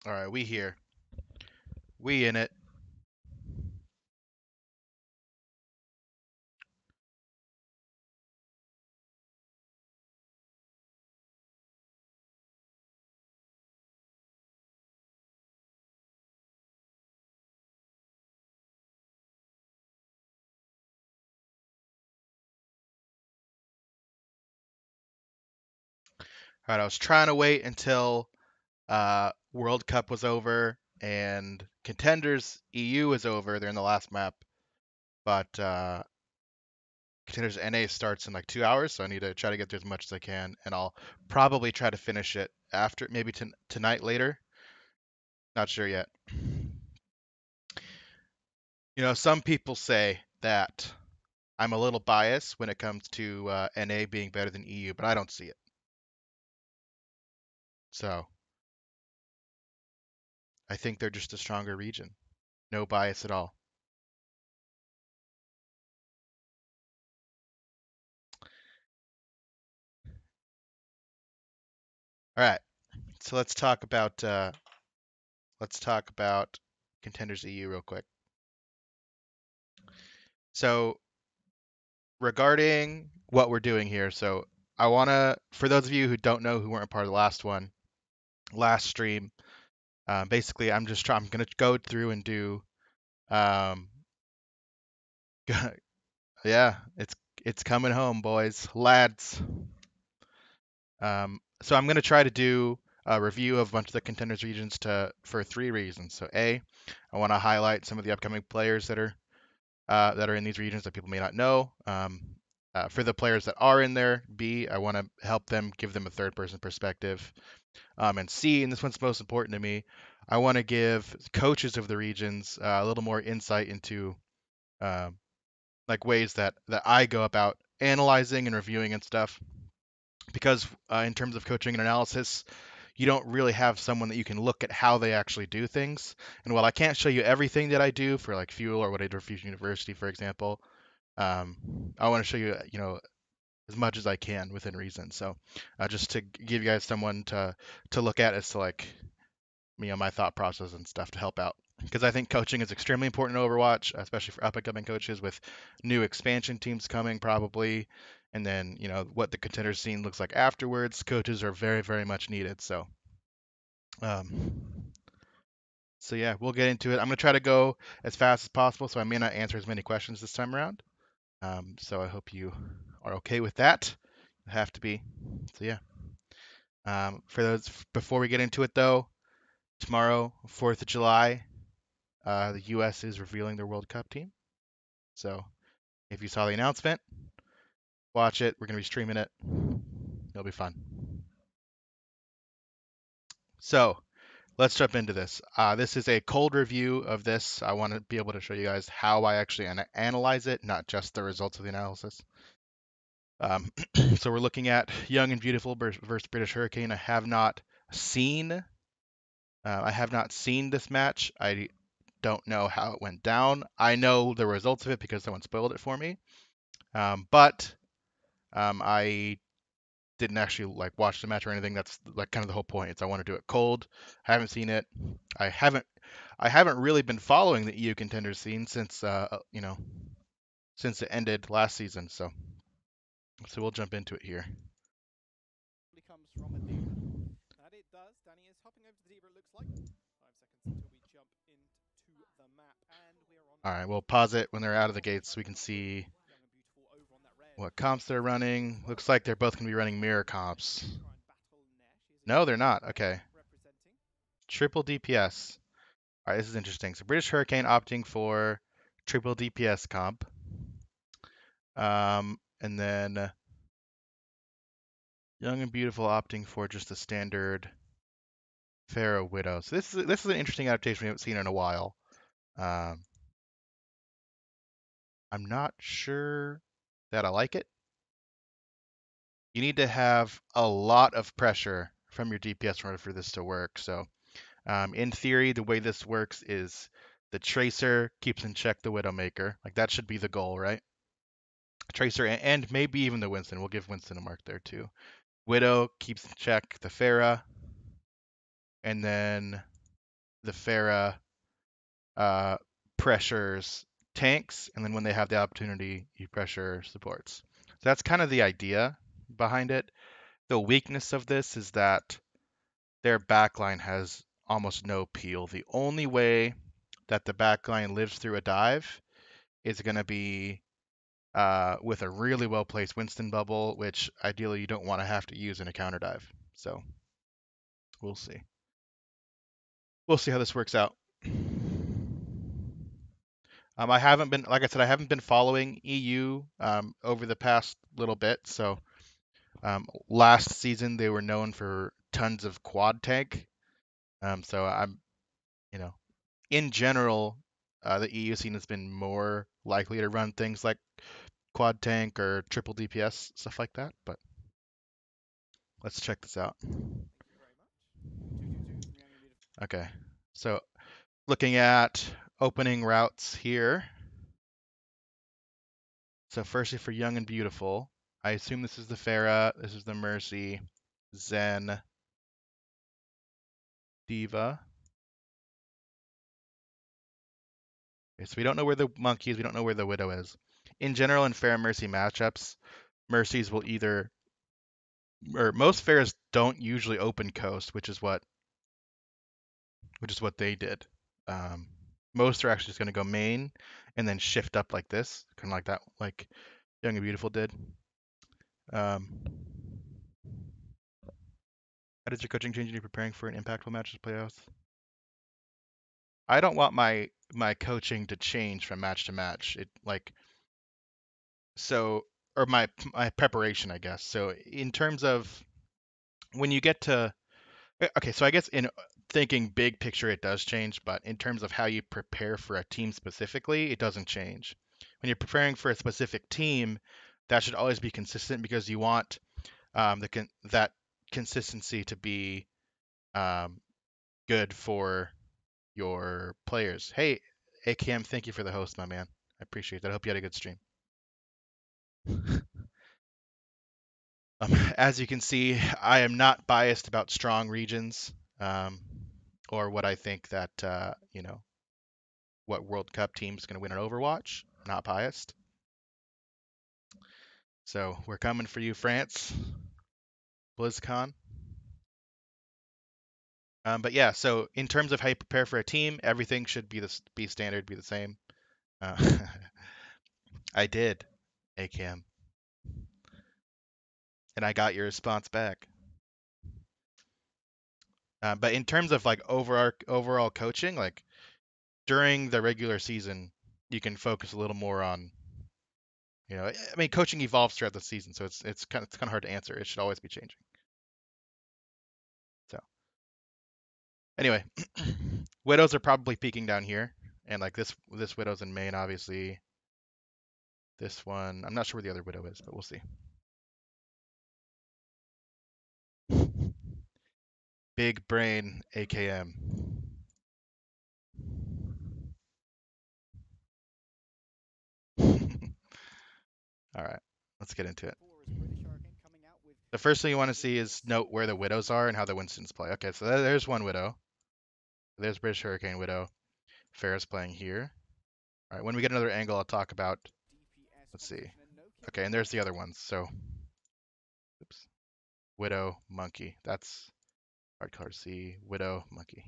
All right, we here. We in it. All right, I was trying to wait until World Cup was over and Contenders EU is over. They're in the last map, but Contenders NA starts in like 2 hours, so I need to try to get through as much as I can, and I'll probably try to finish it after, maybe tonight later. Not sure yet. You know, some people say that I'm a little biased when it comes to NA being better than EU, but I don't see it. So I think they're just a stronger region. No bias at all. All right, so let's talk about Contenders EU real quick. So regarding what we're doing here, so I wanna, for those of you who don't know, who weren't a part of the last stream, basically I'm gonna go through and do, um, yeah, it's coming home, boys, lads. So I'm gonna try to do a review of a bunch of the Contenders regions for three reasons. So A, I want to highlight some of the upcoming players that are in these regions that people may not know. For the players that are in there, B, I want to help them, give them a third person perspective. And C, and this one's most important to me, I want to give coaches of the regions a little more insight into um, like ways that I go about analyzing and reviewing and stuff. Because in terms of coaching and analysis, you don't really have someone that you can look at how they actually do things. And while I can't show you everything that I do for like Fuel or what I do for Fusion University, for example, um, I want to show you, you know, as much as I can within reason. So just to give you guys someone to look at as to like, you know, my thought process and stuff to help out. Because I think coaching is extremely important in Overwatch, especially for up and coming coaches with new expansion teams coming probably. And then, you know, what the contender scene looks like afterwards. Coaches are very, very much needed. Um, so yeah, we'll get into it. I'm gonna try to go as fast as possible, so I may not answer as many questions this time around. So I hope you are okay with that. You have to be. So yeah. For those, before we get into it though, tomorrow, 4th of July, the U.S. is revealing their World Cup team. So if you saw the announcement, watch it. We're gonna be streaming it. It'll be fun. So let's jump into this. This is a cold review of this. I want to be able to show you guys how I actually analyze it, not just the results of the analysis. So we're looking at Young and Beautiful versus British Hurricane. I have not seen this match. I don't know how it went down. I know the results of it because someone spoiled it for me. But I didn't actually like watch the match or anything. That's like kind of the whole point. It's I want to do it cold. I haven't seen it. I haven't I haven't really been following the EU contender scene since you know, since it ended last season. So we'll jump into it here. Comes from a diva. And it does. Danny is hopping over to the diva, it looks like. 5 seconds until we jump into the map. And we're on All right, we'll pause it when they're out of the gates so we can see Young and Beautiful over on that red. what comps they're running. Looks like they're both going to be running mirror comps. Try and battle Nesh. No, they're not. Okay. Representing. Triple DPS. All right, this is interesting. So British Hurricane opting for triple DPS comp. And then Young and Beautiful opting for just the standard Pharaoh Widow. So this is an interesting adaptation we haven't seen in a while. Um, I'm not sure that I like it. You need to have a lot of pressure from your DPS in order for this to work. So in theory, the way this works is the Tracer keeps in check the Widowmaker. Like that should be the goal, right? Tracer and maybe even the Winston. We'll give Winston a mark there too. Widow keeps in check the Pharah, and then the Pharah uh, pressures tanks, and then when they have the opportunity, you pressure supports. So that's kind of the idea behind it. The weakness of this is that their backline has almost no peel. The only way that the backline lives through a dive is going to be with a really well placed Winston bubble, which ideally you don't want to have to use in a counter dive. So we'll see. We'll see how this works out. I haven't been, like I said, I haven't been following EU over the past little bit. So last season they were known for tons of quad tank. So I'm, you know, in general, the EU scene has been more likely to run things like quad tank or triple DPS stuff like that. But let's check this out. Thank you very much. 222 from Young and Beautiful. Okay, so looking at opening routes here. So firstly for Young and Beautiful, I assume this is the Pharah, this is the Mercy, Zen, Diva. Okay, so we don't know where the Monkey is, we don't know where the Widow is. In general, in Pharah Mercy matchups, Mercies will either, or most Pharahs don't usually open coast, which is what they did. Um, most are actually just going to go main and then shift up like this, kind of like that, like Young and Beautiful did. Um, how does your coaching change when you're preparing for an impactful match as playoffs? I don't want my coaching to change from match to match. It like so or my preparation, I guess. So in terms of when you get to okay, so I guess in thinking big picture it does change, but in terms of how you prepare for a team specifically, it doesn't change. When you're preparing for a specific team, that should always be consistent because you want that consistency to be um, good for your players. Hey, AKM, thank you for the host, my man. I appreciate that. I hope you had a good stream. As you can see, I am not biased about strong regions um, or what I think that, what World Cup team is going to win an Overwatch. Not biased. So we're coming for you, France, BlizzCon. But yeah, so in terms of how you prepare for a team, everything should be standard, be the same. Uh, I did, AKM, and I got your response back. But in terms of like overall coaching, like during the regular season, you can focus a little more on, I mean, coaching evolves throughout the season, so it's kind of hard to answer. It should always be changing. So anyway, widows are probably peaking down here, and like this widow's in main, obviously. This one, I'm not sure where the other widow is, but we'll see. Big brain, AKM. All right, let's get into it. Four is British Hurricane coming out with The first thing you want to see is duels. note where the widows are and how the Winstons play. Okay, so there's one widow. There's British Hurricane widow. Ferris playing here. All right, when we get another angle, I'll talk about. DPS Let's see. composition and no kill Okay, and there's loss. the other ones. So, oops. Widow, monkey. That's hard color to see. Widow, monkey.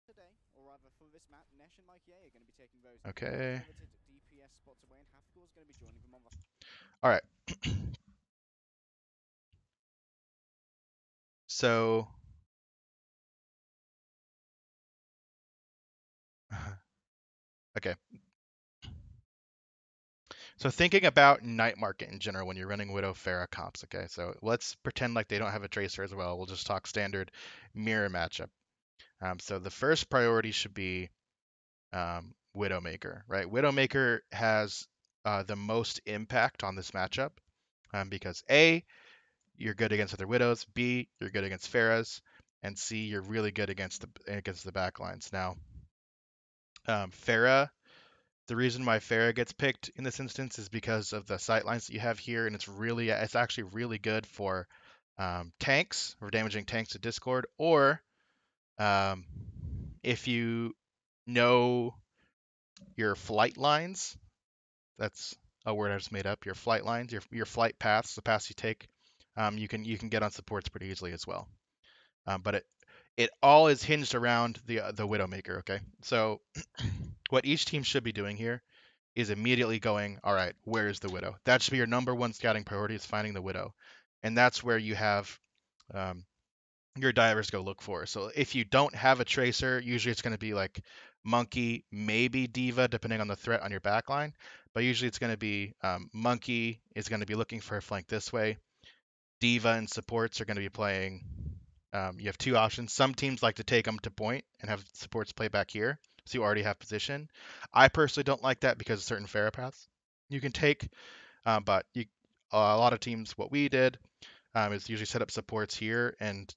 Today, or rather for this map, Nesh and Mike Ye are going to be taking those Okay. coveted DPS spots away, and Hathcour is going to be joining them on the. All right. So, okay. So thinking about night market in general when you're running Widow Pharah comps, okay? So let's pretend like they don't have a tracer as well. We'll just talk standard mirror matchup. So the first priority should be Widowmaker, right? Widowmaker has the most impact on this matchup because A, you're good against other Widows, B, you're good against Pharahs, and C, you're really good against the backlines. Now, Pharah, the reason why Pharah gets picked in this instance is because of the sightlines that you have here, and it's actually really good for tanks, or damaging tanks to Discord, or Um, if you know your flight lines, that's a word I just made up. Your flight lines, your flight paths, the paths you take, you can get on supports pretty easily as well. But it all is hinged around the Widowmaker. Okay, so what each team should be doing here is immediately going, all right, where is the Widow? That should be your number one scouting priority is finding the Widow, and that's where you have um, your divers go look for. So if you don't have a tracer, usually it's going to be like Monkey, maybe Diva, depending on the threat on your backline. But usually it's going to be Monkey is going to be looking for a flank this way. Diva and supports are going to be playing. You have two options. Some teams like to take them to point and have supports play back here, so you already have position. I personally don't like that because of certain Pharah paths you can take, but a lot of teams, what we did is usually set up supports here and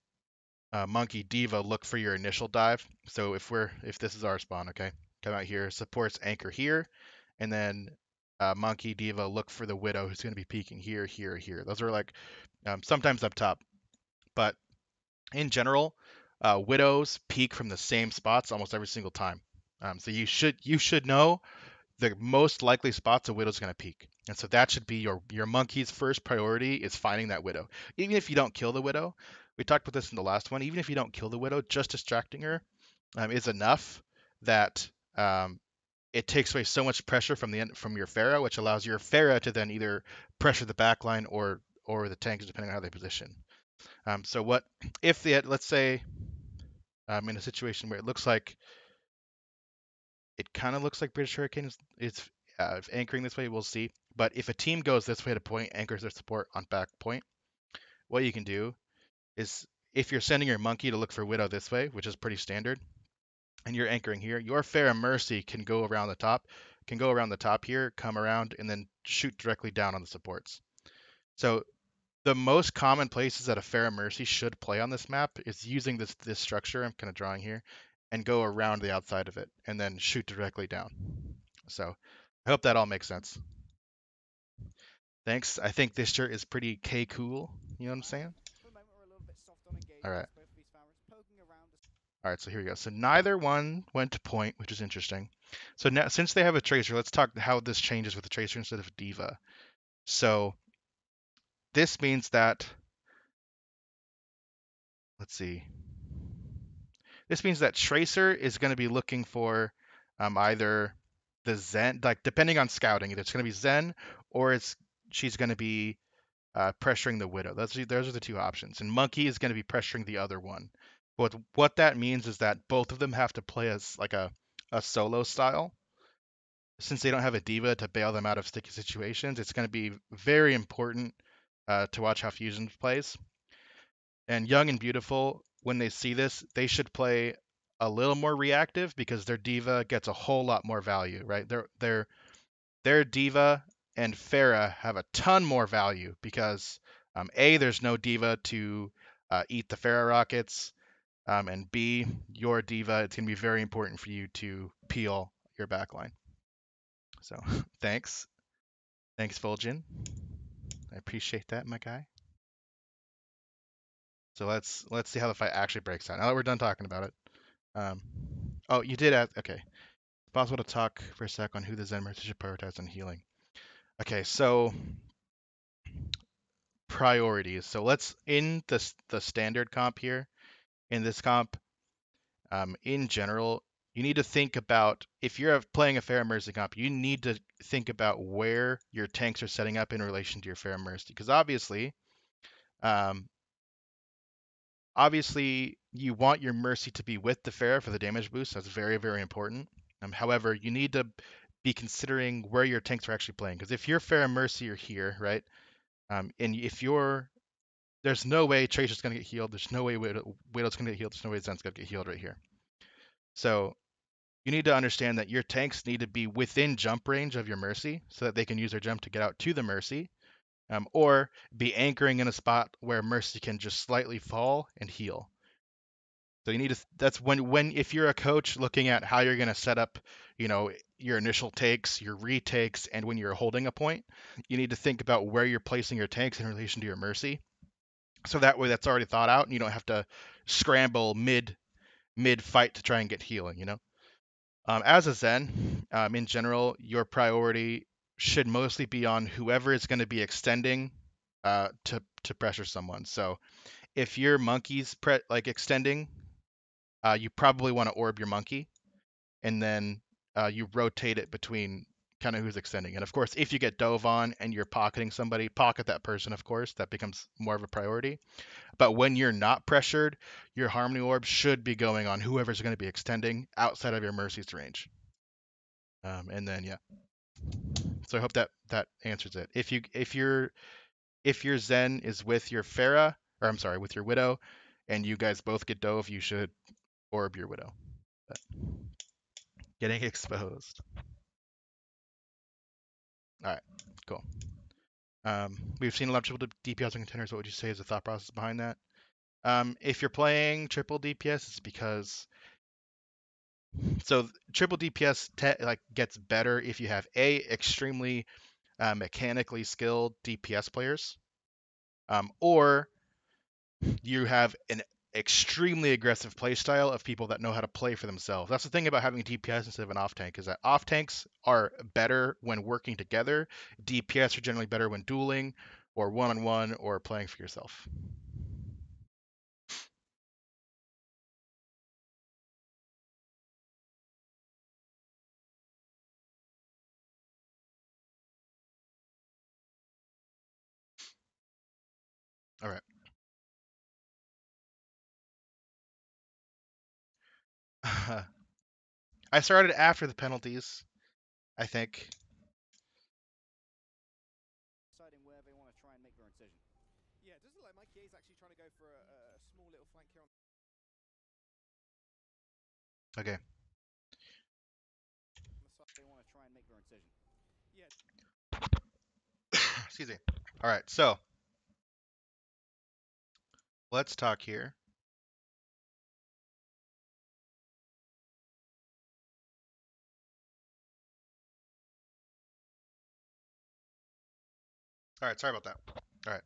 Monkey Diva look for your initial dive. So if this is our spawn, okay, come out here, supports anchor here, and then Monkey Diva look for the Widow who's going to be peeking here, here, here. Those are like sometimes up top, but in general, Widows peek from the same spots almost every single time. So you should know the most likely spots a widow's going to peek. And so that should be your monkey's first priority is finding that widow. Even if you don't kill the widow, we talked about this in the last one. Even if you don't kill the widow, just distracting her is enough that it takes away so much pressure from your Pharah, which allows your Pharah to then either pressure the backline or the tanks depending on how they position. So what if they had, let's say in a situation where it kind of looks like British Hurricane is anchoring this way. We'll see. But if a team goes this way to point, anchors their support on back point, what you can do is if you're sending your monkey to look for Widow this way, which is pretty standard, and you're anchoring here, your Fair Mercy can go around the top here, come around, and then shoot directly down on the supports. So the most common places that a Fair Mercy should play on this map is using this structure I'm kind of drawing here, and go around the outside of it, and then shoot directly down. So I hope that all makes sense. Thanks. I think this shirt is pretty K cool. You know what I'm saying? For the moment, we're a little bit soft on All engagement right. as both of these Farahs poking around. All right. So here we go. So neither one went to point, which is interesting. So now, since they have a tracer, let's talk how this changes with the tracer instead of diva. So this means that, let's see. This means that tracer is going to be looking for either the Zen, like depending on scouting, either it's going to be Zen or she's going to be pressuring the Widow. Those are the two options. And Monkey is going to be pressuring the other one. But what that means is that both of them have to play as like a solo style. Since they don't have a diva to bail them out of sticky situations, it's going to be very important to watch how Fusion plays. And Young and Beautiful, when they see this, they should play a little more reactive because their diva gets a whole lot more value, right? Their diva and Farah have a ton more value because A, there's no diva to eat the Farah rockets, and B, your diva, it's going to be very important for you to peel your backline. So thanks. Thanks, Fulgin. I appreciate that, my guy. So let's see how the fight actually breaks down. Now that we're done talking about it. Um, oh, you did ask. Okay. It's possible to talk for a sec on who the Zen merchant should prioritize on healing. Okay, so priorities. So let's in the standard comp here. In this comp, in general, you need to think about if you're playing a Fair Mercy comp, you need to think about where your tanks are setting up in relation to your Fair Mercy, because um, obviously you want your Mercy to be with the Fair for the damage boost. That's very, very important. However, you need to be considering where your tanks are actually playing, because if your Fair Mercy are here, right, and if you're there's no way Tracer's going to get healed. There's no way Widow's going to get healed. There's no way Zen's going to get healed right here. So you need to understand that your tanks need to be within jump range of your Mercy so that they can use their jump to get out to the Mercy, or be anchoring in a spot where Mercy can just slightly fall and heal. So you need to. That's when if you're a coach looking at how you're going to set up, your initial takes, your retakes, and when you're holding a point, you need to think about where you're placing your tanks in relation to your Mercy. So that way, that's already thought out, and you don't have to scramble mid-fight to try and get healing, you know? As a Zen, in general, your priority should mostly be on whoever is going to be extending to pressure someone. So if your monkey's like extending, you probably want to orb your monkey, and then you rotate it between kind of who's extending. And of course, if you get dove on and you're pocketing somebody, pocket that person, of course, that becomes more of a priority. But when you're not pressured, your Harmony Orb should be going on whoever's going to be extending outside of your Mercy's range. And then yeah, so I hope that answers it. If your Zen is with your Pharah, or I'm sorry, with your Widow, and you guys both get dove, you should orb your Widow. But getting exposed. All right, cool. We've seen a lot of triple DPS on contenders. What would you say is the thought process behind that? If you're playing triple DPS, it's because so triple DPS like gets better if you have extremely mechanically skilled DPS players, or you have an extremely aggressive playstyle of people that know how to play for themselves. That's the thing about having DPS instead of an off tank, is that off tanks are better when working together. DPS are generally better when dueling or one-on-one or playing for yourself. All right. I started after the penalties, I think. Deciding where they want to try and make their incision. Yeah, it does look like Mikey is actually trying to go for a small little flank here on. Okay. They want to try and make their incision. Yeah. Excuse me. All right. So let's talk here. All right. Sorry about that. All right.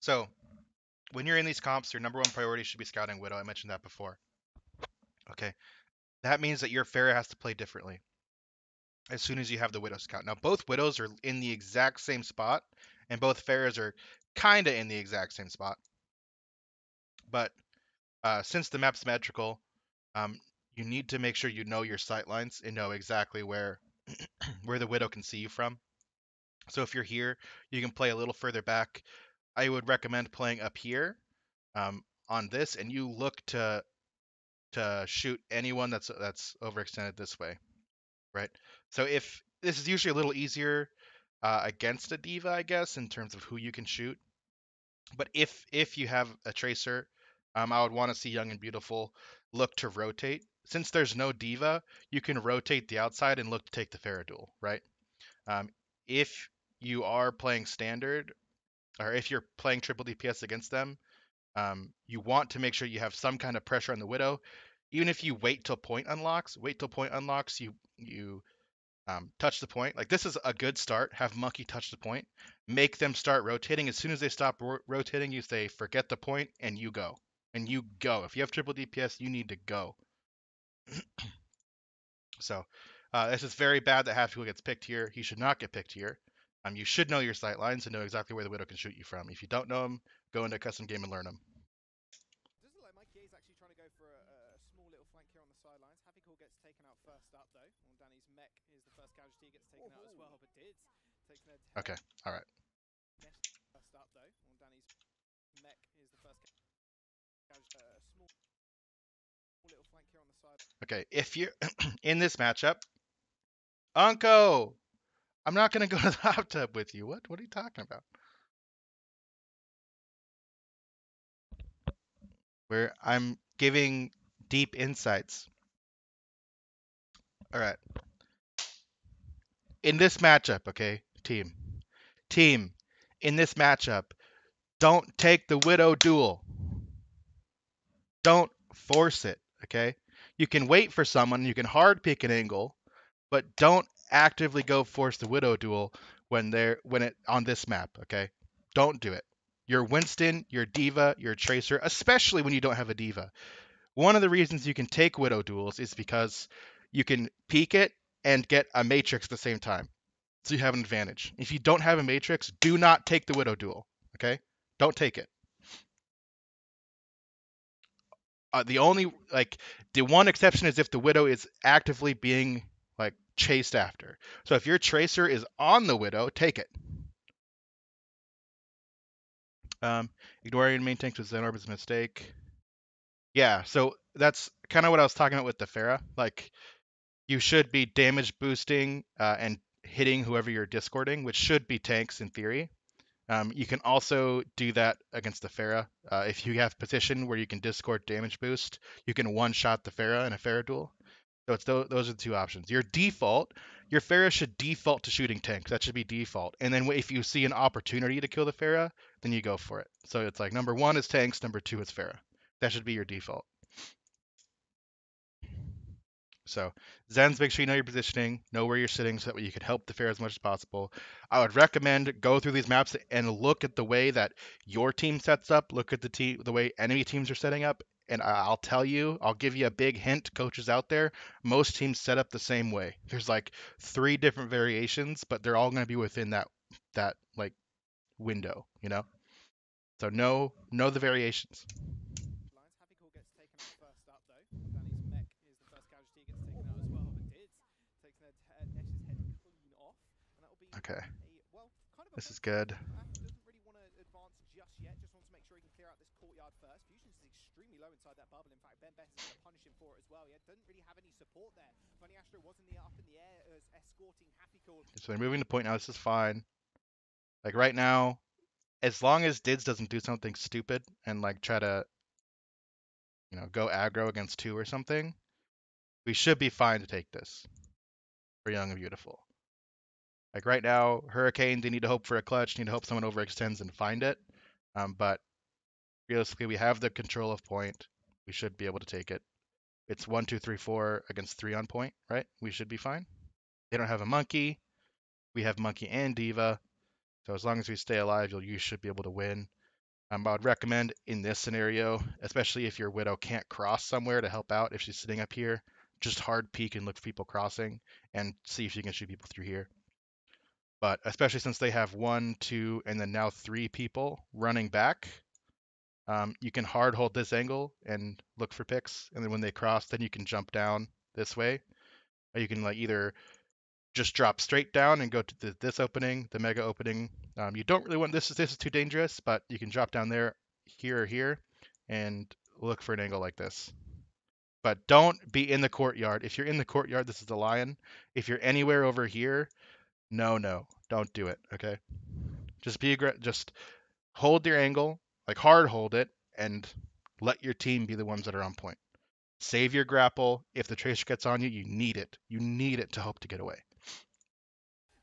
So when you're in these comps, your number one priority should be scouting Widow. I mentioned that before. Okay. That means that your Pharah has to play differently as soon as you have the Widow scout. Now, both Widows are in the exact same spot, and both Pharahs are kind of in the exact same spot. But since the map's symmetrical, you need to make sure you know your sightlines and know exactly where where the Widow can see you from. So if you're here, you can play a little further back. I would recommend playing up here on this, and you look to shoot anyone that's overextended this way, right? So if this is usually a little easier against a diva, I guess, in terms of who you can shoot. But if you have a tracer, I would want to see Young and Beautiful look to rotate. Since there's no diva, you can rotate the outside and look to take the Pharah duel, right? Um, if you are playing standard, or if you're playing triple DPS against them, you want to make sure you have some kind of pressure on the Widow. Even if you wait till point unlocks, you touch the point. Like this is a good start. Have Monkey touch the point. Make them start rotating. As soon as they stop rotating, you say forget the point and you go. And you go. If you have triple DPS, you need to go. So this is very bad that half people gets picked here. He should not get picked here. You should know your sight lines and know exactly where the Widow can shoot you from. If you don't know them, go into a custom game and learn them. It does look like Mikey is actually trying to go for a small little flank here on the sidelines. Happy Call gets taken out first up though. On Danny's mech is the first casualty, gets taken out as well, but did takes their Okay, all right. first up though. On Danny's mech is the first casualty. Small little flank here on the side. Okay, if you're in this matchup, Unco, I'm not gonna go to the hot tub with you. What? What are you talking about? Where I'm giving deep insights. All right. In this matchup, okay, team, in this matchup, don't take the Widow duel. Don't force it, okay? You can wait for someone, you can hard pick an angle, but don't actively go force the Widow duel when it on this map, okay? Don't do it. You're Winston, you're Diva, you're Tracer, especially when you don't have a Diva. One of the reasons you can take Widow duels is because you can peek it and get a Matrix at the same time. So you have an advantage. If you don't have a Matrix, do not take the Widow duel. Okay? Don't take it. The only the one exception is if the Widow is actively being chased after. So if your Tracer is on the Widow, take it. Ignoring main tanks with Zen Orb is a mistake. Yeah, so that's kind of what I was talking about with the Pharah. Like, you should be damage boosting and hitting whoever you're discording, which should be tanks in theory. You can also do that against the Pharah. If you have position where you can discord damage boost, you can one-shot the Pharah in a Pharah duel. So it's those are the two options. Your Pharah should default to shooting tanks. That should be default. And then if you see an opportunity to kill the Pharah, then you go for it. So it's like number 1 is tanks, number 2 is Pharah. That should be your default. So Zens, make sure you know your positioning, know where you're sitting, so that way you can help the Pharah as much as possible. I would recommend go through these maps and look at the way that your team sets up. Look at the way enemy teams are setting up, and I'll tell you, I'll give you a big hint, coaches out there. Most teams set up the same way. There's like 3 different variations, but they're all going to be within that window, you know. So know the variations. Lines. Happy Call gets taken out first up though. Danny's mech is the first casualty, gets taken out as well, but Dids takes Nesh's head clean off, and that'll be Okay, kind of a this is point good. doesn't really want to advance just yet, just wants to make sure he can clear out this courtyard first. Fusion's extremely low inside that bubble. In fact, Ben Beth is going to punish him for it as well. He doesn't really have any support there. Funny Astro was up in the air as escorting Happy Call. So they're moving to point now. This is fine. Like right now, as long as Dids doesn't do something stupid and try to, go aggro against 2 or something, we should be fine to take this for Young and Beautiful. Like right now, Hurricane, they need to hope for a clutch, need to hope someone overextends and find it. But realistically, we have the control of point. We should be able to take it. It's 1, 2, 3, 4 against 3 on point, right? We should be fine. They don't have a monkey. We have monkey and diva. So as long as we stay alive, you should be able to win. I would recommend in this scenario, especially if your Widow can't cross somewhere to help out, if she's sitting up here, just hard peek and look for people crossing and see if you can shoot people through here. But especially since they have 1, 2, and then now 3 people running back, you can hard hold this angle and look for picks. And then when they cross, then you can jump down this way. Or you can either just drop straight down and go to this opening, the mega opening. You don't really want this is too dangerous, but you can drop down there, here or here, and look for an angle like this. But don't be in the courtyard. If you're in the courtyard, this is the lion. If you're anywhere over here, no, don't do it. Okay, just hold your angle, hard hold it, and let your team be the ones that are on point. Save your grapple. If the tracer gets on you, you need it. You need it to hope to get away.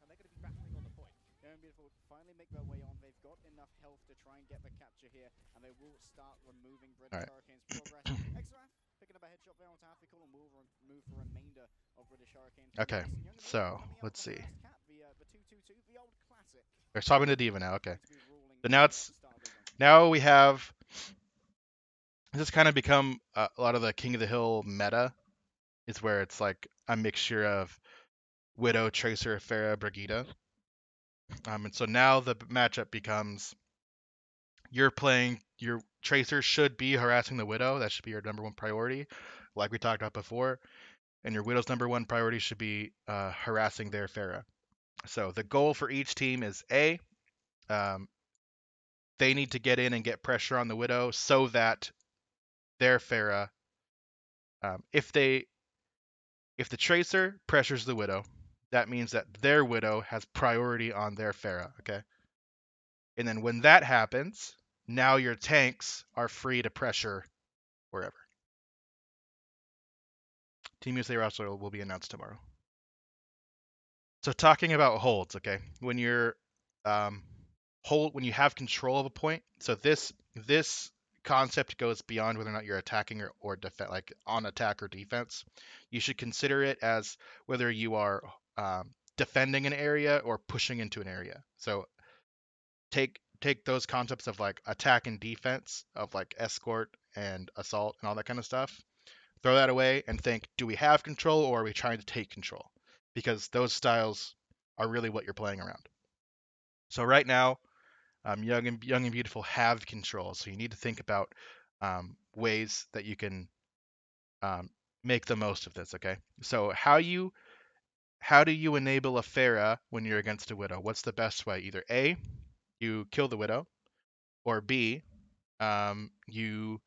And they're going to be battling on the point. Young and Beautiful finally make their way on. They've got enough health to try and get the capture here, and they will start removing British All right. Hurricane's progress. Exaraf picking up a headshot there on Happy Call and will remove the remainder of British Hurricane's Okay, progress. And Young and so Beautiful coming out let's with the see. first cap, the 2-2-2, the old classic. They're swapping to Diva now. Okay, To be ruling so now we have. This has kind of become a lot of the King of the Hill meta. Is where it's like a mixture of Widow, Tracer, Pharah, Brigida. And so now the matchup becomes you're playing your Tracer should be harassing the Widow. That should be your number 1 priority, like we talked about before. And your Widow's number 1 priority should be harassing their Pharah. So the goal for each team is um, they need to get in and get pressure on the Widow so that their Pharah, if the Tracer pressures the Widow, that means that their Widow has priority on their Pharah, okay? And then when that happens, now your tanks are free to pressure wherever. Team USA roster will be announced tomorrow. So talking about holds, okay? When you're when you have control of a point, so this concept goes beyond whether or not you're attacking or defense, like on attack or defense. You should consider it as whether you are defending an area or pushing into an area. So take those concepts of like attack and defense, of like escort and assault and all that kind of stuff, throw that away and think, do we have control or are we trying to take control? Because those styles are really what you're playing around. So right now, young and beautiful have control. So you need to think about ways that you can make the most of this. Okay. So how do you enable a Pharah when you're against a Widow? What's the best way? Either A, you kill the Widow, or B, you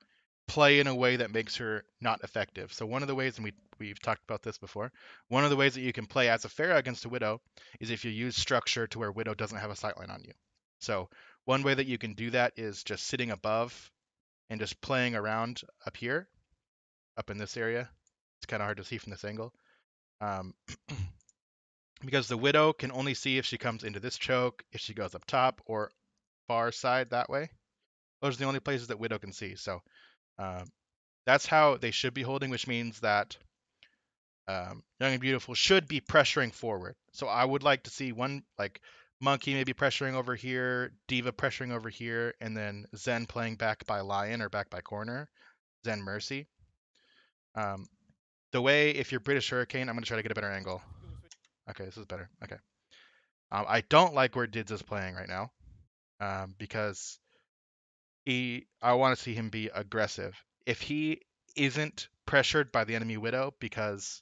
play in a way that makes her not effective. So one of the ways, and we've talked about this before, one of the ways that you can play as a Pharah against a Widow is if you use structure to where Widow doesn't have a sightline on you. So one way that you can do that is just sitting above and just playing around up here, up in this area. It's kind of hard to see from this angle. Um, because the Widow can only see if she comes into this choke, if she goes up top, or far side that way. Those are the only places that Widow can see. So um, that's how they should be holding, which means that Young and Beautiful should be pressuring forward. So I would like to see one like Monkey maybe pressuring over here, Diva pressuring over here, and then Zen playing back by Lion or back by corner, Zen Mercy. Um, the way if you're British Hurricane, I'm gonna try to get a better angle. Okay, this is better. Okay. I don't like where Dids is playing right now because I want to see him be aggressive. If he isn't pressured by the enemy Widow because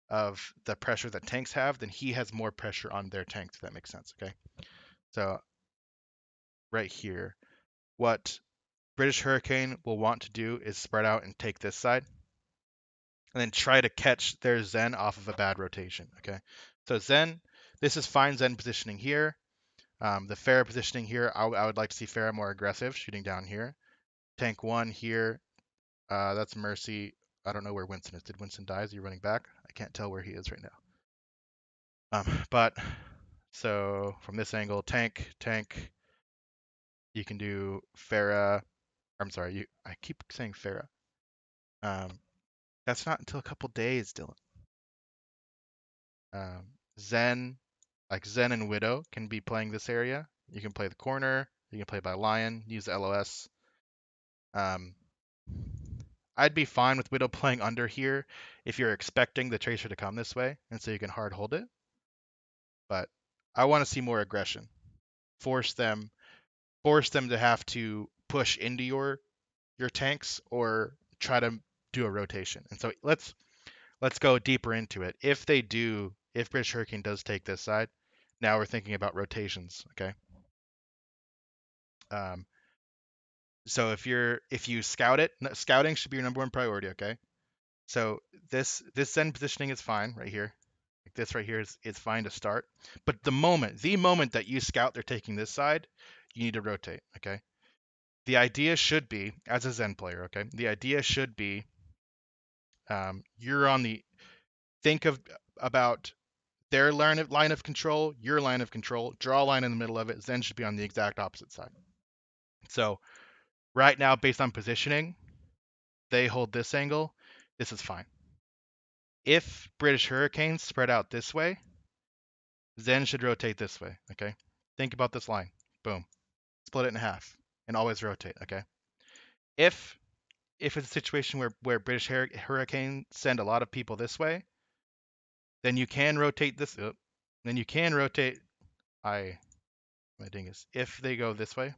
of the pressure that tanks have, then he has more pressure on their tanks, if that makes sense. Okay. So right here, what British Hurricane will want to do is spread out and take this side and then try to catch their Zen off of a bad rotation. Okay. So Zen, this is fine Zen positioning here. The Pharah positioning here, I would like to see Pharah more aggressive, shooting down here. Tank 1 here, that's Mercy. I don't know where Winston is. Did Winston die? Is he running back? I can't tell where he is right now. But so from this angle, tank, you can do Pharah. I'm sorry, I keep saying Pharah. Um, that's not until a couple days, Dylan. Um, Zen, like Zen and Widow can be playing this area. You can play the corner. You can play by Lion. Use the LOS. Um, I'd be fine with Widow playing under here if you're expecting the Tracer to come this way, and so you can hard hold it. But I want to see more aggression. Force them to have to push into your tanks or try to do a rotation. And so let's go deeper into it. If British Hurricane does take this side, now we're thinking about rotations. Okay. Um, so if you scout it, scouting should be your number one priority. Okay. So this Zen positioning is fine right here. Like this right here is fine to start. But the moment that you scout they're taking this side, you need to rotate. Okay. The idea should be, as a Zen player, okay, the idea should be you're on the think of about their line of control, your line of control, draw a line in the middle of it. Zen should be on the exact opposite side. So right now, based on positioning, they hold this angle. This is fine. If British Hurricanes spread out this way, Zen should rotate this way. Okay. Think about this line. Boom. Split it in half and always rotate. Okay. If it's a situation where British Hurricane send a lot of people this way, then you can rotate this. Then you can rotate. My dingus. If they go this way,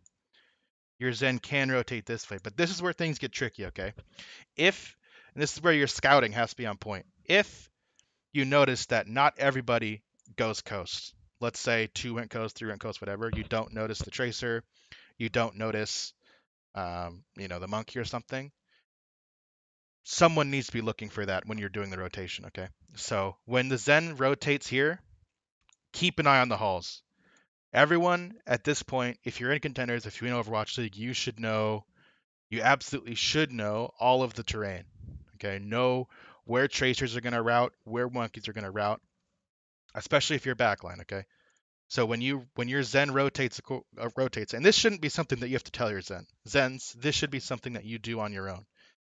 your Zen can rotate this way. But this is where things get tricky. Okay. And this is where your scouting has to be on point. If you notice that not everybody goes coast. Let's say 2 went coast, 3 went coast, whatever. You don't notice the tracer. You don't notice, the monkey or something. Someone needs to be looking for that when you're doing the rotation, okay? So when the Zen rotates here, keep an eye on the halls. Everyone at this point, if you're in Contenders, if you're in Overwatch League, you absolutely should know all of the terrain, okay? Know where tracers are going to route, where monkeys are going to route, especially if you're backline, okay? So when your Zen rotates, and this shouldn't be something that you have to tell your Zens, this should be something that you do on your own,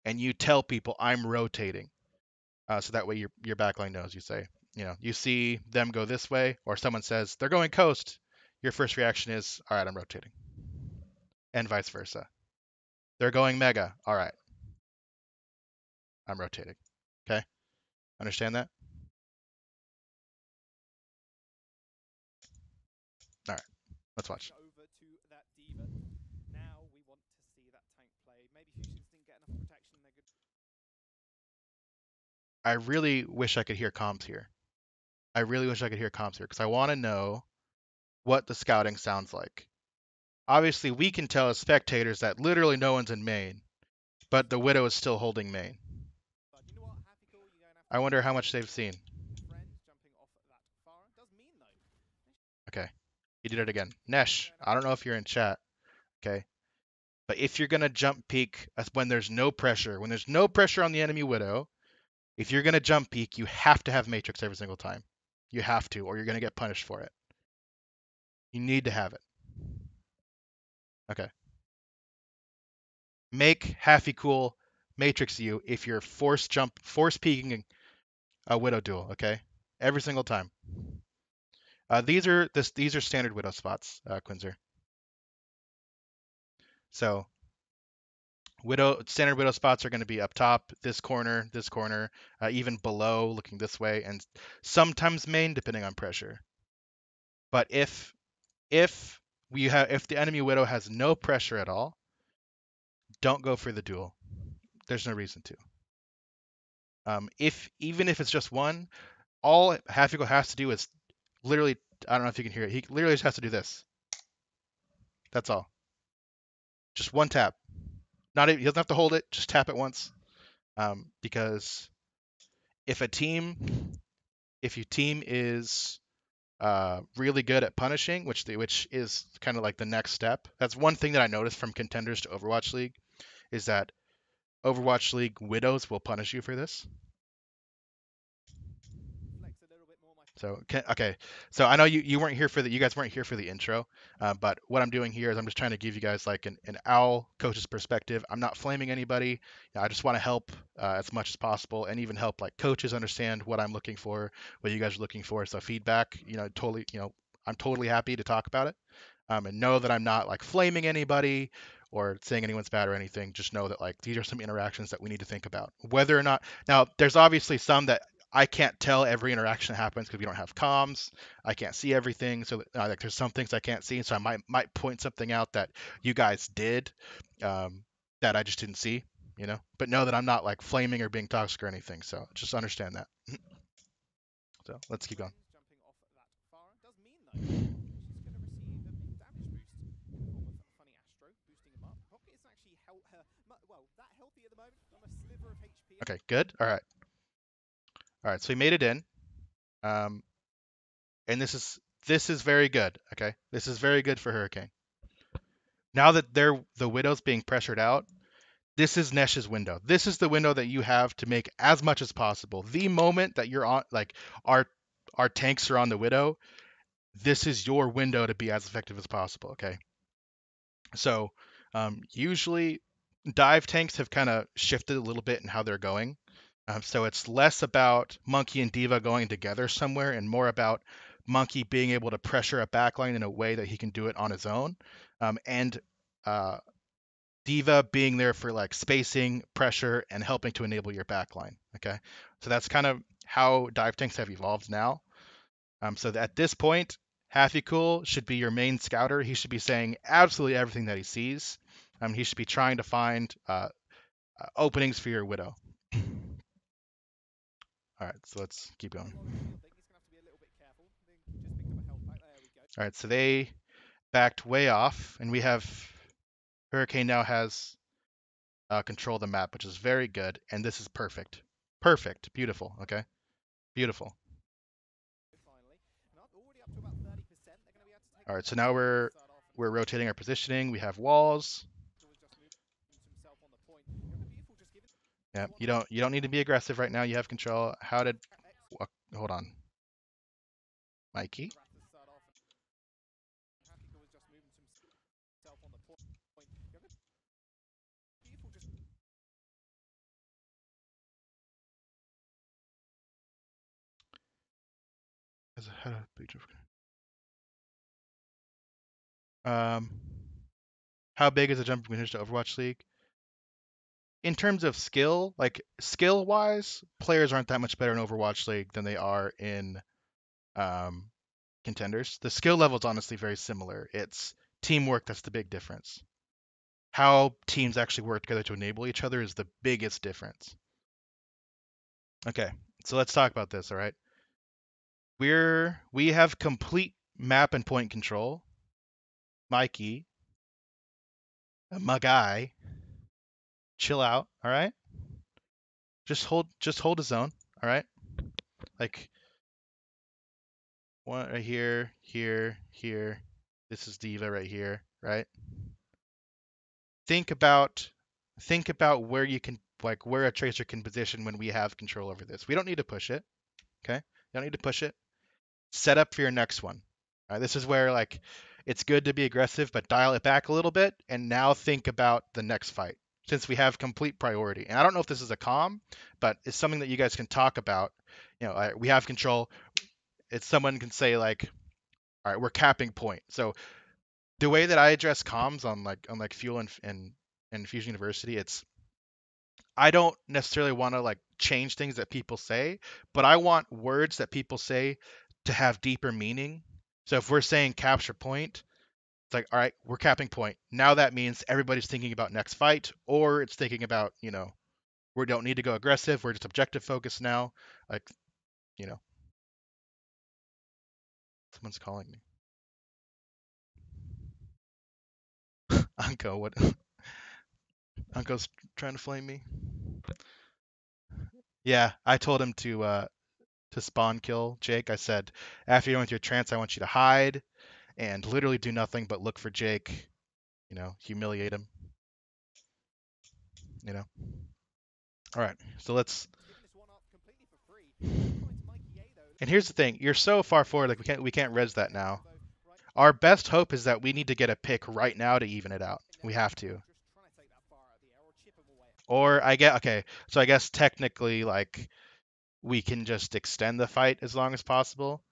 and you tell people I'm rotating, so that way your backline knows. You say, you see them go this way, or someone says they're going coast. Your first reaction is, all right, I'm rotating. and vice versa. They're going mega. All right. I'm rotating. Okay. Understand that? All right. Let's watch. Over to that Diva. Now we want to see that tank play. Maybe Fusions didn't get enough protection. They're good. I really wish I could hear comms here. I really wish I could hear comms here because I want to know what the scouting sounds like. Obviously, we can tell as spectators that literally no one's in main, but the Widow is still holding main. But you know what? Happy cool. You're going to have I to wonder how take much they've seen. friends jumping off at that far. Does mean though. Okay. He did it again. Nesh, I don't know if you're in chat. Okay. But if you're going to jump peek when there's no pressure on the enemy Widow, if you're going to jump peek, you have to have Matrix every single time. You have to, or you're going to get punished for it. You need to have it. Okay. Make Happy Cool Matrix you if you're force peeking a Widow duel, okay? Every single time. These are standard Widow spots, Quinzer. So standard Widow spots are going to be up top, this corner, even below, looking this way, and sometimes main, depending on pressure. But if the enemy Widow has no pressure at all, don't go for the duel. There's no reason to. Even if it's just one, all Hafiko has to do is literally, I don't know if you can hear it. He literally just has to do this. That's all. Just one tap. He doesn't have to hold it. Just tap it once. Because if your team is really good at punishing, which is kind of like the next step. That's one thing that I noticed from Contenders to Overwatch League, is that Overwatch League Widows will punish you for this. Flex a little bit more, my So okay, so I know you weren't here for you guys weren't here for the intro, but what I'm doing here is I'm just trying to give you guys like an OWL coach's perspective. I'm not flaming anybody. I just want to help as much as possible, and even help like coaches understand what I'm looking for, what you guys are looking for. So feedback, totally, I'm totally happy to talk about it, and know that I'm not like flaming anybody or saying anyone's bad or anything. Just know that like these are some interactions that we need to think about. Whether or not now there's obviously some that I can't tell every interaction that happens because we don't have comms. I can't see everything, so like there's some things I can't see, so I might point something out that you guys did that I just didn't see, But know that I'm not like flaming or being toxic or anything. So just understand that. So let's keep going. jumping off at that far. Does mean though, she's going to receive a big damage boost in the form of Funny Astro boosting him up. Rocket is actually that healthy at the moment from a sliver of HP. Okay, good. All right. So we made it in. And this is very good. Okay, this is very good for Hurricane. Now that the Widow's being pressured out, this is Nesh's window. This is the window that you have to make as much as possible. The moment that you're on, like our tanks are on the Widow, this is your window to be as effective as possible. Okay, so usually dive tanks have kind of shifted a little bit in how they're going. So it's less about Monkey and Diva going together somewhere and more about Monkey being able to pressure a backline in a way that he can do it on his own. And Diva being there for like spacing, pressure, and helping to enable your backline. Okay. So that's kind of how dive tanks have evolved now. So at this point, Happy Cool should be your main scouter. He should be saying absolutely everything that he sees. He should be trying to find openings for your Widow. All right, so let's keep going. All right, so they backed way off, and we have Hurricane now has control of the map, which is very good, and this is perfect. Perfect. Beautiful. Okay. Beautiful. All right, so now we're rotating our positioning. We have walls. Yeah, you don't need to be aggressive right now. You have control. Hold on, Mikey? Um, How big is the jump from Contenders to Overwatch League? In terms of skill, like skill wise, players aren't that much better in Overwatch League than they are in um, Contenders. The skill level is honestly very similar. It's teamwork that's the big difference. How teams actually work together to enable each other is the biggest difference. Okay, so let's talk about this, all right? We have complete map and point control. Mikey, my guy, chill out, all right? Just hold a zone, all right? Like one right here, here, here. This is Diva right here, right? Think about think about where you can like where a tracer can position when we have control over this. We don't need to push it, okay? You don't need to push it. Set up for your next one. All right, this is where like it's good to be aggressive, but dial it back a little bit, and now think about the next fight since we have complete priority. And I don't know if this is a calm, but it's something that you guys can talk about. You know, we have control. It's someone can say like, all right, we're capping point. So the way that I address comms on like Fuel and Fusion University, it's I don't necessarily want to like change things that people say, but I want words that people say to have deeper meaning. So if we're saying capture point, it's like, all right, we're capping point. Now that means everybody's thinking about next fight, or it's thinking about, we don't need to go aggressive. We're just objective focused now. Like, you know, someone's calling me. Uncle, what? Uncle's trying to flame me. Yeah, I told him to spawn kill Jake. I said, after you're done with your trance, I want you to hide and literally do nothing but look for Jake, humiliate him, you know. All right, so let's. Giving this one up completely for free. That points Mikey A though. And here's the thing: you're so far forward, like we can't res that now. Though, right Our best hope is that we need to get a pick right now to even it out. We have to. just trying to take that far out of the air or chip him away. Or I get okay, so I guess technically like we can just extend the fight as long as possible.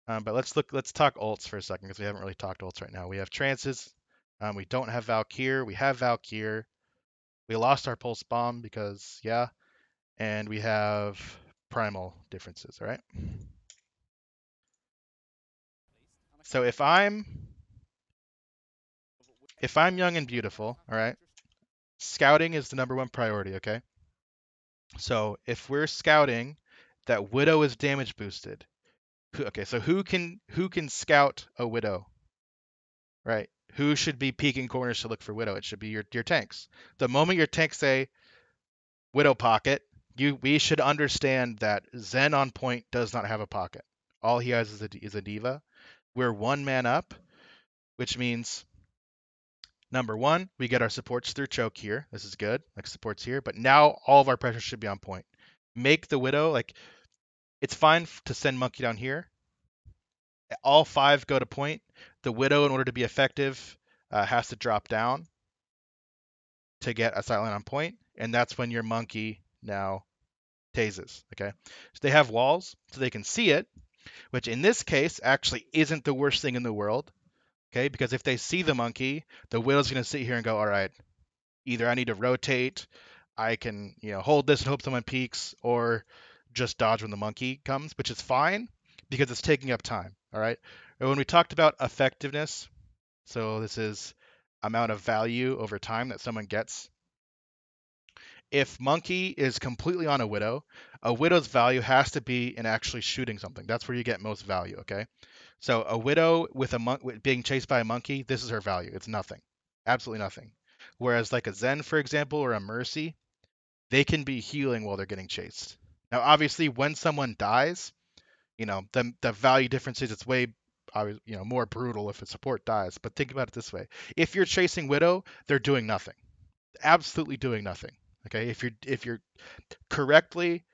But let's talk ults for a second because we haven't really talked ults right now. We have trances. We don't have Valkyr. We have Valkyr. We lost our pulse bomb because yeah, and we have primal differences. All right. So if I'm young and beautiful, all right, scouting is the number one priority. Okay. So if we're scouting that Widow is damage boosted, okay, so who can scout a Widow, right? Who should be peeking corners to look for Widow? It should be your tanks. The moment your tanks say Widow pocket, we should understand that Zen on point does not have a pocket. All he has is a diva. We're one man up, which means number one, we get our supports through choke here. This is good, like supports here. But now all of our pressure should be on point. Make the Widow like it's fine to send Monkey down here. All five go to point. The Widow, in order to be effective, has to drop down to get a sightline on point, and that's when your Monkey now tases. Okay, so they have walls, so they can see it, which in this case actually isn't the worst thing in the world. Okay, because if they see the Monkey, the Widow's going to sit here and go, all right, either I need to rotate, I can hold this and hope someone peeks, or just dodge when the Monkey comes, which is fine because it's taking up time. All right. And when we talked about effectiveness, so this is amount of value over time that someone gets. If Monkey is completely on a Widow's value has to be in actually shooting something. That's where you get most value. Okay. So a Widow with being chased by a Monkey, this is her value. It's nothing, absolutely nothing. Whereas like a Zen, for example, or a Mercy, they can be healing while they're getting chased. Now, obviously, when someone dies, the value difference is it's way more brutal if a support dies. But think about it this way: if you're chasing Widow, they're doing nothing, absolutely doing nothing. Okay, if you're correctly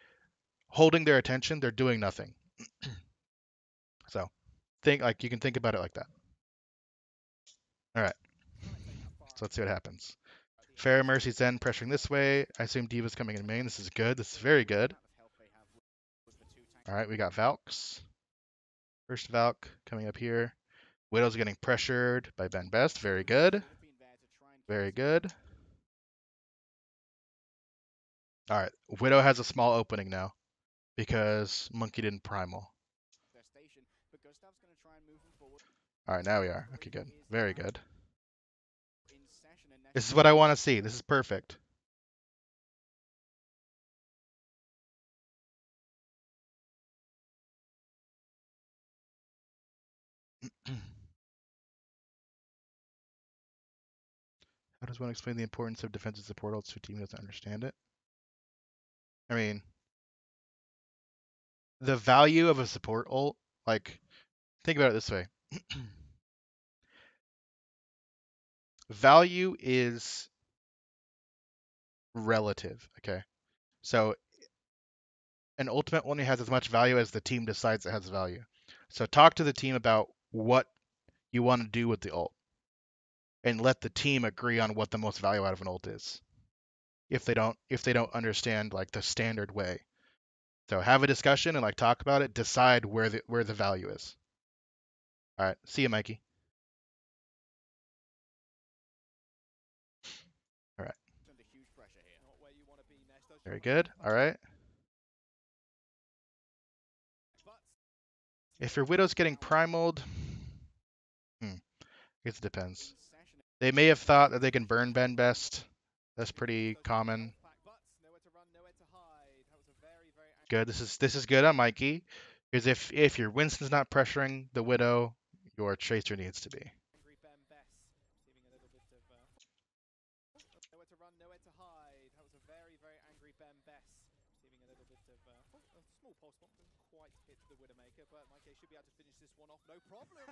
holding their attention, they're doing nothing. So think like you can think about it like that. All right, so let's see what happens. Fair Mercy Zen pressuring this way. I assume Diva's coming in main. This is good. This is very good. All right, we got Valks. First Valk coming up here. Widow's getting pressured by Ben Best. Very good. Very good. All right, Widow has a small opening now because Monkey didn't primal. Their station, but Gustav's going to try and move them forward. All right, now we are. Okay, good. Very good. In session, and This is what I want to see. This is perfect. How does one explain the importance of defensive support ults to a team who doesn't understand it? I mean, the value of a support ult, like, think about it this way. Value is relative, okay? So an ultimate only has as much value as the team decides it has value. So talk to the team about what you want to do with the ult and let the team agree on what the most value out of an ult is. If they don't understand like the standard way. So have a discussion and like talk about it, decide where the value is. All right, see you, Mikey. All right. under huge pressure here. Not where you want to be, Nestor. Very good. All right. If your Widow's getting primaled, I guess it depends. They may have thought that they can burn Ben best. That's pretty common. Good. This is good on Mikey. Because if your Winston's not pressuring the Widow, your Tracer needs to be. Angry Ben Bess, receiving a little bit of nowhere to run, nowhere to hide. That was a very, very angry Ben Bess, receiving a little bit of a small pulse bomb. Didn't quite hit the Widowmaker, but Mikey should be able to finish this one off, no problem.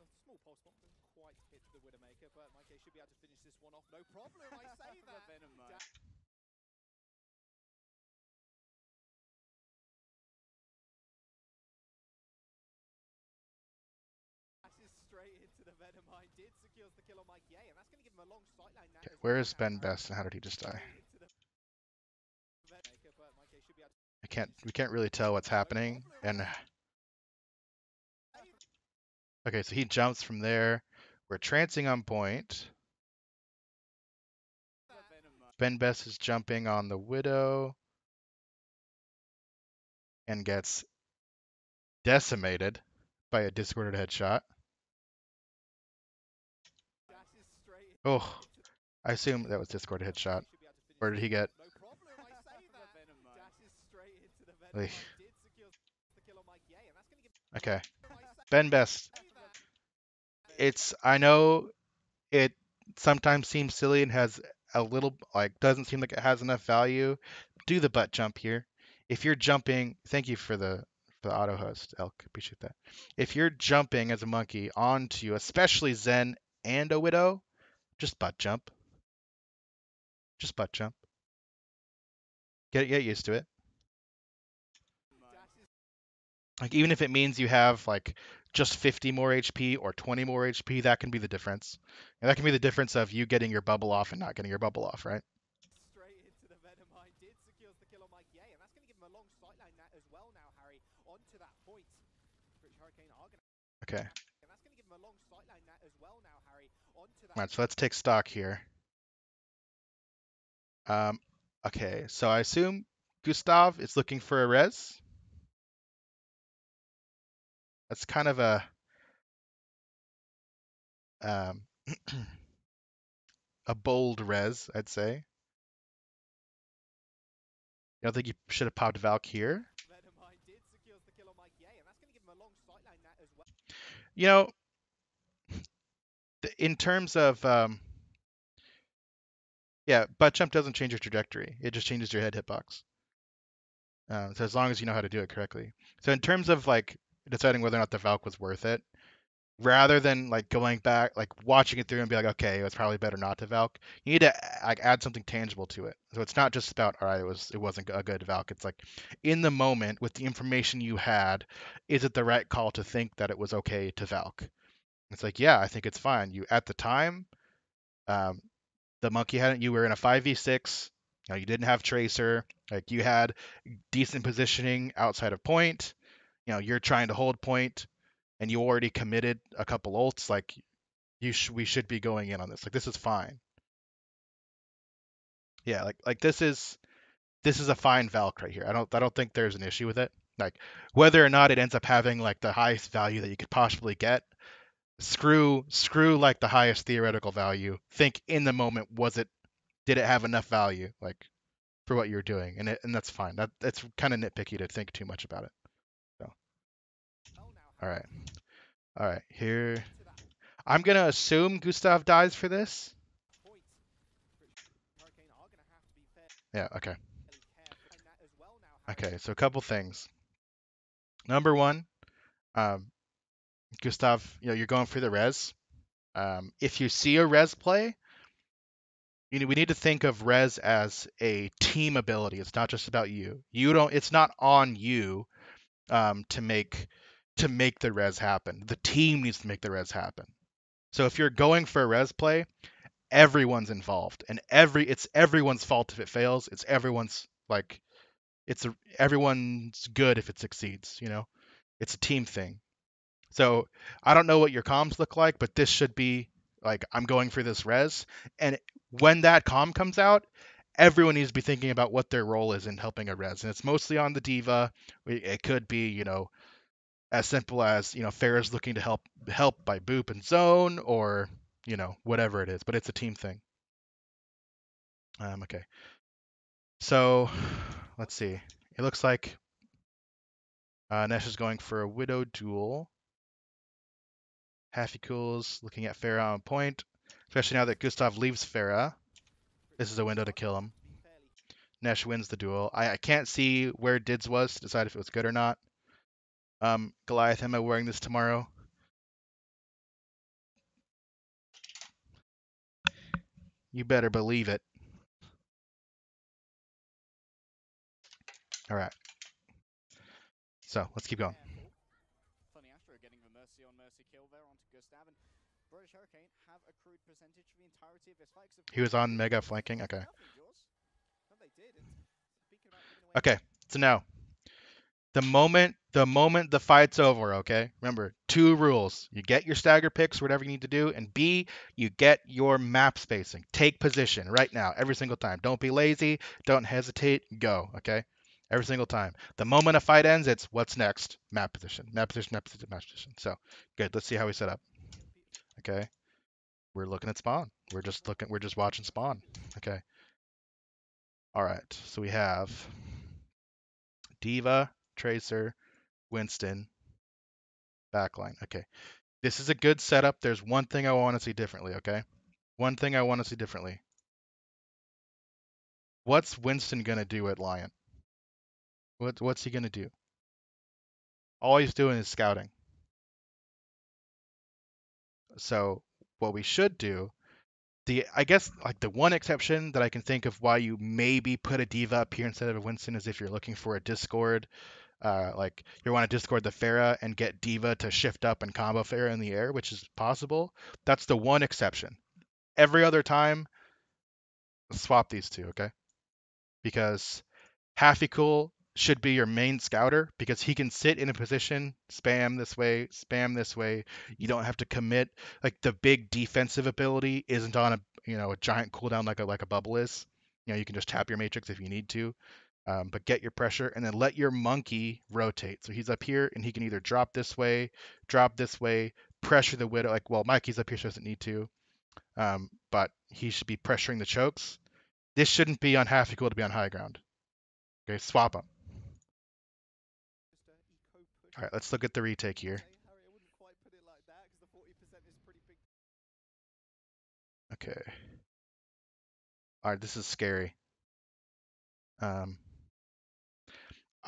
A small pulse bomb. Didn't quite hit the Widowmaker, but Mikey should be able to finish this one off, no problem. I say that. Straight into the Venomine, did secures the kill on Mike Yeh, and that's going to give him a long sightline now. Okay, where is Ben Best and how did he just die? We can't really tell what's happening. And okay, so he jumps from there. We're trancing on point. Ben Best is jumping on the Widow and gets decimated by a discorded headshot. Oh, I assume that was discorded headshot. Or did he get? Like, okay, Ben Best. I know it sometimes seems silly and has a little like doesn't seem like it has enough value. Do the butt jump here. If you're jumping, thank you for the auto host, Elk. Appreciate that. If you're jumping as a monkey onto especially Zen and a Widow, just butt jump. Just butt jump. Get used to it. Like even if it means you have like just 50 more HP or 20 more HP, that can be the difference. And that can be the difference of you getting your bubble off and not getting your bubble off, right? Straight into the Venomine, did secures the kill on Mike Yeh, and that's going to give him a long sightline as well now, Harry, onto that point. British Hurricane are going to... Okay. And that's going to give him a long sightline as well now, Harry, onto that... All right, so let's take stock here. Okay, so I assume Gustav is looking for a res. That's kind of a a bold res, I'd say. I don't think you should have popped Valk here. You know, in terms of yeah, butt jump doesn't change your trajectory. It just changes your head hitbox. So as long as you know how to do it correctly. So in terms of like deciding whether or not the Valk was worth it, rather than like going back, like watching it through and be like, okay, it was probably better not to Valk. You need to like add something tangible to it. So it's not just about, all right, it wasn't a good Valk. It's like in the moment with the information you had, is it the right call to think that it was okay to Valk? It's like, yeah, I think it's fine. You at the time, the monkey hadn't. You were in a 5v6. You know, you didn't have Tracer. Like you had decent positioning outside of point. You know, you're trying to hold point, and you already committed a couple ults. Like we should be going in on this. Like this is fine. Yeah, like this is a fine Valk right here. I don't think there's an issue with it. Like whether or not it ends up having like the highest value that you could possibly get, screw like the highest theoretical value. Think in the moment, did it have enough value like for what you're doing? And that's fine. That's kind of nitpicky to think too much about it. So all right. All right. Here I'm gonna assume Gustav dies for this. Yeah, okay. Okay, so a couple things. Number one, um, Gustav, you know, you're going for the res. If you see a res play, we need to think of res as a team ability. It's not just about you. It's not on you to make the res happen. The team needs to make the res happen. So if you're going for a res play, everyone's involved, and it's everyone's fault if it fails. It's everyone's like everyone's good if it succeeds. You know, it's a team thing. So I don't know what your comms look like, but this should be like I'm going for this res, and when that comm comes out, everyone needs to be thinking about what their role is in helping a res, and it's mostly on the diva. It could be, you know, as simple as, you know, Farah's looking to help by boop and zone, or you know, whatever it is, but it's a team thing. Okay, so let's see. It looks like Nesh is going for a Widow duel. Halfy Cools looking at Farah on point, especially now that Gustav leaves Farah. This is a window to kill him. Nesh wins the duel. I can't see where Dids was to decide if it was good or not. Goliath, am I wearing this tomorrow? You better believe it. All right. So let's keep going. Funny Astro getting the mercy on mercy kill there onto Gustav, and British Hurricane have accrued percentage for the entirety of this fight. He was on mega flanking. Okay. No, they did. And speaking about giving away Okay. So now, the moment the fight's over, okay? Remember, two rules. You get your stagger picks, whatever you need to do, and B, you get your map spacing. Take position right now, every single time. Don't be lazy, don't hesitate, go, okay? Every single time. The moment a fight ends, it's what's next? Map position. Map position, map position, map position. So, good. Let's see how we set up. Okay. We're looking at spawn. We're just watching spawn. Okay. All right. So we have Diva, Tracer, Winston, backline. Okay. This is a good setup. There's one thing I want to see differently, okay? One thing I want to see differently. What's Winston gonna do at Lion? What's he gonna do? All he's doing is scouting. So what we should do, I guess like the one exception that I can think of why you maybe put a diva up here instead of a Winston is if you're looking for a Discord, like you want to Discord the Pharah and get diva to shift up and combo Pharah in the air, which is possible. That's the one exception. Every other time, swap these two, okay? Because Halfy Cool should be your main scouter because he can sit in a position, spam this way, spam this way. You don't have to commit. Like the big defensive ability isn't on a giant cooldown like a bubble is. You know, you can just tap your matrix if you need to. But get your pressure and then let your monkey rotate. So he's up here and he can either drop this way, pressure the widow. Like, well, Mikey's up here, so he doesn't need to. But he should be pressuring the chokes. This shouldn't be on half equal to be on high ground. Okay, swap them. All right, let's look at the retake here. Okay. All right, this is scary. I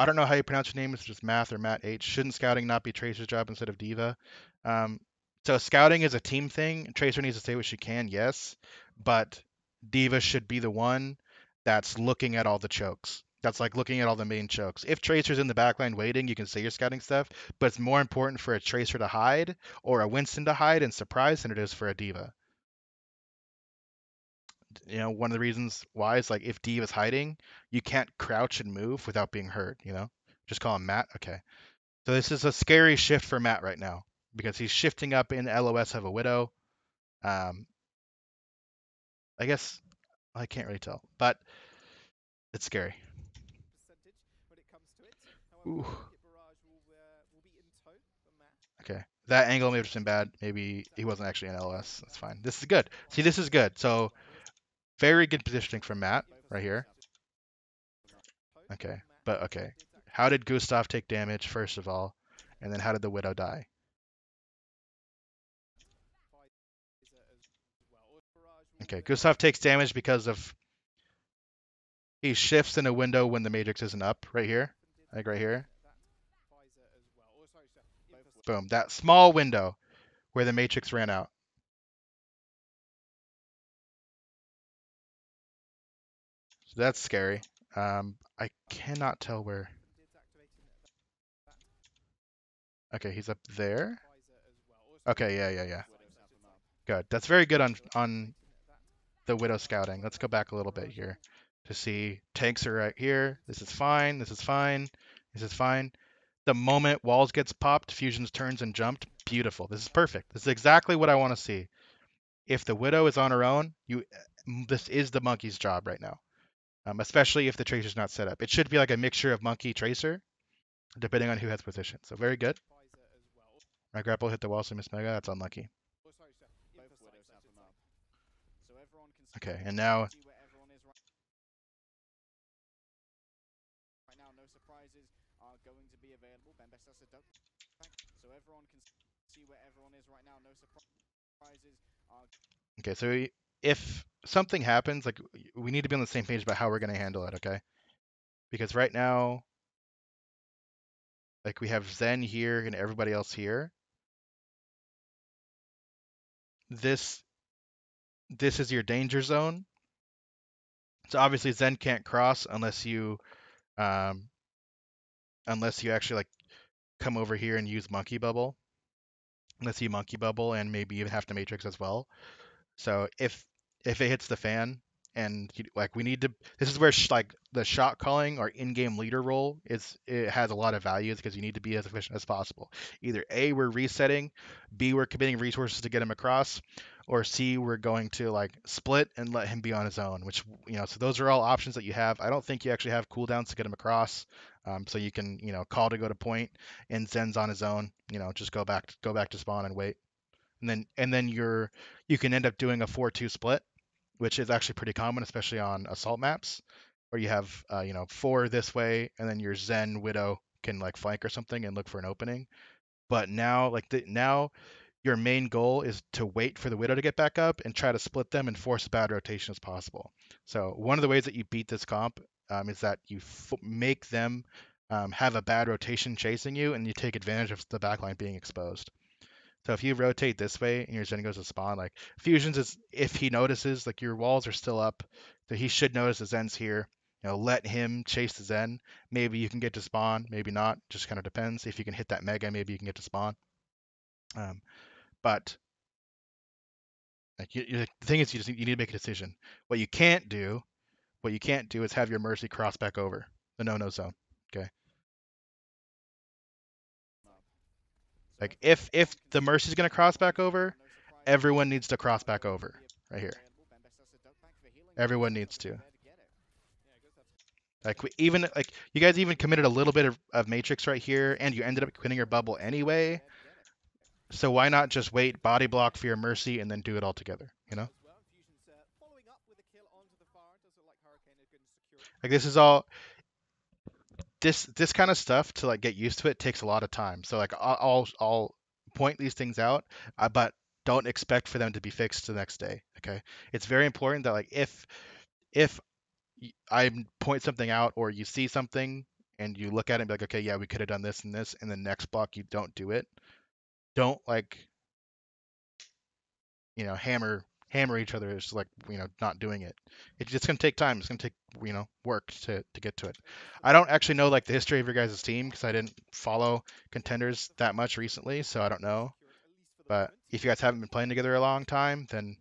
don't know how you pronounce your name. It's just Math or Matt H. Shouldn't scouting not be Tracer's job instead of Diva? Um, so scouting is a team thing. Tracer needs to say what she can, yes, but Diva should be the one that's looking at all the chokes. That's like looking at all the main chokes. If Tracer's in the backline waiting, you can say you're scouting stuff, but it's more important for a Tracer to hide or a Winston to hide and surprise than it is for a Diva. one of the reasons why is like if D is hiding, you can't crouch and move without being heard. Just call him Matt. Okay. So this is a scary shift for Matt right now because he's shifting up in LOS of a Widow. I guess I can't really tell, but it's scary. Percentage when it comes to it. Ooh. However, Rocket Barrage will be in tow for Matt. Okay. That angle may have just been bad. Maybe he wasn't actually in LOS. That's fine. This is good. See, this is good. So very good positioning from Matt right here. Okay. But okay. How did Gustav take damage, first of all? And then how did the Widow die? Okay. Gustav takes damage because of he shifts in a window when the Matrix isn't up right here. Like right here. Boom. That small window where the Matrix ran out. So that's scary. I cannot tell where. Okay, he's up there. Okay, yeah. Good. That's very good on the Widow scouting. Let's go back a little bit here to see tanks are right here. This is fine. This is fine. This is fine. The moment walls gets popped, fusions turns and jumped. Beautiful. This is perfect. This is exactly what I want to see. If the Widow is on her own, this is the monkey's job right now. Especially if the tracer's not set up. It should be like a mixture of monkey tracer, depending on who has position. So very good. My grapple hit the wall, so Miss Mega. That's unlucky. Okay, and now Right now, no surprises are going to be available. Ben Best has a duck back, so everyone can see where everyone is right now. No surprises are. okay, so if something happens, like we need to be on the same page about how we're gonna handle it, okay? Because right now, like we have Zen here and everybody else here. This is your danger zone. So obviously Zen can't cross um unless you actually like come over here and use Monkey Bubble. Unless you Monkey Bubble and maybe even have to Matrix as well. So if it hits the fan and like we need to, this is where like the shot calling or in-game leader role it has a lot of values because you need to be as efficient as possible. Either A, we're resetting, B, we're committing resources to get him across, or C, we're going to like split and let him be on his own. Which so those are all options that you have. I don't think you actually have cooldowns to get him across. So you can call to go to point and Zen's on his own. Just go back to spawn and wait and then you can end up doing a 4-2 split, which is actually pretty common, especially on assault maps, where you have 4 this way, and then your Zen Widow can like flank or something and look for an opening. But now, now your main goal is to wait for the Widow to get back up and try to split them and force as bad rotation as possible. So one of the ways that you beat this comp is that you make them have a bad rotation chasing you, and you take advantage of the backline being exposed. So if you rotate this way and your Zen goes to spawn, like Fusions is if he notices like your walls are still up, so he should notice the Zen's here. Let him chase the Zen. Maybe you can get to spawn, maybe not. Just kind of depends. If you can hit that mega, maybe you can get to spawn. But like the thing is, you need to make a decision. What you can't do is have your Mercy cross back over the no zone. Okay. Like if the Mercy's gonna cross back over, everyone needs to cross back over right here. Everyone needs to. Like even like you guys even committed a little bit of Matrix right here, and you ended up quitting your bubble anyway. So why not just wait, body block for your Mercy, and then do it all together? Like this is all this kind of stuff to like get used to it takes a lot of time. So like I'll point these things out, but don't expect for them to be fixed the next day. Okay, it's very important that like if I point something out or you see something and you look at it and be like, okay, yeah, we could have done this and this, and the next block you don't do it. Don't like hammer each other is like not doing it. It's just gonna take time. It's gonna take work to get to it. I don't actually know like the history of your guys' team because I didn't follow Contenders that much recently, so I don't know. But if you guys haven't been playing together a long time, then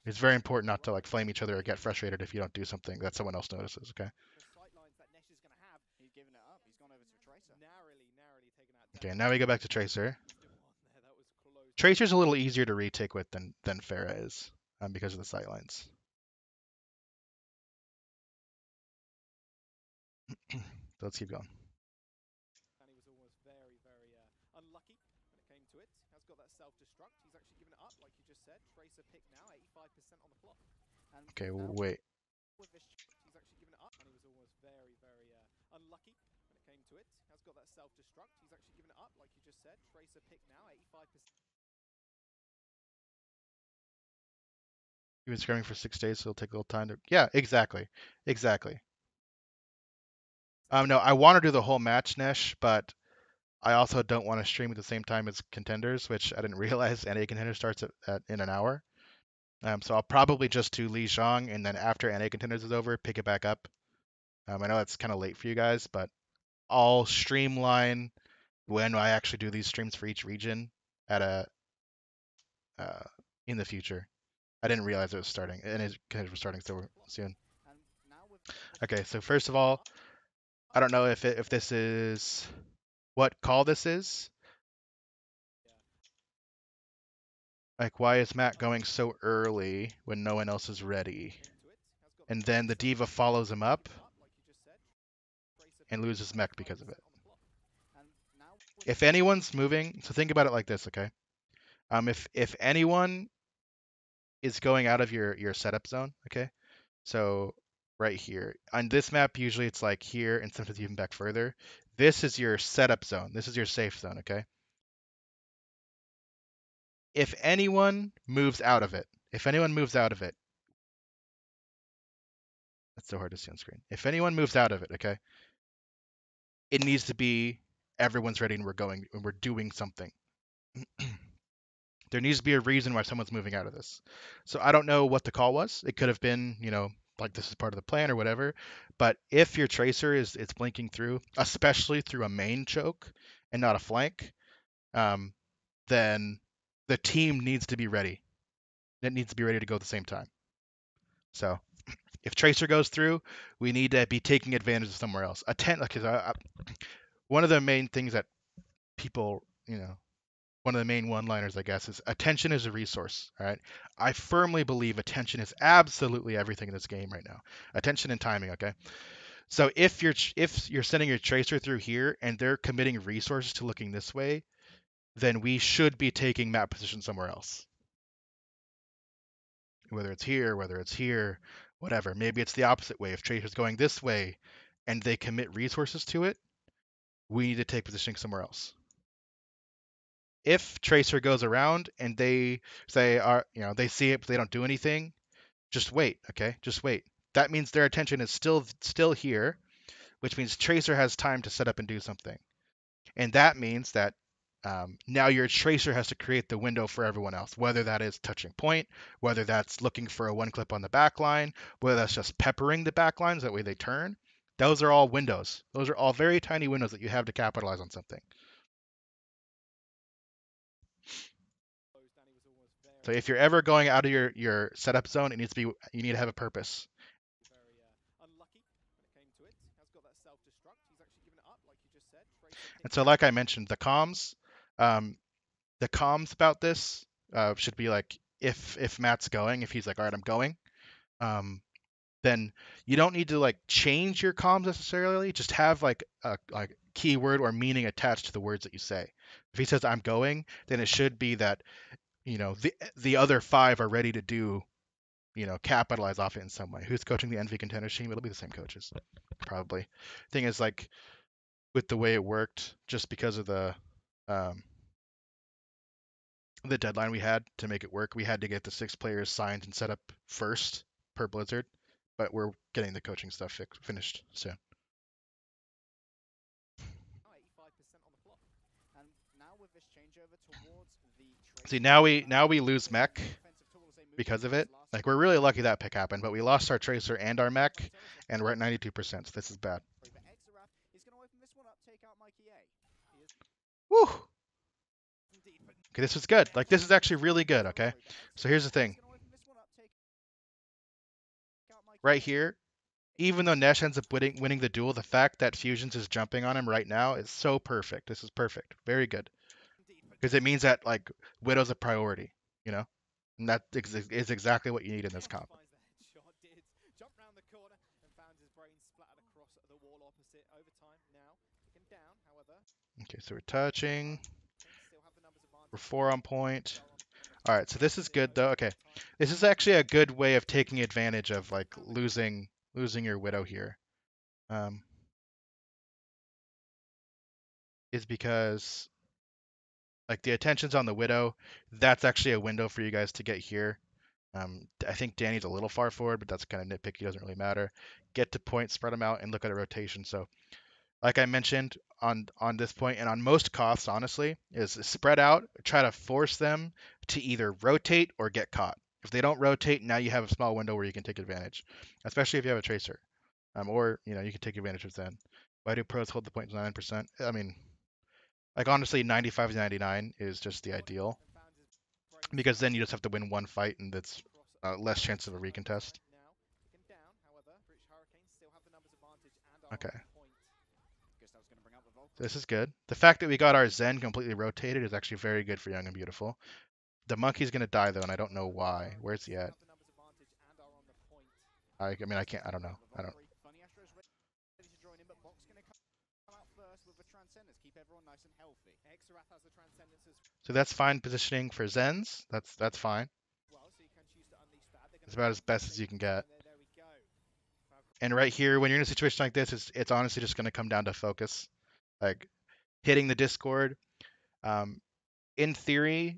it's very important not to like flame each other or get frustrated if you don't do something that someone else notices. Okay. The sightlines that Nesh is going to have. He's given it up. He's gone over to Tracer. Narrowly taken out. Okay. Now we go back to Tracer. Still on there. That was close. Tracer's a little easier to retake with than Farah is, because of the sightlines. So let's keep going. And he was almost very, very unlucky when it came to it. Has got that self-destruct. He's actually given it up, like you just said. Tracer pick now, 85% on the clock. And Okay, now wait. With this, he's actually given it up, and he was almost very, very unlucky when it came to it. Has got that self-destruct. He's actually given it up, like you just said. Tracer pick now, 85%. You've been scrumming for 6 days, so it'll take a little time to. Yeah, exactly. No, I want to do the whole match, Nesh, but I also don't want to stream at the same time as Contenders, which I didn't realize NA Contenders starts in an hour. So I'll probably just do Li Zhang, and then after NA Contenders is over, pick it back up. I know that's kind of late for you guys, but I'll streamline when I actually do these streams for each region at a in the future. I didn't realize it was starting, and it was starting so soon. and now with Okay, so first of all, I don't know if this is what call this is. Like, why is Matt going so early when no one else is ready? And then the diva follows him up and loses mech because of it. and now with If anyone's moving, so think about it like this, okay? If anyone is going out of your setup zone, okay? So right here on this map, usually it's like here, and sometimes even back further. This is your setup zone. This is your safe zone, okay? If anyone moves out of it, that's so hard to see on screen. If anyone moves out of it, okay, it needs to be everyone's ready and we're doing something. There needs to be a reason why someone's moving out of this. So I don't know what the call was. It could have been, like this is part of the plan or whatever. But if your tracer is it's blinking through, especially through a main choke and not a flank, then the team needs to be ready. It needs to be ready to go at the same time. So if tracer goes through, we need to be taking advantage of somewhere else. Because one of the main things that people, one of the main one-liners, I guess, is attention is a resource. All right, I firmly believe attention is absolutely everything in this game right now. Attention and timing. Okay, so if you're sending your tracer through here and they're committing resources to looking this way, then we should be taking map position somewhere else. Whether it's here, whatever. Maybe it's the opposite way. If tracer's going this way and they commit resources to it, we need to take positioning somewhere else. If tracer goes around and they say, they see it but they don't do anything, just wait. Okay, just wait. That means their attention is still here, which means tracer has time to set up and do something, and that means that now your tracer has to create the window for everyone else, whether that is touching point, whether that's looking for a one clip on the back line, whether that's just peppering the back lines that way they turn. Those are all windows. Those are all very tiny windows that you have to capitalize on something. So if you're ever going out of your setup zone, you need to have a purpose. And so, like I mentioned, the comms about this should be like if Matt's going, if he's like, all right, I'm going, then you don't need to like change your comms necessarily. Just have like a keyword or meaning attached to the words that you say. If he says I'm going, then it should be that the other 5 are ready to do, capitalize off it in some way. Who's coaching the NV Contenders team? It'll be the same coaches, probably. Thing is, like, with the way it worked, just because of the deadline we had to make it work, we had to get the 6 players signed and set up first per Blizzard, but we're getting the coaching stuff finished soon. And now with this changeover towards the See, now we lose mech because of it. Like, we're really lucky that pick happened, but we lost our tracer and our mech, and we're at 92%, so this is bad. Woo! Okay, this is good. Like, this is actually really good, okay? So here's the thing. right here, even though Nesh ends up winning the duel, the fact that Fusions is jumping on him right now is so perfect. This is perfect. Very good. Indeed, but Because it means that like Widow's a priority, you know? And that is exactly what you need in this chaos comp. finds the headshot. Did jump round the corner and found his brain splattered across the wall opposite. Overtime now taken down. However, Okay, so we're touching. Kane still have the numbers We're advantage. 4 on point. Are on the All point. right, so this is Sit good though. Okay, overtime. this is actually a good way of taking advantage of like losing your Widow here. Um, is because like the attention's on the Widow. That's actually a window for you guys to get here. I think Danny's a little far forward, but that's kind of nitpicky. Doesn't really matter. Get to point, spread them out, and look at a rotation. So, like I mentioned on this point and on most coughs, honestly, is spread out. Try to force them to either rotate or get caught. If they don't rotate, now you have a small window where you can take advantage, especially if you have a tracer. Or you can take advantage of Zen. Why do pros hold the point 9%? I mean, like honestly, 95 to 99 is just the Corner ideal and found his brain because then splattered you just have to win one fight and it's across the less wall chance of a opposite. recontest. Overtime now taken down. However, British Hurricanes still have the numbers advantage and are Okay, on point. Guess that was going to bring up the so Valkyrie. this is good. The fact that we got our Zen completely rotated is actually very good for Young and Beautiful. The monkey's gonna die though, and I don't know However, British why. Where's Hurricanes he still at? have the numbers advantage and are on the point. I mean, I can't. That's I going don't to bring know. up the I don't. Valkyrie. Funny Astro's ready to join in, but Box going to come out first with the Transcendence. Keep everyone nice and healthy. Exarath has the Transcendence as So that's fine positioning for Zens. That's fine. well, so you can choose to unleash that. They're going It's to about find as the best as you safe can get. time there. There we go. And right here, when you're in a situation like this, it's honestly just gonna come down to focus, like hitting the Discord. Um, in theory,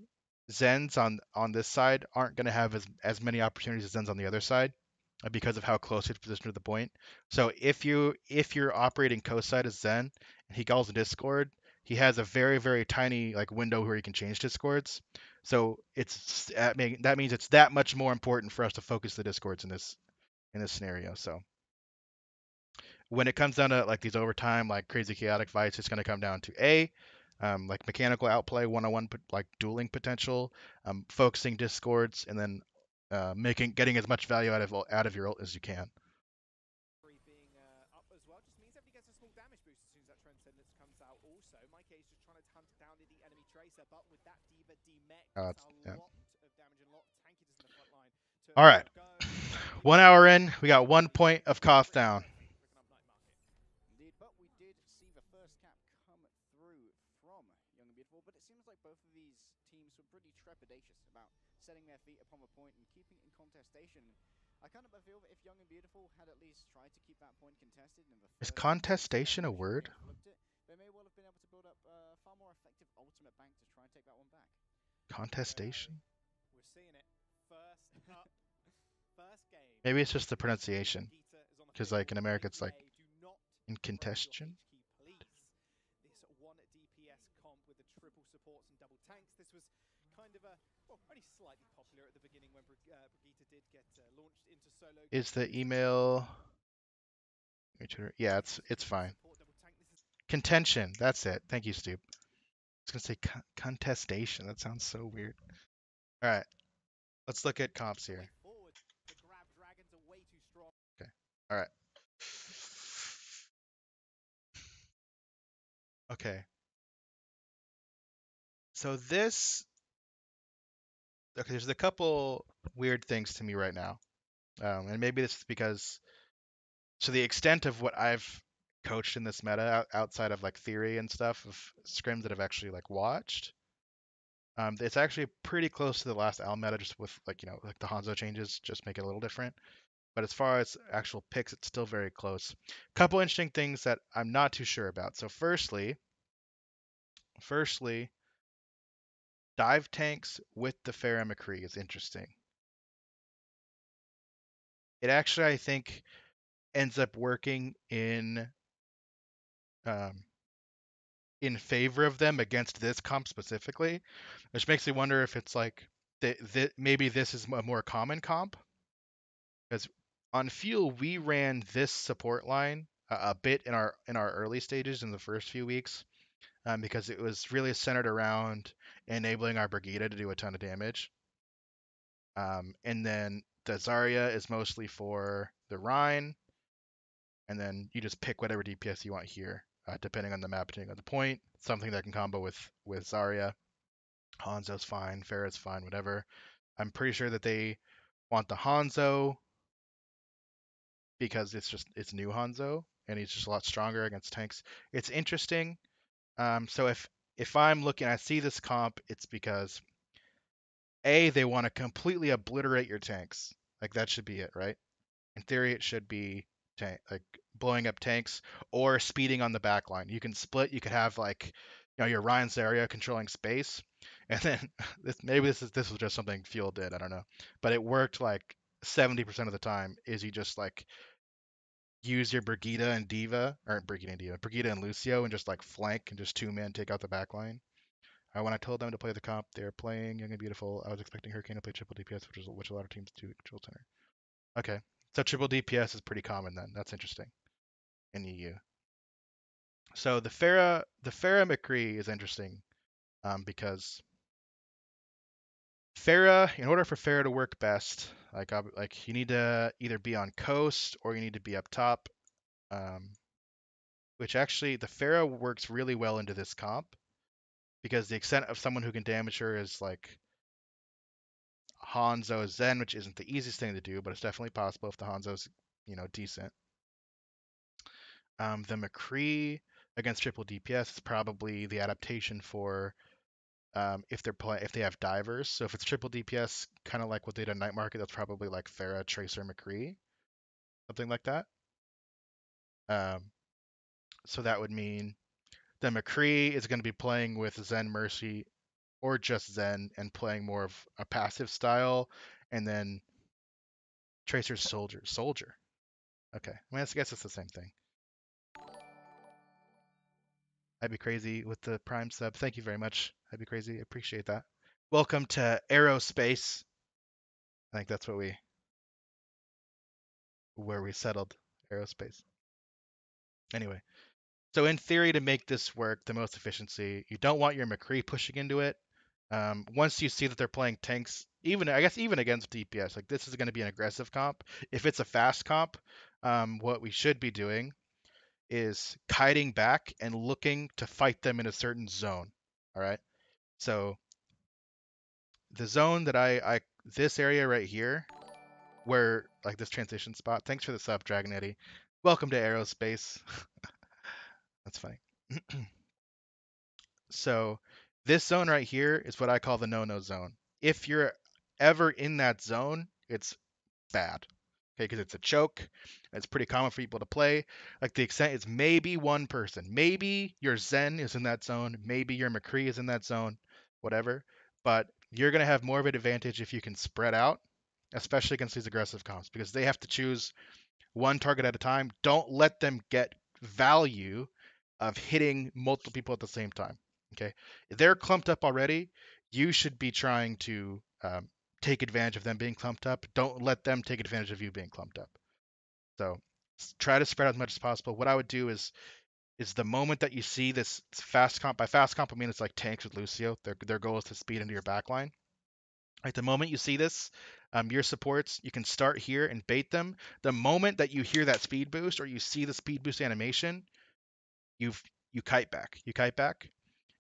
Zens on this side aren't going to have as many opportunities as Zens on the other side because of how close it's positioned to the point. So if you're operating coast side as Zen and he calls a Discord, he has a very tiny like window where he can change Discords. So that means it's that much more important for us to focus the Discords in this scenario. So when it comes down to like these overtime, like crazy chaotic fights, it's going to come down to like mechanical outplay, one-on-one, like dueling potential, focusing discords, and then getting as much value out of your ult as you can. Being up as well just means everybody gets a small damage boost as soon as that Transcendence comes out. Also, Mike is just trying to hunt down the enemy tracer, but with that Diva D-Mech, that's a Yeah. lot of damage and a lot tankiness in the front line to All right, forego. 1 hour in, we got 1 point of cost down. Thank you for picking up Night Market. Indeed, but we did see the first cap come through from Young and Beautiful, but it seems like both of these teams were pretty trepidatious about setting their feet upon the point and keeping it in contestation. I kind of feel that if Young and Beautiful had at least tried to keep that point contested in the Is first contestation a word? and flipped it, they may well have been able to build up a far more effective ultimate bank to try and take that one back. Contestation? We're seeing it. First up, first game. Maybe it's just the pronunciation, Gita is on the because field. like in America it's like YA, do not in raise your contention. HQ, please. This one DPS comp with the triple supports and double tanks. This was kind of only slightly popular at the beginning when Brigitte did get launched into solo. Is the email? Yeah, it's fine. Contention. That's it. Thank you, Stoop. I was gonna say contestation. That sounds so weird. All right, let's look at comps here. Forward. The grab dragons are way too strong. Okay. All right. Okay. So this. Okay, there's a couple weird things to me right now, and maybe this is because to the extent of what I've coached in this meta outside of like theory and stuff of scrims that I've actually like watched. It's actually pretty close to the last Al meta, just with like the Hanzo changes, just make it a little different. But as far as actual picks, it's still very close. Couple interesting things that I'm not too sure about. So firstly, dive tanks with the Pharah McCree is interesting. It actually, I think, ends up working um, in favor of them against this comp specifically, which makes me wonder if it's like maybe this is a more common comp. Because on fuel, we ran this support line a bit in our early stages in the first few weeks, because it was really centered around enabling our Brigida to do a ton of damage. And then the Zarya is mostly for the Rhine, and then you just pick whatever DPS you want here, depending on the map, depending on the point. Something that can combo with Zarya. Hanzo's fine, Pharah's fine, whatever. I'm pretty sure that they want the Hanzo because it's new Hanzo and he's just a lot stronger against tanks. It's interesting. So if I'm looking, I see this comp, it's because they want to completely obliterate your tanks. Like that should be it, right? In theory, it should be like blowing up tanks or speeding on the back line. You can split. You could have like, your Ryan's area controlling space, and then this was just something Fuel did. I don't know, but it worked like 70% of the time. Is you just like use your Brigida and Diva, or Brigida and Diva, Brigida and Lucio, and just like flank and just 2-man take out the back line. When I told them to play the comp, they were playing Young and Beautiful. I was expecting Hurricane to play triple DPS, which a lot of teams do control center. Okay, so triple DPS is pretty common then. That's interesting in EU. So the Pharah McCree is interesting because Pharah, in order for Pharah to work best, like you need to either be on coast or you need to be up top. Which actually the Pharah works really well into this comp because the extent of someone who can damage her is like Hanzo Zen, which isn't the easiest thing to do, but it's definitely possible if the Hanzo's decent. The McCree against triple DPS is probably the adaptation for if they have divers. So if it's triple DPS, kind of like what they did in Night Market, that's probably like Pharah, Tracer, McCree, something like that. Um, so that would mean the McCree is going to be playing with Zen Mercy or just Zen and playing more of a passive style, and then Tracer's Soldier. Okay, I mean, I guess it's the same thing. I'd be crazy with the Prime sub. Thank you very much. I'd be crazy. Appreciate that. Welcome to Aerospace. I think that's where we settled. Aerospace. Anyway, so in theory, to make this work the most efficiency, you don't want your McCree pushing into it. Once you see that they're playing tanks, even I guess even against DPS, like this is going to be an aggressive comp. If it's a fast comp, what we should be doing is kiting back and looking to fight them in a certain zone. All right. So the zone that this area right here, where like this transition spot. Thanks for the sub, Dragon Eddie. Welcome to Aerospace. That's funny. So this zone right here is what I call the no-no zone. If you're ever in that zone, it's bad. Okay, because it's a choke. It's pretty common for people to play. Like the extent is maybe one person. Maybe your Zen is in that zone. Maybe your McCree is in that zone. Whatever. But you're gonna have more of an advantage if you can spread out, especially against these aggressive comps, because they have to choose one target at a time. Don't let them get value of hitting multiple people at the same time. Okay, if they're clumped up already, you should be trying to take advantage of them being clumped up. Don't let them take advantage of you being clumped up. So try to spread out as much as possible. What I would do is the moment that you see this fast comp, by fast comp I mean it's like tanks with Lucio. Their goal is to speed into your backline. Like the moment you see this, your supports, you can start here and bait them. The moment that you hear that speed boost or you see the speed boost animation, you kite back. You kite back,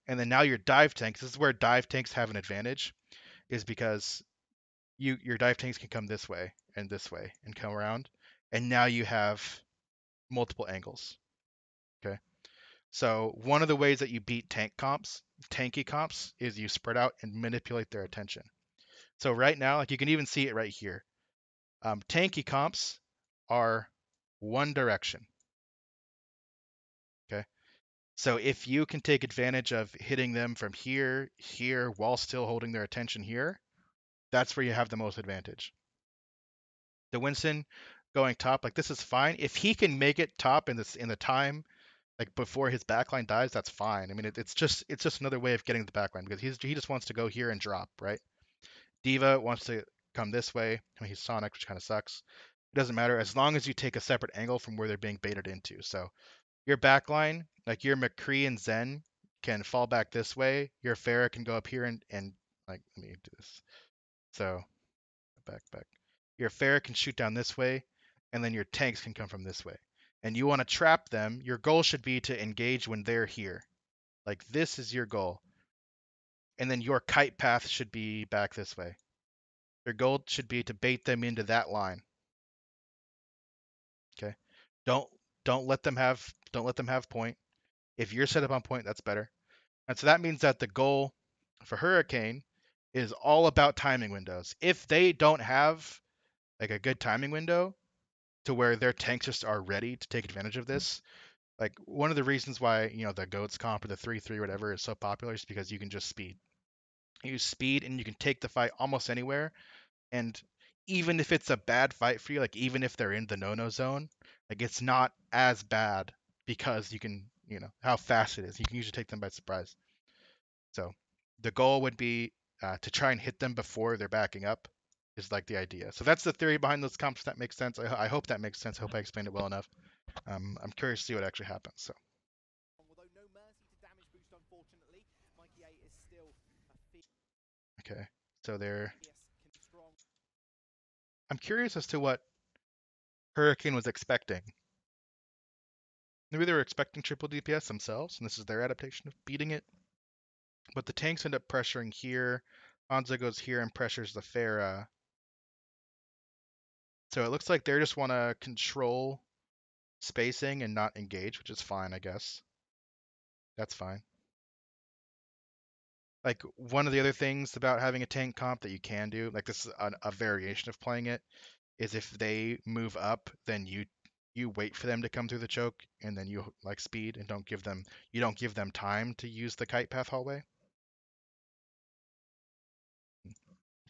and then now your dive tanks. This is where dive tanks have an advantage, is because your dive tanks can come this way and come around, and now you have multiple angles. Okay, so one of the ways that you beat tanky comps, is you spread out and manipulate their attention. So right now, like you can even see it right here. Tanky comps are one direction. Okay. So if you can take advantage of hitting them from here, while still holding their attention here, that's where you have the most advantage. The Winston going top, like this is fine. If he can make it top in the time, like before his backline dies, that's fine. I mean, it's just another way of getting the backline, because he just wants to go here and drop, right? Diva wants to come this way. I mean, he's Sonic, which kind of sucks. It doesn't matter as long as you take a separate angle from where they're being baited into. So your backline, like your McCree and Zen, can fall back this way. Your Pharah can go up here and like, let me do this. So back. Your Pharah can shoot down this way, and then your tanks can come from this way. And you want to trap them. Your goal should be to engage when they're here. Like this is your goal. And then your kite path should be back this way. Your goal should be to bait them into that line. Okay. Don't don't let them have point. If you're set up on point, that's better. And so that means that the goal for Hurricane is all about timing windows. If they don't have like a good timing window to where their tanks just are ready to take advantage of this, like one of the reasons why the goats comp or the 3-3 whatever is so popular is because you can just speed. You speed and you can take the fight almost anywhere. And even if it's a bad fight for you, like even if they're in the no-no zone, like it's not as bad because you can, how fast it is. You can usually take them by surprise. So the goal would be to try and hit them before they're backing up is like the idea. So that's the theory behind those comps. That makes sense. I hope that makes sense. I hope I explained it well enough. I'm curious to see what actually happens. So. Although no mercy to damage boost, unfortunately, Mikey A is still a Okay. So they're. strong. I'm curious as to what Hurricane was expecting. Maybe they were expecting triple DPS themselves, and this is their adaptation of beating it. But the tanks end up pressuring here. Hanzo goes here and pressures the Pharah. So it looks like they just want to control spacing and not engage, which is fine, I guess. That's fine. Like one of the other things about having a tank comp that you can do, like this is a variation of playing it, is if they move up, then you wait for them to come through the choke, and then you like speed and don't give them time to use the kite path hallway.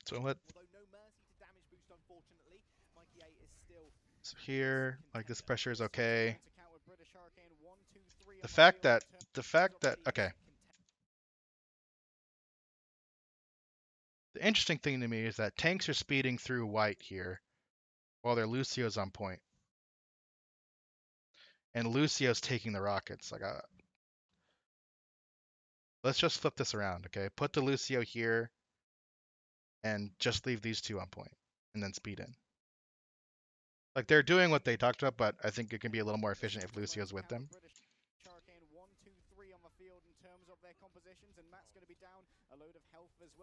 So let so here, like this pressure is okay. The fact that okay. The interesting thing to me is that tanks are speeding through white here, while their Lucio's on point. And Lucio's taking the rockets. Like, let's just flip this around, okay? Put the Lucio here, and just leave these two on point, and then speed in. Like they're doing what they talked about, but I think it can be a little more efficient if Lucio's with them.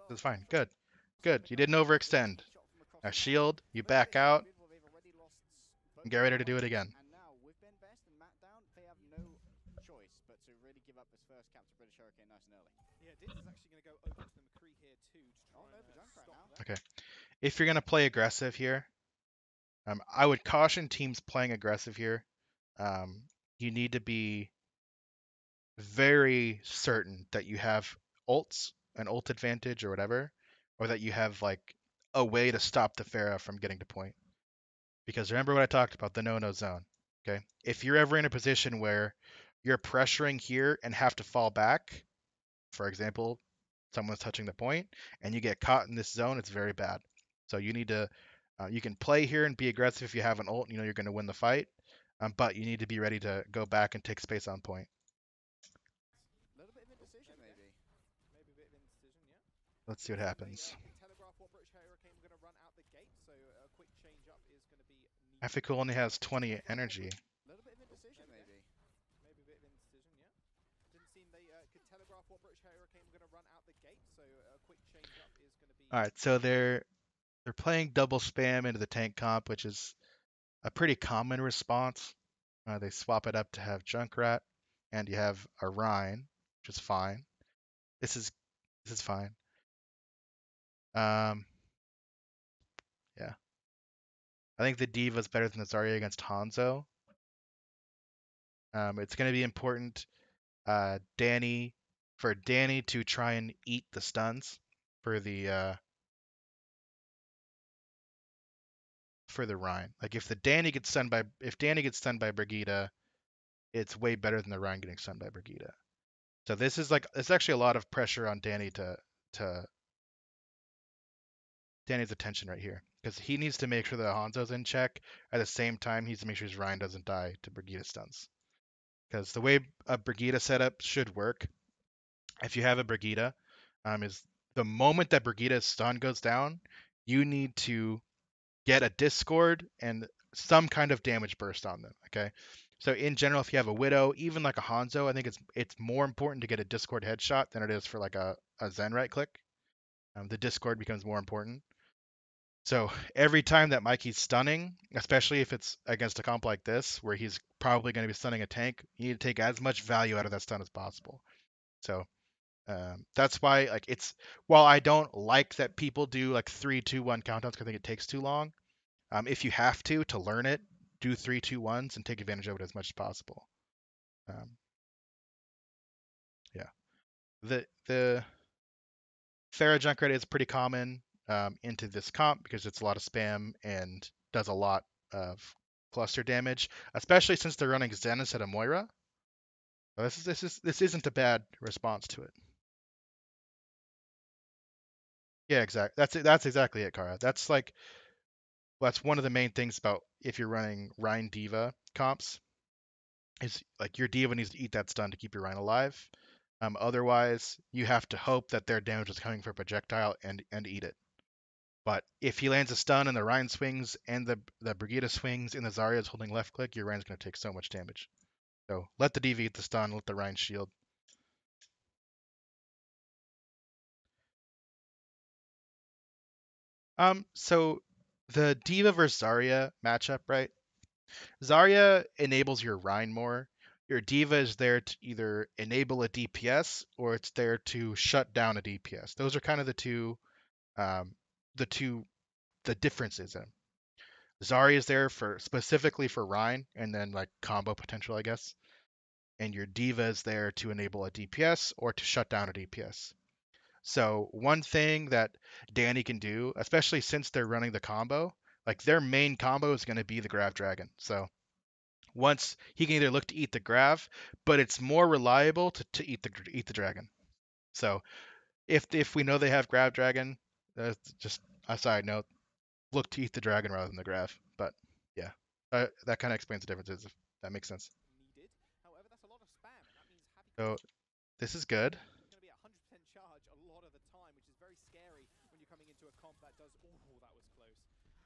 It's fine. Good. Good. You didn't overextend. Now shield, you back out, and get ready to do it again. And now with Ben Best and Matt down, they have no choice but to really give up this first cap to British Hurricane nice and early. Yeah, Diz is actually going to go over to the McCree here too to try no, the junk right now. Okay. If you're gonna play aggressive here, I would caution teams playing aggressive here. You need to be very certain that you have ults, an ult advantage or whatever, or that you have like a way to stop the Pharah from getting to point. Because remember what I talked about, the no-no zone. Okay. If you're ever in a position where you're pressuring here and have to fall back, for example, someone's touching the point and you get caught in this zone, it's very bad. So you need to, you can play here and be aggressive if you have an ult, you're going to win the fight, but you need to be ready to go back and take space on point. A little bit of indecision, maybe. Maybe a bit of indecision, yeah. Let's see what happens. Afikul only has 20 energy. A little bit of indecision, maybe. Maybe a bit of indecision, yeah. Didn't seem they could telegraph what British Hurricane were going to run out the gate, so a quick change up is going to be. All right, so they're playing double spam into the tank comp, which is a pretty common response. They swap it up to have Junkrat, and you have Orion, which is fine. This is fine. Yeah. I think the D.Va is better than the Zarya against Hanzo. It's going to be important for Danny to try and eat the stuns for the Rhine. Like if Danny gets stunned by Brigitte, it's way better than the Rhine getting stunned by Brigitte. So this is like it's actually a lot of pressure on Danny to Danny's attention right here because he needs to make sure that Hanzo's in check. At the same time, he needs to make sure his Rhine doesn't die to Brigitte stuns. Because the way a Brigitte setup should work, if you have a Brigitte, is the moment that Brigitte's stun goes down, you need to get a Discord and some kind of damage burst on them. Okay, so in general, if you have a Widow, even like a Hanzo, I think it's more important to get a Discord headshot than it is for like a Zen right click. The Discord becomes more important. So every time that Mikey's stunning, especially if it's against a comp like this, where he's probably going to be stunning a tank, you need to take as much value out of that stun as possible. So that's why, like, it's while I don't like that people do like 3-2-1 countdowns because I think it takes too long. If you have to learn it, do 3-2-1s and take advantage of it as much as possible. Um, yeah, the Pharah Junkrat is pretty common into this comp because it's a lot of spam and does a lot of cluster damage, especially since they're running Zen instead of Moira. So this isn't a bad response to it. Yeah, exactly. That's exactly it, Kara. That's one of the main things about if you're running Rein Diva comps is like your Diva needs to eat that stun to keep your Rein alive. Otherwise, you have to hope that their damage is coming from projectile and eat it. But if he lands a stun and the Rein swings and the Brigitte swings and the Zarya is holding left click, your Rein's going to take so much damage. So let the DV eat the stun, let the Rein shield. So the Diva versus Zarya matchup, right? Zarya enables your Rein more. Your Diva is there to either enable a DPS or it's there to shut down a DPS. Those are kind of um, the two, the differences in them. Zarya is there for specifically for Rein and then like combo potential, I guess. And your Diva is there to enable a DPS or to shut down a DPS. So one thing that Danny can do, especially since they're running the combo, like their main combo is going to be the Grav Dragon. So once he can either look to eat the Grav, but it's more reliable to eat the dragon. So if we know they have Grav Dragon, just a side note, look to eat the dragon rather than the Grav. But yeah, that kind of explains the differences. If that makes sense. Needed. However, that's a lot of spam, and that means Happy So this is good. going to be at 100% charge a lot of the time, which is very scary when you're coming into a comp that does. Oh, that was close.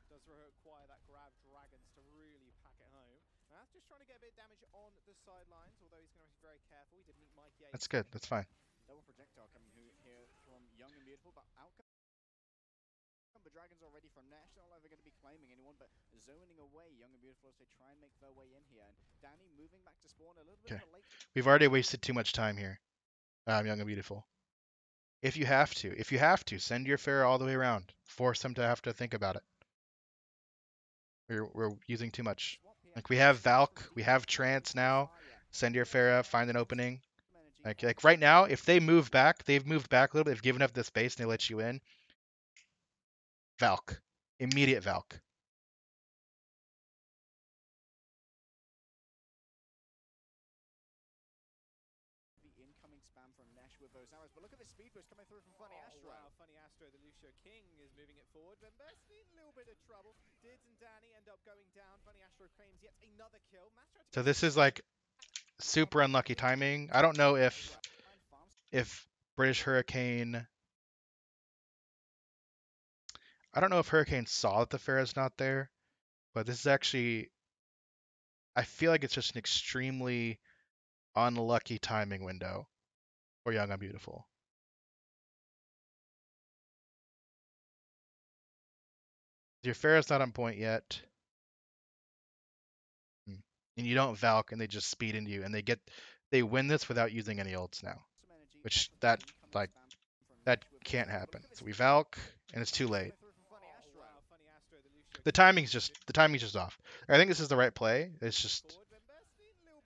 Does require that Grav Dragons to really pack it home. And that's just trying to get a bit of damage on the sidelines, although he's going to be very careful. He did meet Mike Yates. That's good. That's fine. Double projectile coming here from Young and Beautiful, but outcome the Dragons already from Nash. Not like they're going to be claiming anyone, but zoning away Young and Beautiful as they try and make their way in here. And Danny moving back to spawn a little bit Okay. of a late. We've already wasted too much time here. Young and Beautiful. If you have to, send your Pharah all the way around. Force them to have to think about it. We're using too much. Like we have Valk, we have Trance now. Send your Pharah, find an opening. Like right now, if they move back, they've moved back a little bit, they've given up the space and they let you in. Valk. Immediate Valk. The incoming spam from Nash with those arrows, but look at the speed boost coming through from Funny Astro. Wow, Funny Astro, the Lucio King is moving it forward. But Besti in a little bit of trouble. Dids and Danny end up going down. Funny Astro claims yet another kill. So this is like super unlucky timing. I don't know if British Hurricane. I don't know if Hurricane saw that the Pharah's not there, but this is actually. I feel like it's just an extremely unlucky timing window for Young and Beautiful. Your Pharah's not on point yet. And you don't Valk and they just speed into you and they win this without using any ults now. Which that can't happen. So we Valk and it's too late. The timing's just off. I think this is the right play. It's just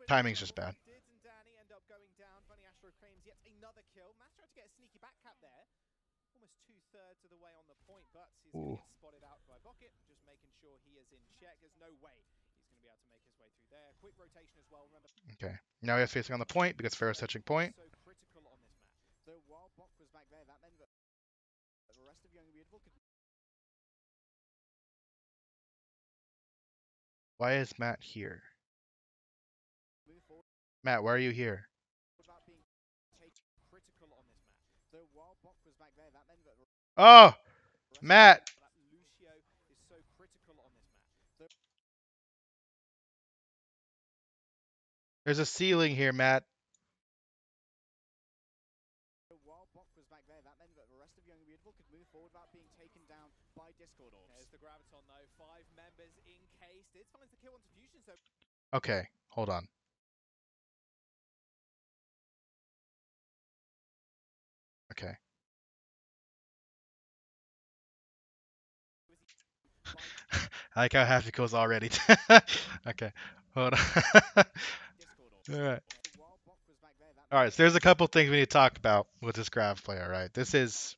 timing's just bad. Dids and Danny end up going down. Funny Astro claims yet another kill. Mass tried to get a sneaky back cap there. Almost 2/3 of the way on the point, but he's going to get spotted out by Bucket, just making sure he is in check. There's no way he's going to be able to make his way through there. Quick rotation as well. Remember. Okay. Now he's facing on the point because Pharah's touching point. So critical on this map. So while Bok was back there, that meant that the rest of Young and Beautiful could. Why is Matt here? Matt, why are you here? Oh, Matt. There's a ceiling here, Matt. While Bok was back there, that meant that the rest of Young and Beautiful could move forward without being taken down by Discord Orbs. There's the Graviton though, 5 members encased. It finds the kill onto Fusion, so Okay, hold on. Okay. I like how half equals already. Okay, hold on. All right. All right, so there's a couple things we need to talk about with this graph play, all right? This is,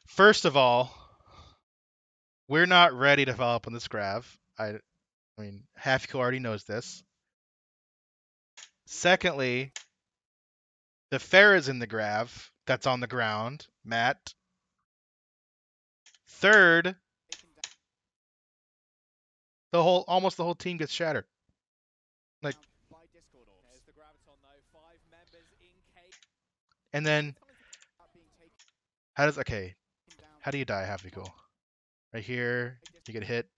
first of all, we're not ready to follow up on this graph. I mean, half equal already knows this. Secondly, the Farah's in the graph that's on the ground, Matt. Third, almost the whole team gets shattered. Like, there's the Graviton though, 5 members encased. and then how do you die half equal? Right here, you get hit,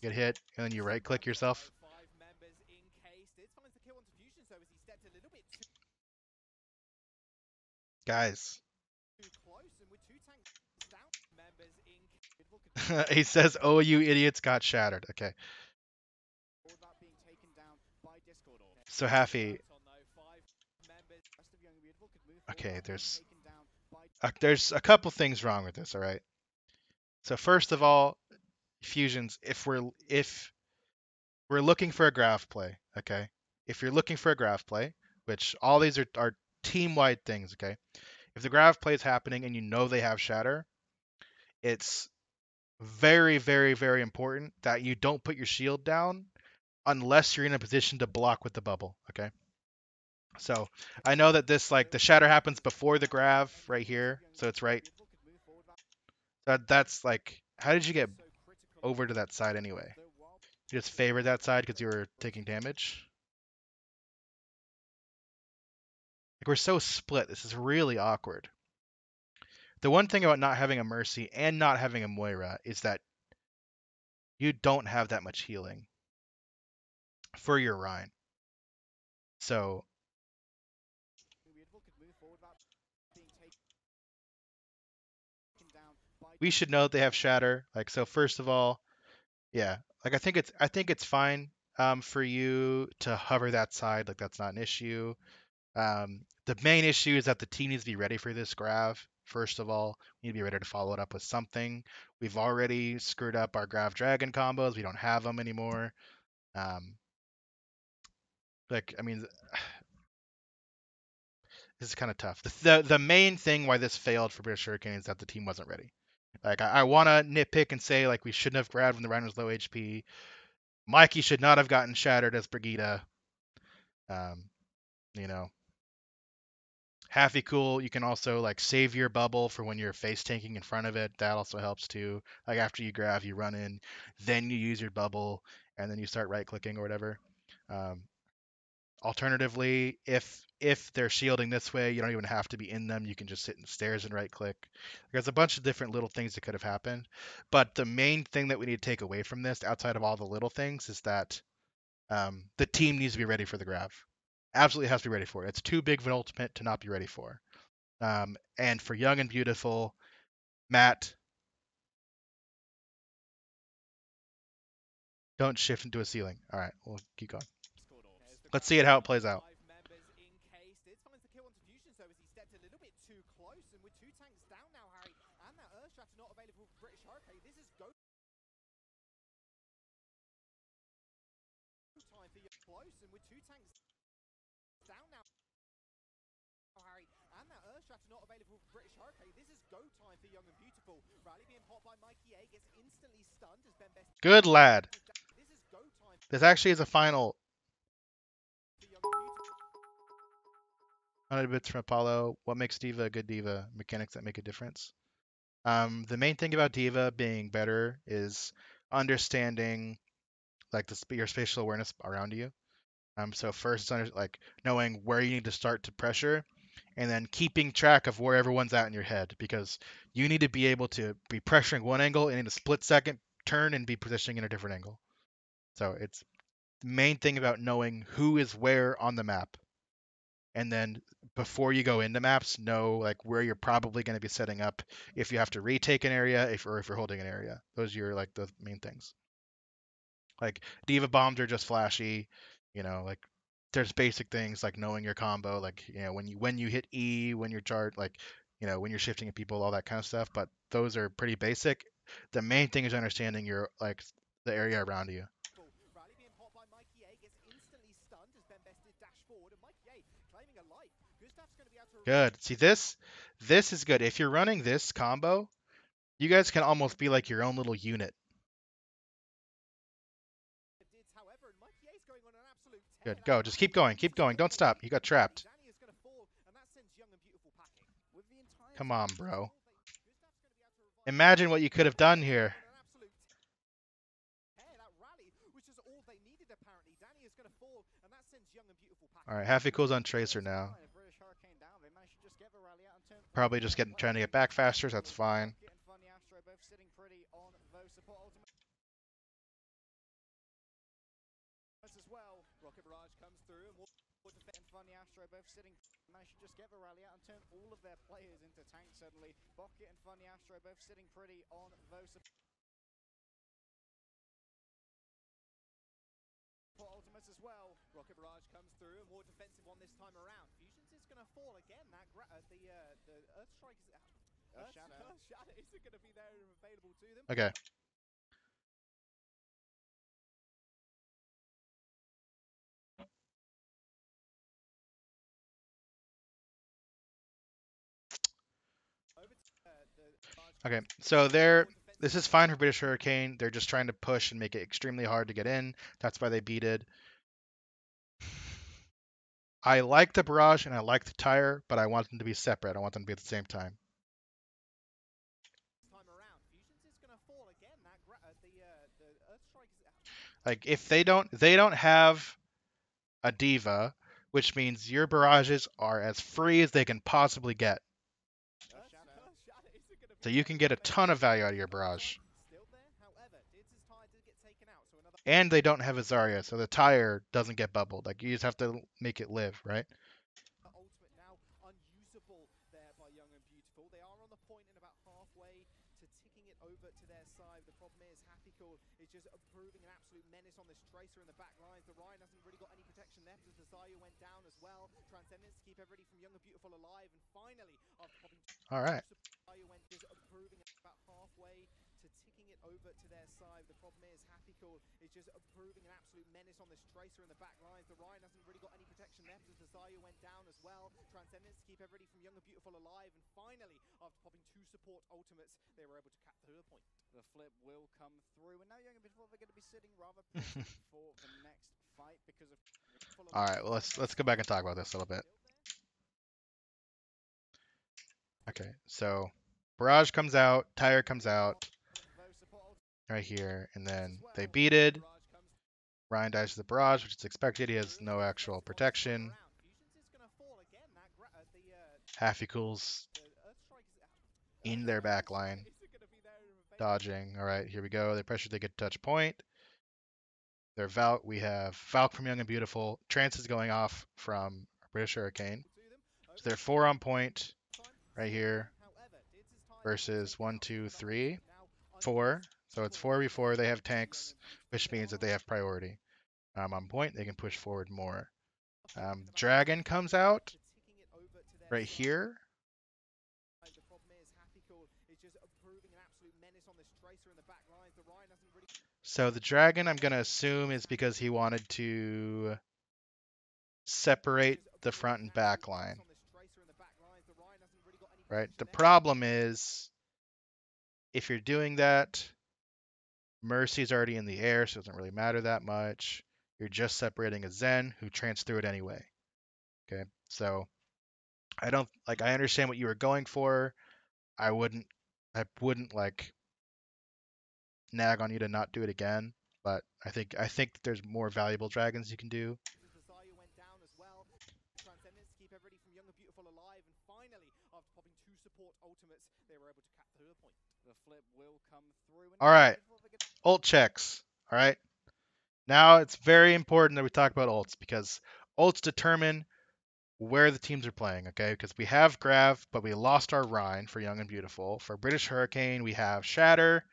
and then you right click yourself. 5 members encased. It finds the kill onto Fusion, so as he stepped a little bit too Guys, close, and with 2 tanks down, members encased. he says, "Oh, you idiots got shattered." Okay, so Happy. Okay, there's a couple things wrong with this. All right. So first of all, fusions. If we're looking for a graph play, okay. If you're looking for a graph play, which all these are team-wide things, okay. If the graph play is happening and you know they have shatter, it's very, very, very important that you don't put your shield down unless you're in a position to block with the bubble, okay? So I know that this, like, the shatter happens before the graph right here, so it's right. That's like, how did you get over to that side anyway? You just favored that side because you were taking damage? Like, we're so split. This is really awkward. The one thing about not having a Mercy and not having a Moira is that you don't have that much healing for your Rhine. So we should know that they have Shatter. Like, so first of all, yeah, like I think it's fine for you to hover that side. Like, that's not an issue. The main issue is that the team needs to be ready for this graph. First of all, we need to be ready to follow it up with something. We've already screwed up our Grav Dragon combos. We don't have them anymore. Like, I mean, this is kind of tough. The main thing why this failed for British Hurricane is that the team wasn't ready. Like, I want to nitpick and say, like, we shouldn't have grabbed when the Rhino was low HP. Mikey should not have gotten shattered as Brigida. You know, Halfy cool. You can also, like, save your bubble for when you're face tanking in front of it. That also helps too. Like, after you grab, you run in, then you use your bubble, and then you start right clicking or whatever. Alternatively, if they're shielding this way, you don't even have to be in them. You can just sit in stairs and right click. There's a bunch of different little things that could have happened. But the main thing that we need to take away from this, outside of all the little things, is that the team needs to be ready for the grab. Absolutely has to be ready for it. It's too big of an ultimate to not be ready for. And for Young and Beautiful, Matt, don't shift into a ceiling. All right, we'll keep going. Let's see how it plays out. Not available for British Hurricane. This is go time for Young and Beautiful. Rally being hot by Mikey A gets instantly stunned as Ben Best. Good lad. This is go time. This actually is a final. 100 bits from Apollo. What makes Diva a good Diva? Mechanics that make a difference. The main thing about Diva being better is understanding, like, your spatial awareness around you. So first, it's like knowing where you need to start to pressure, and then keeping track of where everyone's at in your head, because you need to be able to be pressuring one angle and in a split second turn and be positioning in a different angle. So it's main thing about knowing who is where on the map. And then before you go into maps, know like where you're probably going to be setting up if you have to retake an area, or if you're holding an area. Those are your like the main things. Like diva bombs are just flashy, like there's basic things like knowing your combo, like when you hit E, when you're charged, like when you're shifting at people, all that kind of stuff. But those are pretty basic. The main thing is understanding your like the area around you. Rally being hot by Mikey A gets instantly stunned as Ben Best did dash forward, and Mikey A claiming a life. Gustav's going to be able to. Good. See this is good. If you're running this combo, you guys can almost be like your own little unit. However, and Mikey A's going on an absolute tear. Good. Go. Just keep going. Keep going. Don't stop. You got trapped. Danny is going to fall, and that sends Young and Beautiful packing. With the entire Come on, bro. Gustav's going to be able to revive. Imagine what you could have done here. That rally, which is all they needed apparently. Danny is going to fall, and that sends Young and Beautiful packing. All right, half equals on Tracer now. Probably just trying to get back faster, so that's fine. As well, Rocket Barrage comes through, and Funny Astro both sitting. Managed to just get the rally out and turn all of their players into tanks suddenly. Bucket and Funny Astro both sitting pretty on those ultimates as well. Rocket Barrage comes through, and more defensive one this time around. Fusions is going to fall again. That the Earth Strike is out. Earth Shadow isn't going to be there and available to them. Okay. Okay, so this is fine for British Hurricane. They're just trying to push and make it extremely hard to get in. That's why they beated. I like the barrage and I like the tire, but I want them to be separate. I want them to be at the same time. Like if they don't have a diva, which means your barrages are as free as they can possibly get. So you can get a ton of value out of your barrage. And they don't have a Zarya, so the tire doesn't get bubbled. Like you just have to make it live, right? Ultimate now unusable there by Young and Beautiful. They are on the point and about halfway to ticking it over to their side. The problem is Happy Cool is just proving an absolute menace on this Tracer in the back lines. The Ryan hasn't really got any protection left as the Zarya went down as well. Transcendence to keep everybody from Young and Beautiful alive, and finally after popping all right. Zarya went just proving about halfway to ticking it over to their side. The problem is Happy Cool is just proving an absolute menace on this Tracer in the back lines. The Ryan hasn't really got any protection left as the Zarya went down as well. Transcendence to keep everybody from Young and Beautiful alive, and finally after popping 2 support ultimates, they were able to cap through the point. The flip will come through, and now Young and Beautiful are going to be sitting rather for the next fight because of. All right, well let's go back and talk about this a little bit. Okay, so barrage comes out, tire comes out right here, and then they beated. Ryan dies to the barrage, which is expected. He has no actual protection. Half equals in their back line. Dodging. All right, here we go. They pressure, they get touch point. Their Valk, we have Valk from Young and Beautiful. Trance is going off from British Hurricane. So they're 4 on point right here versus 1, 2, 3, 4. So it's 4v4. They have tanks, which means that they have priority. On point, they can push forward more. Dragon comes out right here. So the dragon, I'm going to assume, is because he wanted to separate the front and back line. Right? The problem is, if you're doing that, Mercy's already in the air, so it doesn't really matter that much. You're just separating a Zen who trans through it anyway. Okay, so I understand what you were going for. I wouldn't like nag on you to not do it again, but I think there's more valuable dragons you can do. All right, ult checks. All right, Now it's very important that we talk about ults because ults determine where the teams are playing, okay? Because we have Grav, but we lost our Rhine for Young and Beautiful. For British Hurricane, we have Shatter,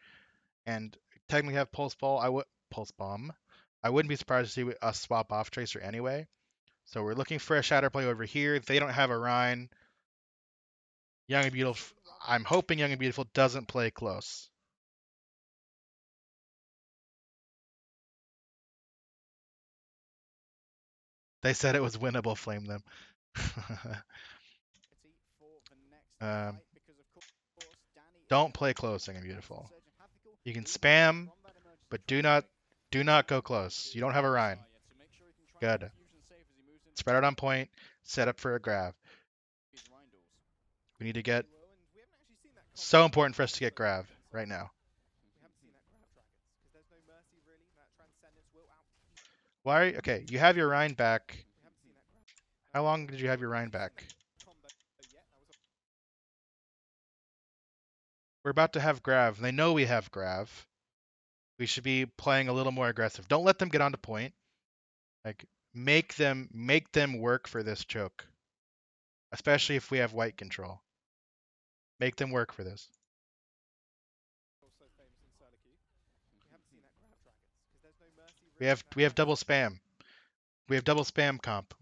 and technically have Pulse Bomb. I wouldn't be surprised to see us swap off Tracer anyway. So we're looking for a Shatter play over here. They don't have a Rhine. Young and Beautiful. I'm hoping Young and Beautiful doesn't play close. They said it was winnable. Flame them. um, don't play close, Young and Beautiful. You can spam, but do not go close. You don't have a Rhine. Good. Spread out on point. Set up for a grab. We need to get. So important for us to get grab right now. Why? Okay, you have your Rhine back. How long did you have your Rhine back? We're about to have Grav, and they know we have Grav. We should be playing a little more aggressive. Don't let them get onto point. Like make them work for this choke. Especially if we have white control. Make them work for this. We have double spam. We have double spam comp.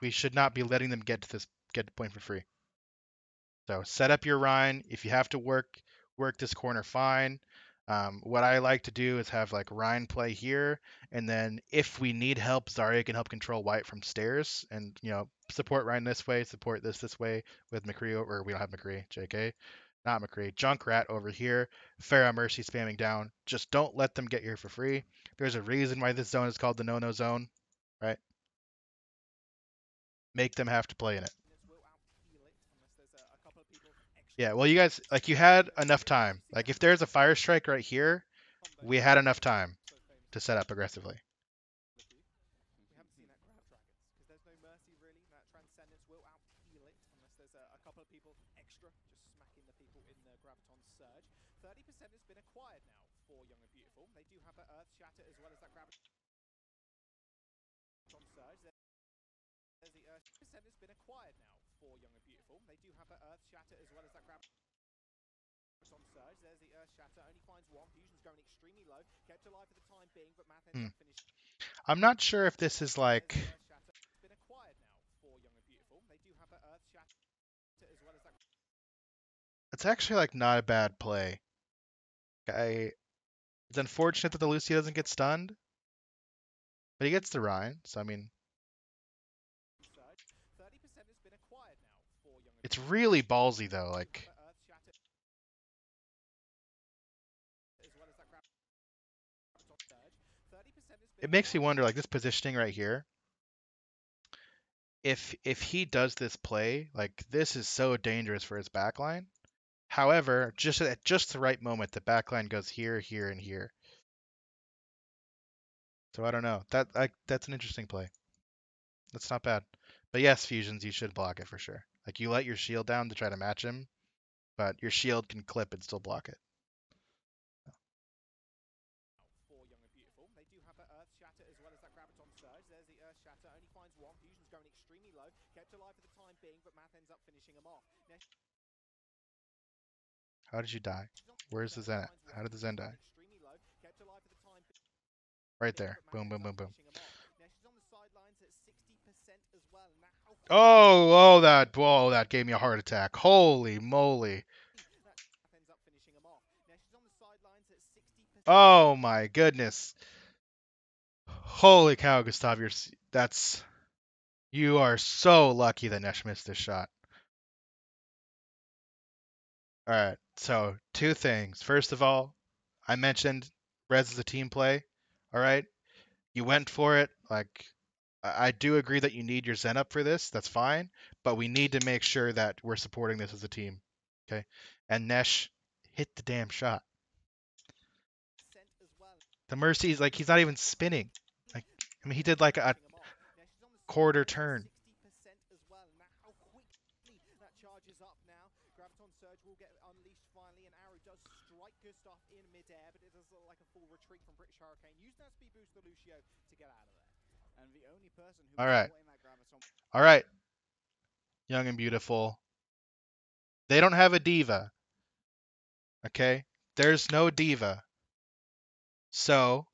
We should not be letting them get to point for free. So set up your Rhine. If you have to work this corner, fine. What I like to do is have like Rhine play here, and then if we need help, Zarya can help control white from stairs, and support Rhine this way, support this way with McCree, or we don't have McCree, JK, not McCree, Junkrat over here, Pharah Mercy spamming down. Just don't let them get here for free. There's a reason why this zone is called the no-no zone, right? Make them have to play in it. Yeah, well, you guys, like, you had enough time. Like, if there's a fire strike right here, we had enough time to set up aggressively. Hmm. I'm not sure if this is like. It's actually like not a bad play. It's unfortunate that the Lucio doesn't get stunned, but he gets the Rhine. So I mean, it's really ballsy though. Like, it makes me wonder, like this positioning right here. If he does this play, like this is so dangerous for his backline. However, just at just the right moment, the backline goes here, here, and here. So I don't know. That's an interesting play. That's not bad. But yes, fusions, you should block it for sure. Like you let your shield down to try to match him, but your shield can clip and still block it. How did you die? Where's the Zen at? How did the Zen die? Right there. Boom, boom, boom, boom. Oh, that gave me a heart attack. Holy moly. Oh my goodness. Holy cow, Gustav, you are so lucky that Nesh missed this shot. All right, so two things. First of all, I mentioned Res is a team play. All right, you went for it. Like, I do agree that you need your Zen up for this. That's fine, but we need to make sure that we're supporting this as a team. Okay, and Nesh hit the damn shot. The Mercy's like he's not even spinning. Like, I mean, he did like a quarter turn. charges up now. Graviton Surge will get unleashed finally, and Aero does strike Gustav in midair, but it does look like a full retreat from British Hurricane. Use that speed boost to Lucio to get out of there. And the only person who All was right. caught in that Graviton. All right. Young and beautiful. They don't have a diva. Okay? There's no diva. So,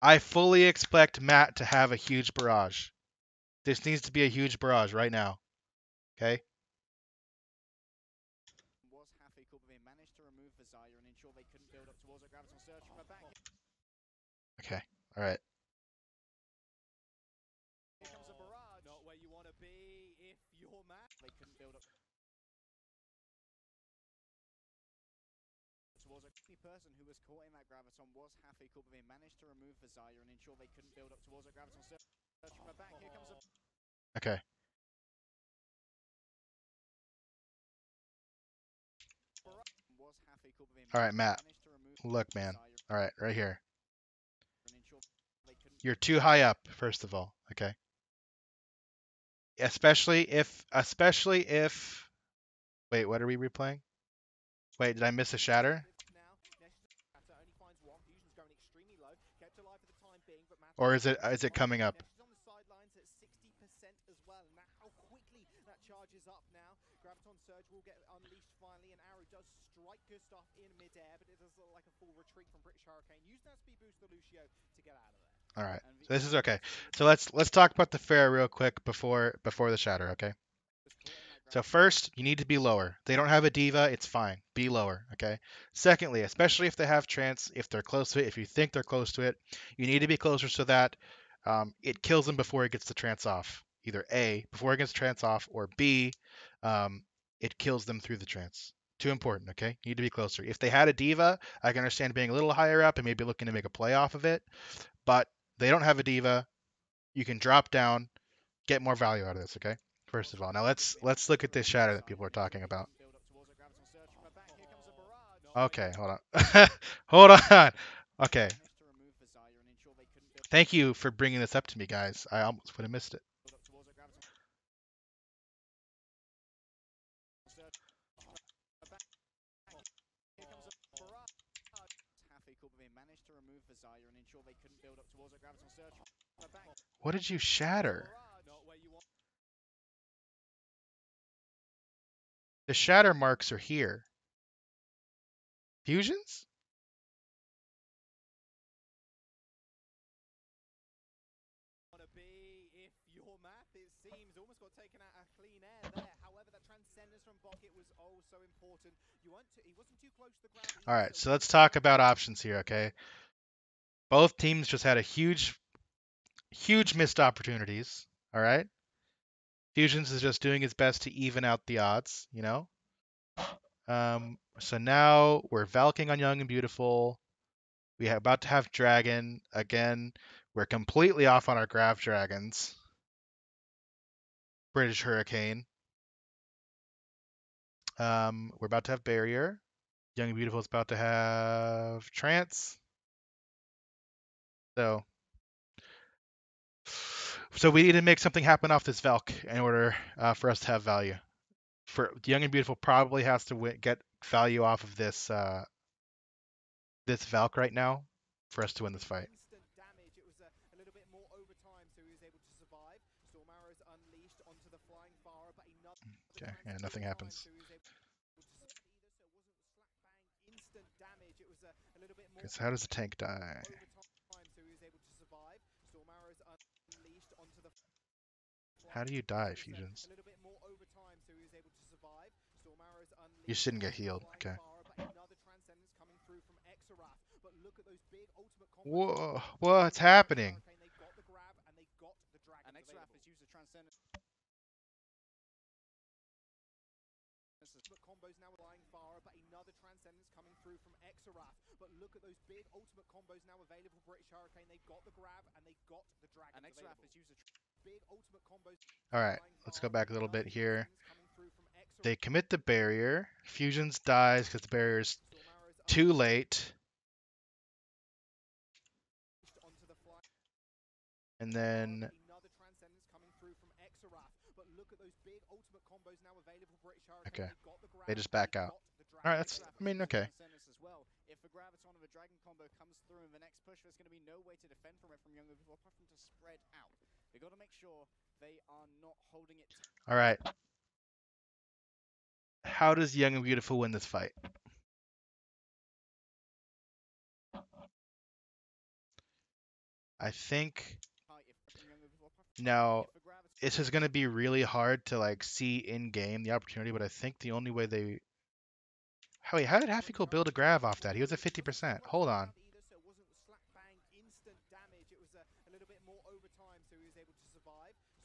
I fully expect Matt to have a huge barrage. This needs to be a huge barrage right now. Okay? Was half a cup of it, managed to remove Desire and ensure they couldn't build up towards a Graviton Surge from the back. Okay. All right. Here comes a barrage. Not where you want to be if you're Matt. They couldn't build up towards a only person who was caught in that Graviton was half a cup of it, managed to remove Desire and ensure they couldn't build up towards a Graviton Surge from the back. Here comes a Okay. was half a cup of it, All right, Matt. managed to remove Look, man. Desire All right, right here. and ensure they couldn't You're too high up, first of all. Okay. Especially if. Wait, what are we replaying? Wait, did I miss a shatter? Now, Nesh only finds one. Fusion's going extremely low. Kept alive for the time being, but Matt Or is it coming up? Nesh is on the sidelines at 60% as well. And now how quickly that charges up now. Graviton Surge will get unleashed finally, and Aero does strike Gustav in midair, but it does look like a full retreat from British Hurricane. Use that speed boost to Lucio to get out of there. All right. So this is okay. So let's talk about the fair real quick before the shatter, okay? So first, you need to be lower. They don't have a diva, it's fine. Be lower, okay? Secondly, especially if they have trance, if they're close to it, if you think they're close to it, you need to be closer so that it kills them before it gets the trance off. Either A, before it gets trance off, or B, it kills them through the trance. Too important, okay? You need to be closer. If they had a diva, I can understand being a little higher up and maybe looking to make a play off of it, but they don't have a diva. You can drop down, get more value out of this, okay? First of all, now let's look at this shatter that people are talking about. Okay, hold on. Hold on. Okay. Thank you for bringing this up to me, guys. I almost would have missed it. What did you shatter? The shatter marks are here. Fusions? If your map, it seems, almost got taken out of clean air there. However, that transcendence from Bocket was oh so important. He wasn't too close to the ground. All right, so let's talk about options here, okay? Both teams just had a huge missed opportunities, all right? Fusions is just doing his best to even out the odds, you know? So now we're Valking on Young and Beautiful. We are about to have Dragon. Again, we're completely off on our Grav Dragons. British Hurricane. We're about to have Barrier. Young and Beautiful is about to have Trance. So we need to make something happen off this Valk in order for us to have value. For Young and Beautiful probably has to get value off of this this Valk right now for us to win this fight. Instant damage. It was a little bit more overtime, so he was able to survive. Storm arrows unleashed onto the flying Fara, but another. Okay, yeah, nothing happens. Okay, so how does the tank die? How do you die, Fusions? You shouldn't get healed. Okay. Whoa, what's happening? Combos now flying far, but another transcendence coming through from Exarath. But look at those big ultimate combos now available for British Hurricane. They've got the grab and they've got the dragon. And Exarath has used a big ultimate combos. All right, let's go back a little bit here. They commit the barrier. Fusions dies because the barrier's too late. And then Okay. They just back out. All right, that's. I mean, okay. As well. If the graviton of a dragon combo comes through in the next push, there's going to be no way to defend from it from Young and Beautiful apart from to spread out. They got to make sure they are not holding it. All right. How does Young and Beautiful win this fight? I think now this is going to be really hard to like see in game the opportunity, but I think the only way they. Wait, how did Hafiko build a grav off that? He was at 50%. Hold on.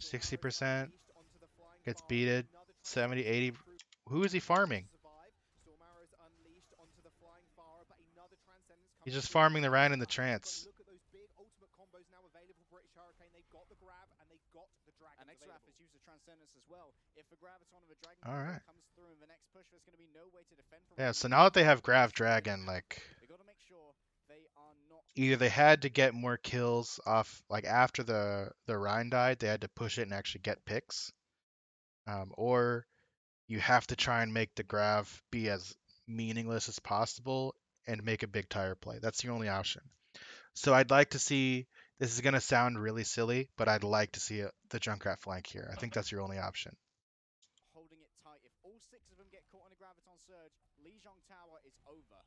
60%. Gets beated. 70, 80. Who is he farming? He's just farming the Ryan and the Trance. All right. Yeah, so now that they have Grav Dragon, like either they had to get more kills off, like after the Rhine died, they had to push it and actually get picks, or you have to try and make the Grav be as meaningless as possible and make a big tire play. That's the only option. So I'd like to see. This is gonna sound really silly, but I'd like to see the Junkrat flank here. I think that's your only option. Holding it tight. If all 6 of them get caught on a graviton surge, Lijiang Tower is over.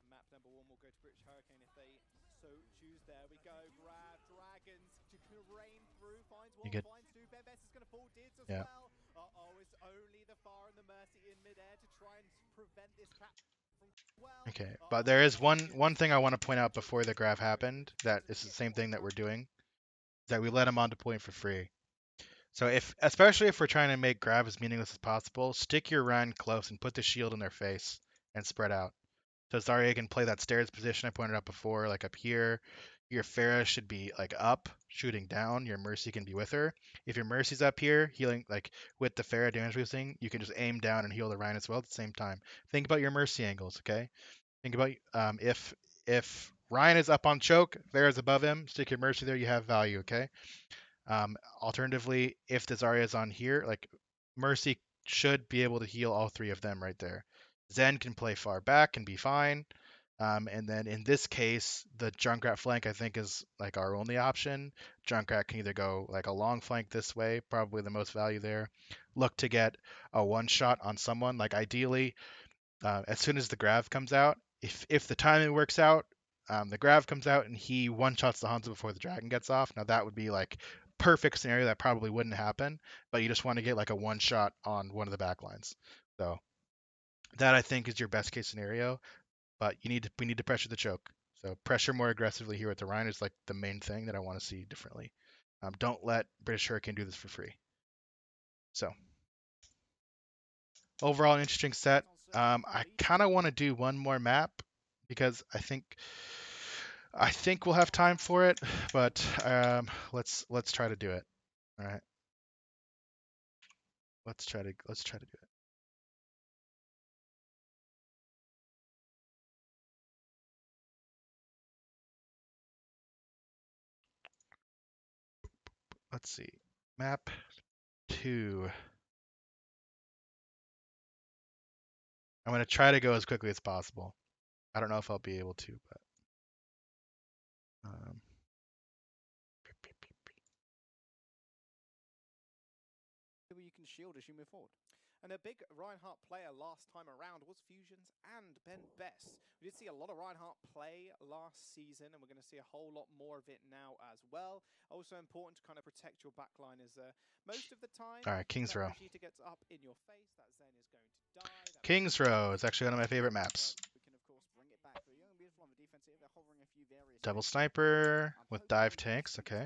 And map number 1 will go to British Hurricane if they so choose. There we go. Grav Dragons to rain through. Finds one, finds two. Ben Best is going to fall. Dids as well. Uh-oh, it's only the Far and the Mercy in midair to try and prevent this trap. Okay, but there is one thing I want to point out before the Grav happened that is the same thing that we're doing, that we let him onto point for free. So especially if we're trying to make Grav as meaningless as possible, stick your Ryan close and put the shield in their face and spread out. So Zarya can play that stairs position I pointed out before, like up here. Your Pharah should be like up, shooting down. Your Mercy can be with her. If your Mercy's up here, healing like with the Pharah damage boosting, you can just aim down and heal the Ryan as well at the same time. Think about your Mercy angles, okay? Think about if Ryan is up on choke, Pharah's above him, stick your Mercy there, you have value, okay? Alternatively, if the Zarya is on here, like Mercy should be able to heal all 3 of them right there. Zen can play far back and be fine. And then in this case, the Junkrat flank I think is like our only option. Junkrat can either go like a long flank this way, probably the most value there. Look to get a one shot on someone. Like ideally, as soon as the Grav comes out, if the timing works out, the Grav comes out and he one shots the Hanzo before the dragon gets off. Now that would be like perfect scenario that probably wouldn't happen, but you just want to get like a one shot on one of the backlines. So that I think is your best case scenario, but we need to pressure the choke. So pressure more aggressively here with the Rhine is like the main thing that I want to see differently. Don't let British Hurricane do this for free. So overall, an interesting set. I kind of want to do one more map because I think we'll have time for it, but let's try to do it. All right. Let's try to do it. Let's see. Map 2. I'm going to try to go as quickly as possible. I don't know if I'll be able to, but you can shield as you move forward. And a big Reinhardt player last time around was Fusions and Ben Best. We did see a lot of Reinhardt play last season, and we're going to see a whole lot more of it now as well. Also important to kind of protect your backline as most of the time. All right, King's Row. Gets up in your face. That Zen is going to die. King's Row is actually one of my favorite maps. We can of course bring it back. But Young and Beautiful on the defensive, they're hovering a few various. Double sniper with dive tanks. Okay.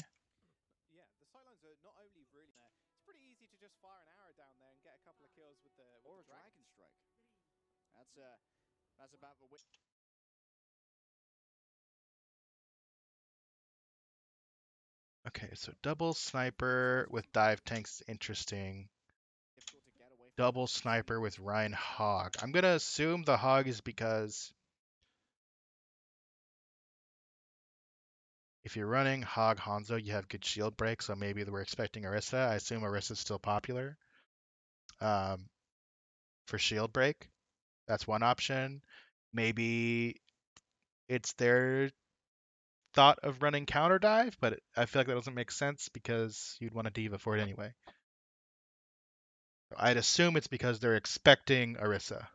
Yeah, the sightlines are not only really there. It's pretty easy to just fire an arrow down there and get a couple of kills with the dragon strike. That's about the. Okay, so double sniper with dive tanks, interesting. Double sniper with Ryan Hog. I'm gonna assume the Hog is because if you're running Hog Hanzo, you have good shield break, so maybe we're expecting Orisa. I assume Orisa's still popular. for shield break. That's one option. Maybe it's their thought of running counter dive, but I feel like that doesn't make sense because you'd want a diva for it anyway. I'd assume it's because they're expecting Orisa.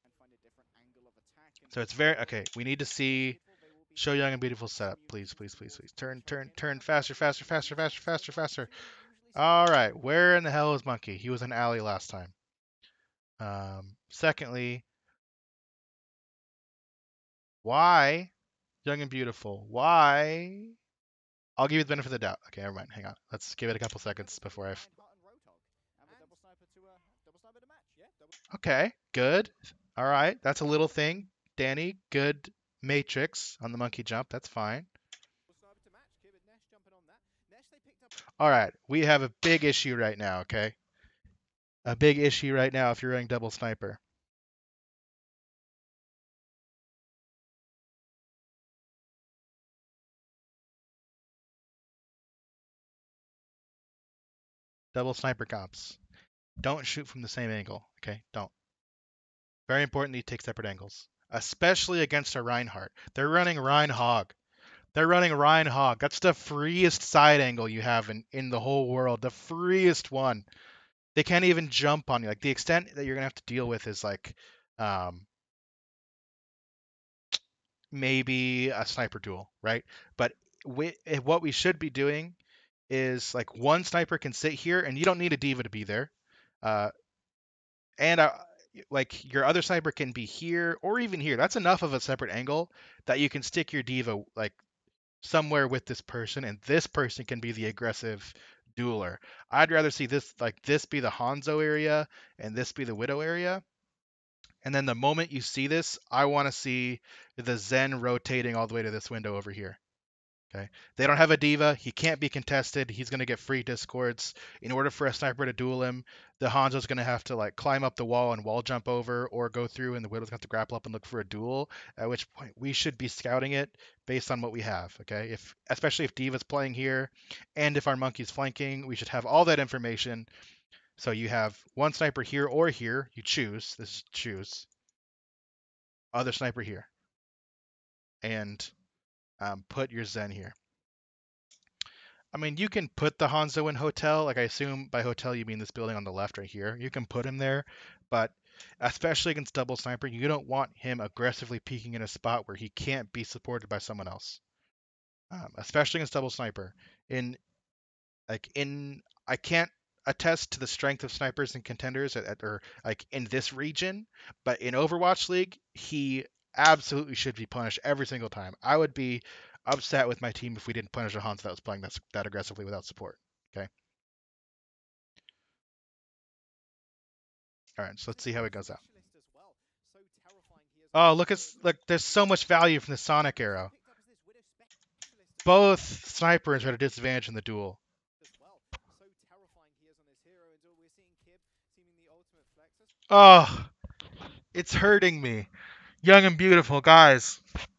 And find a different angle of attack. And So it's very for okay. We need to Young and see Beautiful, they will be show young and pushing beautiful some setup, units please, please, please, towards please. Turn, Contenders turn, here. Now, turn, faster, faster, Monkey faster, faster, themselves, faster, they're not a faster. team we usually see All push right, forward. where in the hell is Monkey? He was in alley last time. Secondly, why young and beautiful? Why? I'll give you the benefit of the doubt. Okay, never mind. Hang on. Let's give it a couple seconds before I. Reinhardt and Roadhog. And the double sniper to match. Yeah, double Okay, good. All right, that's a little thing. Danny, good matrix on the monkey jump. That's fine. sniper to match. Kid with Nesh jumping on that. Nesh, they picked up. All right, we have a big issue right now. Okay, a big issue right now if you're running double sniper. Double sniper comps. Don't shoot from the same angle. Okay, don't. Very important that you take separate angles, especially against a Reinhardt. They're running Reinhog. They're running Reinhog. That's the freest side angle you have in the whole world. The freest one. They can't even jump on you. Like the extent that you're gonna have to deal with is like um, maybe a sniper duel, right? But what we should be doing is like one sniper can sit here, and you don't need a diva to be there. Uh, and like your other sniper can be here or even here. That's enough of a separate angle that you can stick your diva like somewhere with this person, and this person can be the aggressive dueler. I'd rather see this be the Hanzo area and this be the Widow area. And then the moment you see this, I want to see the Zen rotating all the way to this window over here. Okay. They don't have a diva. He can't be contested. He's going to get free discords. In order for a sniper to duel him, the Hanzo's going to have to like climb up the wall and wall jump over or go through, and the Widow's going to have to grapple up and look for a duel, at which point we should be scouting it based on what we have. Okay. Especially if Diva's playing here and if our monkey's flanking, we should have all that information. So you have one sniper here or here. You choose. This is choose. Other sniper here. And put your Zen here. I mean, you can put the Hanzo in hotel. Like, I assume by hotel you mean this building on the left right here. You can put him there, but especially against double sniper, you don't want him aggressively peeking in a spot where he can't be supported by someone else. Especially against double sniper. In I can't attest to the strength of snipers and contenders or like in this region, but in Overwatch League, he absolutely should be punished every single time. I would be upset with my team if we didn't punish a Hans that was playing that aggressively without support. Okay. All right. So let's see how it goes out. Specialist as well. So terrifying he is on Oh, this hero. look. There's so much value from the Sonic Arrow. Picked up as this Widow specialist as well. Both snipers are at a disadvantage in the duel. As well. So terrifying he is on this hero. And we're seeing Kib seeming the ultimate flexus. Oh, it's hurting me. Young and beautiful, guys. Spoke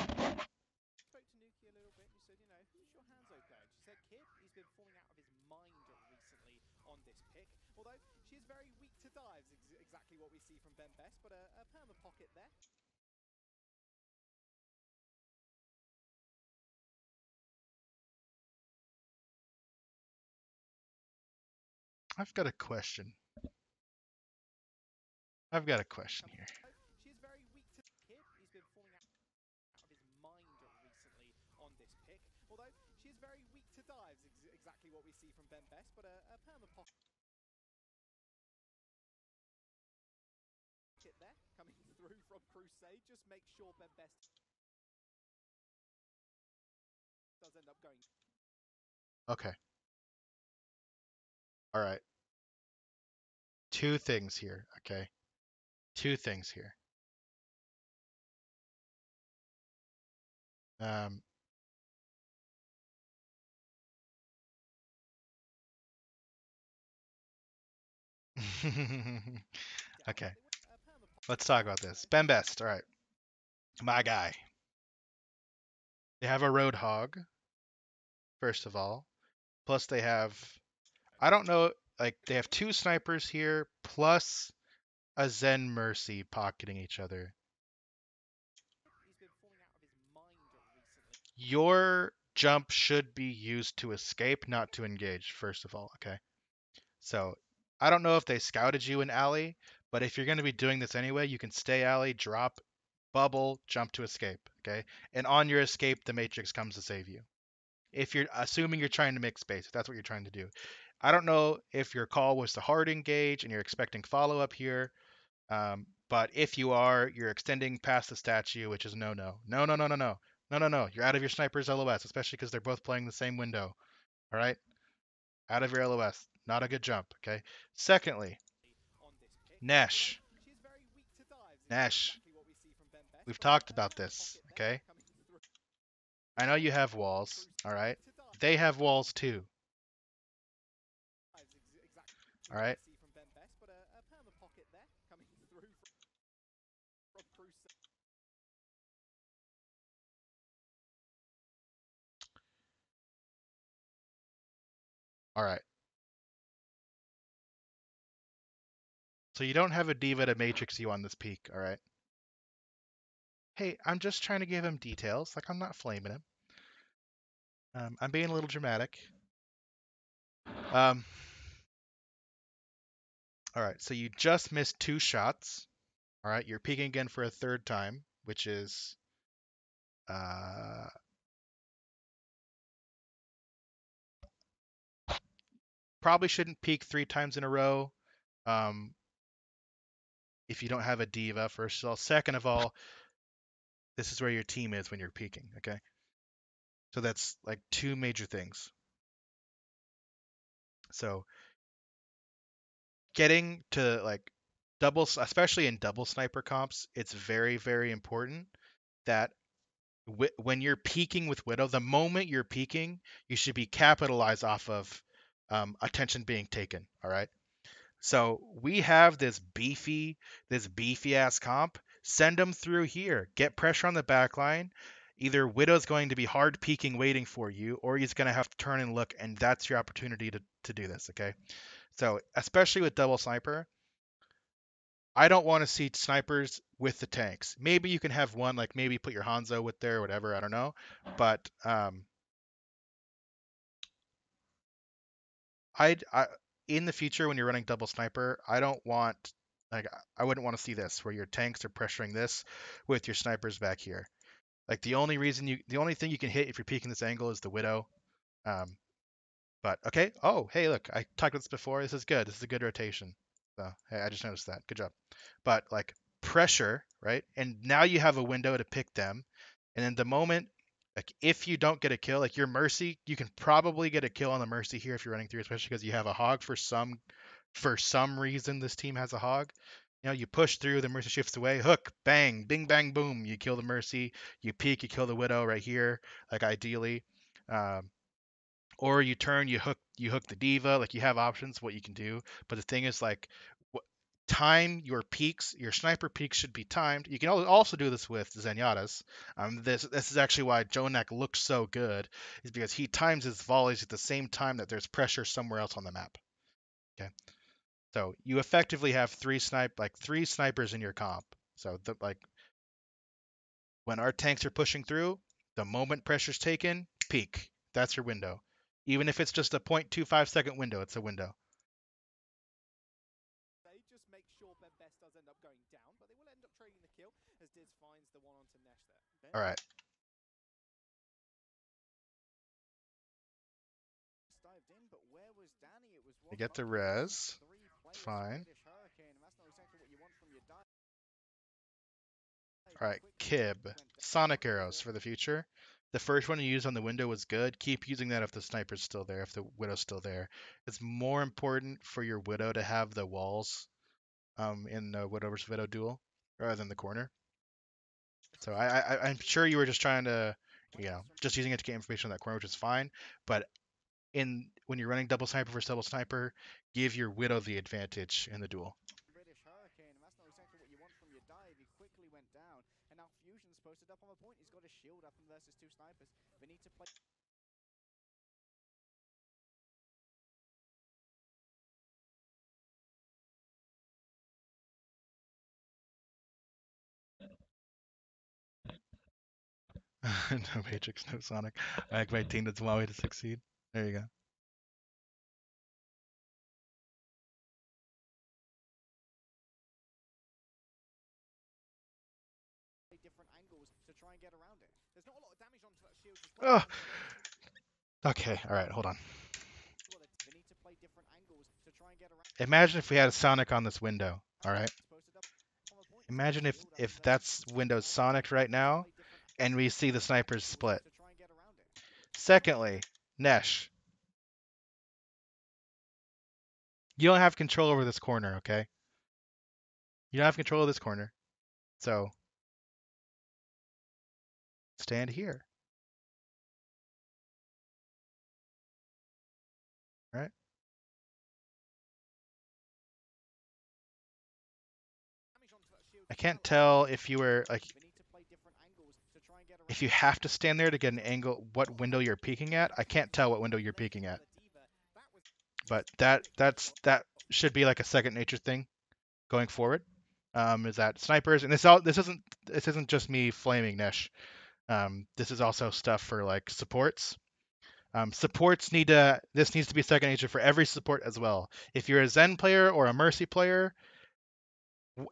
to Nuki a little bit. You said, who's your Hanzo player? She said, Kib, he's been falling out of his mind recently on this pick. Although she is very weak to dives, exactly what we see from Ben Best, but a perma pocket there. I've got a question. I've got a question here. She is very weak to Kib. He's been falling out of his mind recently on this pick. Although she is very weak to dives, exactly what we see from Ben Best, but a perma pocket there coming through from Crusade. Just make sure Ben Best does end up going. Okay. All right. Two things here. Okay. Two things here. Um, okay. Let's talk about this. Ben Best. All right. My guy. They have a Roadhog, first of all. Plus, they have. I don't know. like they have two snipers here plus a Zen Mercy pocketing each other. He's been falling out of his mind recently. Your jump should be used to escape, not to engage, first of all, okay? So I don't know if they scouted you in alley, but if you're going to be doing this anyway, you can stay alley, drop, bubble, jump to escape, okay? And on your escape, the Matrix comes to save you. If you're assuming you're trying to make space, if that's what you're trying to do. I don't know if your call was to hard engage and you're expecting follow up here, but if you are, you're extending past the statue, which is no, no, no, no, no, no, no, no, no, no. You're out of your sniper's LOS, especially because they're both playing the same window. All right, out of your LOS. Not a good jump. Okay. Secondly, On this pick. Aero, Nesh. she is very weak to dives. Is Nesh. exactly what we see from Ben Best, We've but talked a about perma this. pocket there Okay. coming through. I know you have From walls. Cruise All right. weak to dives. They have walls too. Exactly All what we right. see from Ben Best, but a perma pocket there coming through from Cruise. All right. So you don't have a diva to matrix you on this peak. All right. Hey, I'm just trying to give him details. Like I'm not flaming him. I'm being a little dramatic. Um, all right, so you just missed two shots. All right, you're peeking again for a third time, which is uh, probably shouldn't peek three times in a row. Um, if you don't have a diva, first of all. Second of all, this is where your team is when you're peeking. Okay, so that's like two major things. So getting to like double, especially in double sniper comps, it's very, very important that when you're peaking with Widow, the moment you're peaking, you should be capitalized off of attention being taken. All right. So we have this beefy ass comp. Send them through here. Get pressure on the back line. Either Widow's going to be hard peeking waiting for you, or he's going to have to turn and look, and that's your opportunity to do this. Okay. So especially with double sniper, I don't want to see snipers with the tanks. Maybe you can have one, like maybe put your Hanzo with there, or whatever. I don't know, but I in the future when you're running double sniper, I don't want like I wouldn't want to see this where your tanks are pressuring this with your snipers back here. Like the only thing you can hit if you're peeking this angle is the Widow. Um, but okay. Oh, hey, look, I talked about this before. This is good. This is a good rotation. So hey, I just noticed that. Good job. But like pressure, right? And now you have a window to pick them. And then the moment, like if you don't get a kill, like your Mercy, you can probably get a kill on the Mercy here if you're running through, especially because you have a hog for some reason this team has a hog. You know, you push through, the Mercy shifts away, hook, bang, bing, bang, boom. You kill the Mercy, you peek, you kill the Widow right here, like ideally. Um, or you turn, you hook the diva. Like you have options what you can do, but the thing is like time your peaks. Your sniper peaks should be timed. You can also do this with Zenyatta's. This is actually why Jonak looks so good, is because he times his volleys at the same time that there's pressure somewhere else on the map. Okay, so you effectively have three snipers in your comp. So like when our tanks are pushing through, the moment pressure's taken, peak. That's your window. Even if it's just a 0.25-second window, it's a window. They just make sure Ben Best does end up going down, but they will end up trading the kill as Diz finds the one onto Nesh there. Ben All right. Dived in, but where was Danny? It was I one get the monkey versus res. three players. Fine. British Hurricane, and that's not exactly what you want from your dive. All right, Quickly Kib. went Sonic down arrows for the future. The first one you used on the window was good. Keep using that if the sniper's still there, if the widow's still there. It's more important for your widow to have the walls in the widow versus widow duel rather than the corner. So I'm sure you were just trying to, just using it to get information on that corner, which is fine. But when you're running double sniper versus double sniper, give your widow the advantage in the duel. British Hurricane, and that's not exactly what you want from your dive. He quickly went down, and now Fusion's posted up on the point. He's got a shield up and versus two snipers. They need to play. No Matrix, no Sonic. I like my team doesn't want me to succeed. There you go. different angles to try and get around it. There's not a lot of damage onto that shield as well. Oh, okay, all right, hold on. They need to play different angles to try and get around. Imagine if we had a Sonic on this window, all right? Supposed to from a point. Imagine if Shield if as that's Windows Sonic right now, play different and we see the snipers split. to try and get around it. Secondly, Nesh, you don't have control over this corner, okay? You don't have control of this corner, so stand here, right? I can't tell if you were like if you have to stand there to get an angle what window you're peeking at. I can't tell what window you're peeking at. But that should be like a second nature thing going forward. Is that snipers and this isn't just me flaming Nesh. This is also stuff for like supports. Supports this needs to be second nature for every support as well. If you're a Zen player or a Mercy player,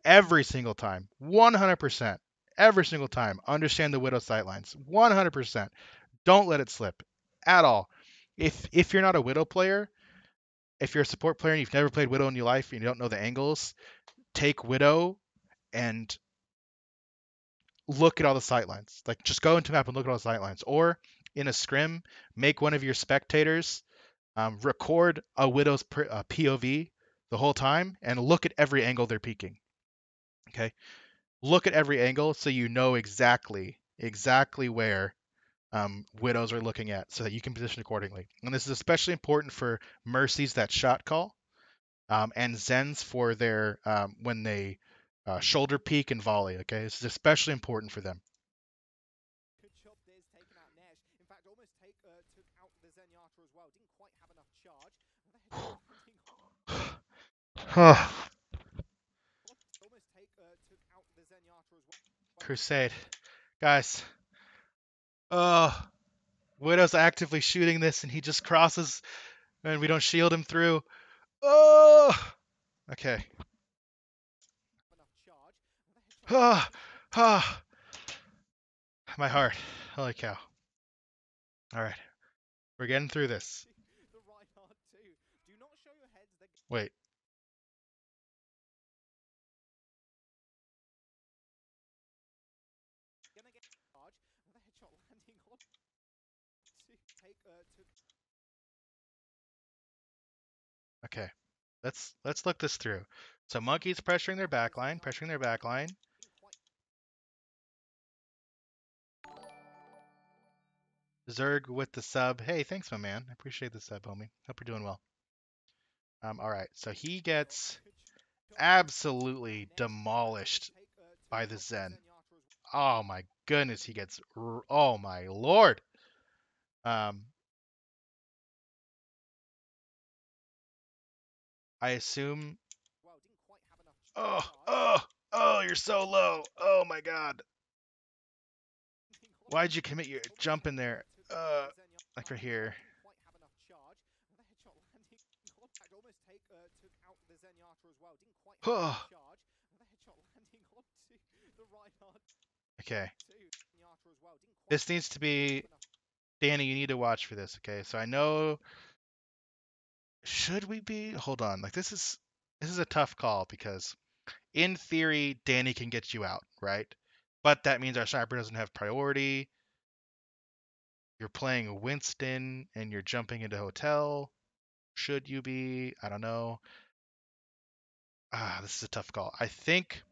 every single time, 100%, every single time, understand the Widow sightlines, 100%. Don't let it slip at all. If you're not a Widow player, if you're a support player and you've never played Widow in your life and you don't know the angles, take Widow and look at all the sightlines. Like just go into map and look at all the sightlines. Or in a scrim, make one of your spectators record a Widow's POV the whole time and look at every angle they're peeking. Okay, look at every angle so you know exactly where Widows are looking at, so that you can position accordingly. And this is especially important for Mercies that shot call, and Zens for their when they shoulder peek and volley. Okay, this is especially important for them. Good job, Diz taking out Nesh. In fact, almost took out the Zenyatta as well. Didn't quite have enough charge. Took out the Zenyatta as well. Crusade, guys. Oh, Widow's actively shooting this, and he just crosses, and we don't shield him through. Oh, okay. Ah, ah, my heart. Holy cow. All right, we're getting through this. Wait. Okay, let's look this through. So Monkey's pressuring their backline, Zerg with the sub. Hey, thanks, my man. I appreciate the sub, homie. Hope you're doing well. All right, so he gets absolutely demolished by the Zen. Oh my goodness, he gets. Oh my lord. I assume. Oh, you're so low. Oh my god. Why'd you commit your jump in there? Like right here. Okay. This needs to be Danny, you need to watch for this, okay? So I know should we be hold on, like this is a tough call because in theory Danny can get you out, right? But that means our sniper doesn't have priority. You're playing Winston and you're jumping into hotel. Should you be? I don't know. This is a tough call. I think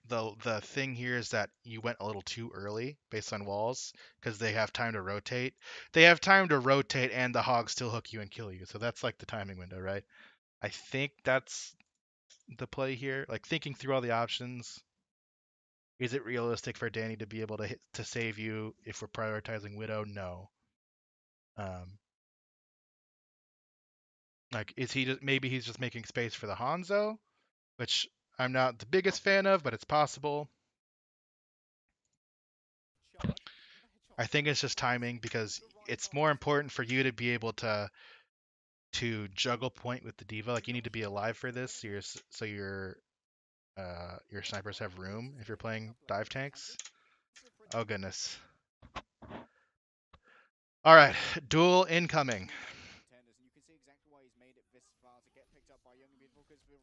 the thing here is that you went a little too early based on walls because they have time to rotate. They have time to rotate and the hogs still hook you and kill you. So that's like the timing window, right? I think that's the play here. Like thinking through all the options. Is it realistic for Danny to be able to hit to save you if we're prioritizing Widow? No. Um, like is he just maybe he's just making space for the Hanzo, which I'm not the biggest fan of, but it's possible. I think it's just timing because it's more important for you to be able to juggle point with the diva. Like you need to be alive for this, so your snipers have room if you're playing dive tanks. Oh goodness. All right, duel incoming. Contenders, and you can see exactly why he's made it this far to get picked up by Young and Beautiful, because with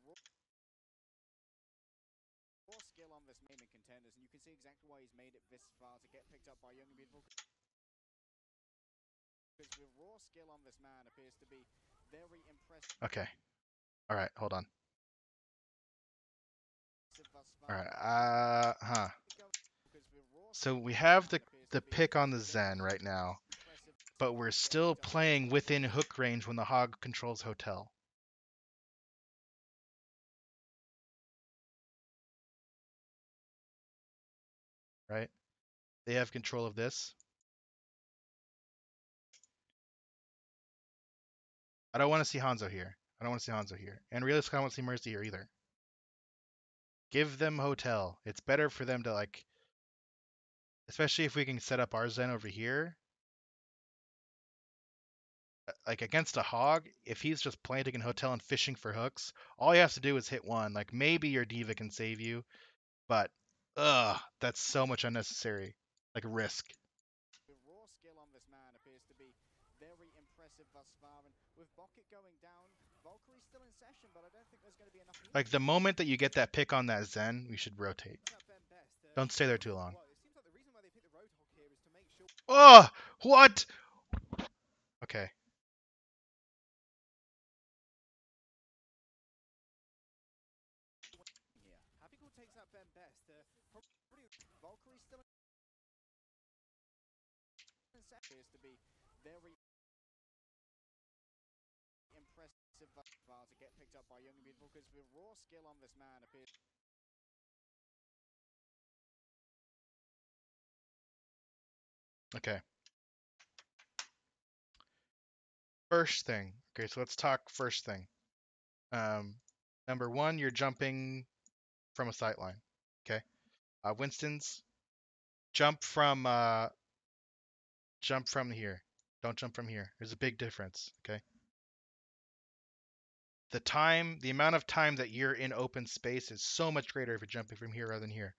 raw skill on this main in Contenders, and you can see exactly why he's made it this far to get picked up by Young and Beautiful, because with raw skill on this man appears to be very impressive Okay. All right, hold on. thus All far. right. Because with raw So skill we on this have man appears the to be pick on the very Zen right now, impressive but far we're to get still picked up by Young playing and Beautiful. within hook range when the hog controls hotel. Right? They have control of this. I don't want to see Hanzo here. I don't want to see Hanzo here. And realistically, I don't want to see Mercy here either. Give them hotel. It's better for them to like, especially if we can set up our Zen over here. Like against a hog, if he's just planting in hotel and fishing for hooks, all he has to do is hit one. Like maybe your diva can save you, but that's so much unnecessary. Like risk. The raw skill on this man appears to be very impressive thus far, and with Bucket going down, Valkyrie's still in session, but I don't think there's going to be enough healing Like the moment that you get that pick on that Zen, we should rotate. Don't stay there too long. Well, it seems like the reason why they picked the Roadhog here is to make sure Oh, what? Okay. here. Happy Cool takes out Ben Best. Probably Valkyrie's still in session, appears to be very impressive thus far to get picked up by Young and Beautiful, because with raw skill on this man appears Okay. First thing. Okay, so let's talk first thing. Number one, you're jumping from a sight line. Okay. Winston's jump from here. Don't jump from here. There's a big difference. Okay. The amount of time that you're in open space is so much greater if you're jumping from here rather than here.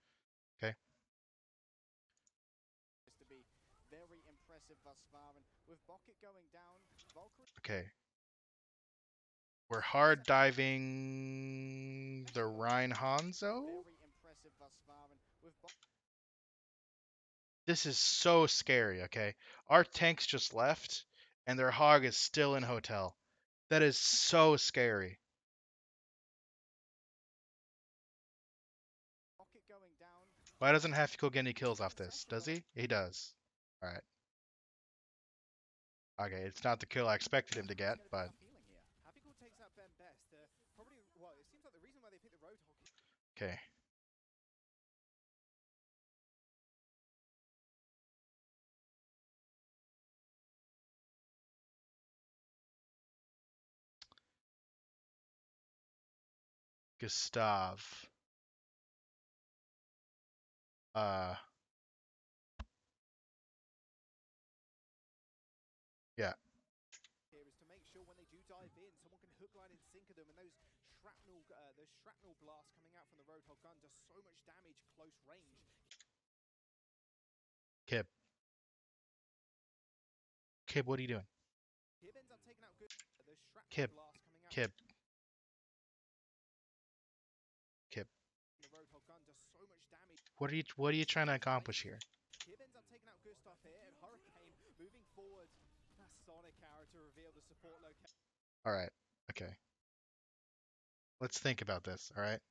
Okay. to be very impressive thus far, and with Bucket going down, Valkyrie Okay. We're hard diving the Rhine Hanzo. very impressive thus far, and with This is so scary, okay? Our tanks just left, and their hog is still in hotel. That is so scary. Bucket going down, Why doesn't Hafiko get any kills off this? Does he? He does. Alright. Okay, it's not the kill I expected him to get, but... healing here. Happy Cool takes out Ben Best. Probably, well, it seems like the reason why they picked the Roadhog here. Okay. Gustav. Yeah. Here is to make sure when they do dive in, someone can hook, line, and sinker them, and those shrapnel blasts coming out from the Roadhog gun does so much damage close range. Kib. Kib, what are you doing? Kib ends up taking out good. Those shrapnel Kib. blasts coming out. Kib. Kib. The Roadhog gun does so much damage. What are you trying to accomplish here? Kib ends up taking out Gustav here, and Hurricane moving forward. That Sonic arrow to reveal the support location. Alright. Okay. Let's think about this, alright?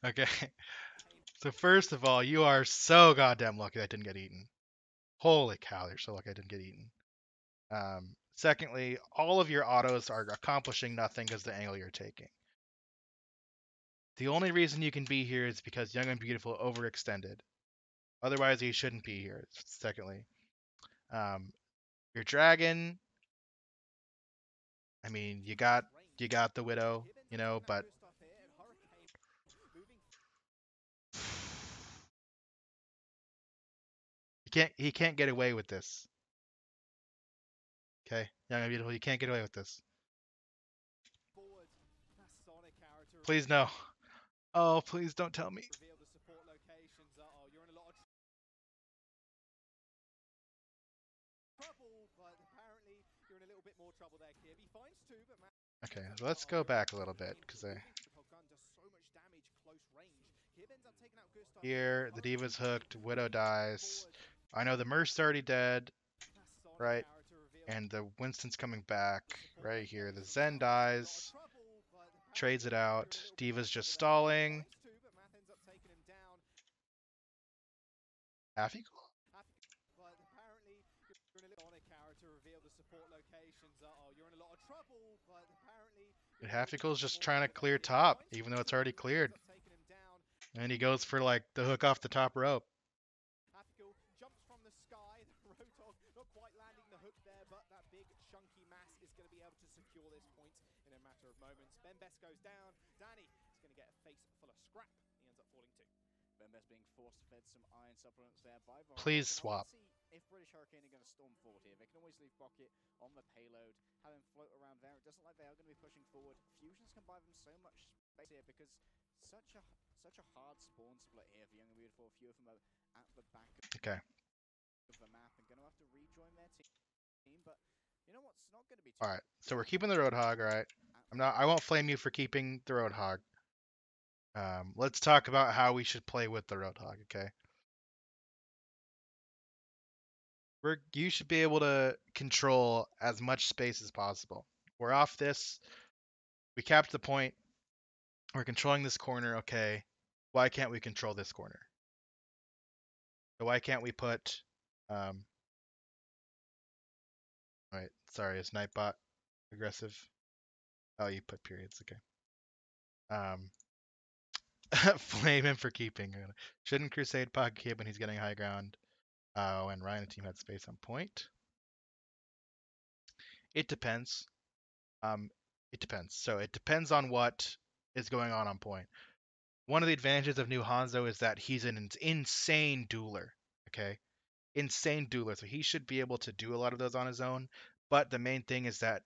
Okay. So first of all, you are so goddamn lucky that didn't get eaten. Holy cow, you're so lucky I didn't get eaten. Secondly, all of your autos are accomplishing nothing because the angle you're taking. The only reason you can be here is because Young and Beautiful overextended. Otherwise, he shouldn't be here. Secondly, your dragon. I mean, you got the widow, you know, but He can't get away with this. Okay, Young and Beautiful, you can't get away with this. Forward. That Sonic character Please no. Oh, please don't tell me. reveal the support locations. Uh-oh, you're in a lot of trouble, but apparently you're in a little bit more trouble there, Kib. He finds two, but man. Okay, let's go back a little bit because I Gun does so much damage close range. Kib ends up taking out Gustav. here the Diva's hooked, Widow dies. I know the Merc's already dead, right? And the Winston's coming back right here. The Zen dies, trades it out. Diva's just stalling. Half equal. But apparently you're in a little character reveal the support locations. Uh-oh, you're in a lot of trouble, but apparently Half equal is just trying to clear top, even though it's already cleared. And he goes for like the hook off the top rope. Hafikel jumps from the sky. The Roadhog not quite landing the hook there, but that big chunky mass is going to be able to secure this point in a matter of moments. Ben Best goes down. Danny is going to get a face full of scrap. He ends up falling too. Ben Best being force-fed some iron supplements there by Von. Please swap. If British Hurricane are going to storm forward here, they can always leave Pocket on the payload, have him float around there. It doesn't like they are going to be pushing forward. Fusions can buy them so much space here because such a hard spawn split here for Young and Beautiful. A few of them are at the back of the map and going to have to rejoin their team. But you know what's not going to be too All right, so we're keeping the Roadhog. All right, I won't flame you for keeping the Roadhog. Let's talk about how we should play with the Roadhog. Okay. You should be able to control as much space as possible. We're off this. We capped the point. We're controlling this corner. Okay. Why can't we control this corner? So why can't we put Right, sorry, is Nightbot aggressive? Oh, you put periods, okay. Flame him for keeping. Shouldn't Crusade pocket keep when he's getting high ground? Oh, and Ryan and team had space on point. It depends. It depends. So it depends on what is going on point. One of the advantages of new Hanzo is that he's an insane dueler. Okay, insane dueler. So he should be able to do a lot of those on his own. But the main thing is that